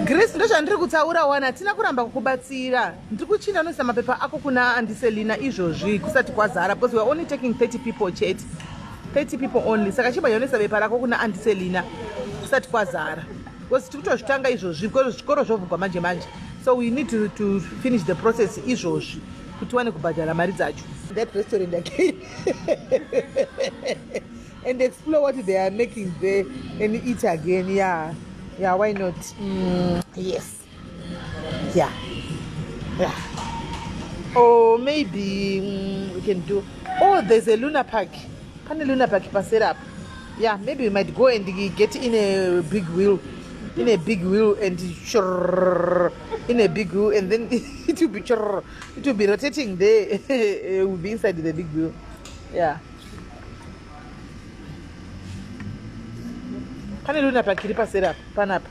Grace ndo chandiri kutaura wana hatina kuramba kukubatsira. Ndiri kuchinda unoisa mapepa ako kuna Andiselina izvozvi kusati kwazara because we are only taking 30 people chat. 30 people only. Saka chibva unoisa pepa rako kuna Andiselina kusati kwazara. Because tiri kutozvitanga izvozvi because zvikoro zvovhurwa manje manje. So we need to finish the process izvozvi kuti tiwane kubhadhara mari dzacho. That restaurant again. And explore what they are making there and eat again. Yeah. Yeah, why not? Yes. Yeah. Or maybe we can do. Oh, there's a Luna Park. Can a Luna Park pass it up? Yeah, maybe we might go and get in a big wheel. In a big wheel and in a big wheel, and then it will be rotating there. It will be inside the big wheel. Yeah. Can you Luna Park pass it up? Pan up.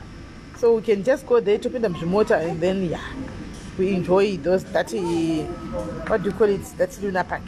So we can just go there to put them to motor and then yeah. We enjoy those 30 what do you call it? That's Luna Park.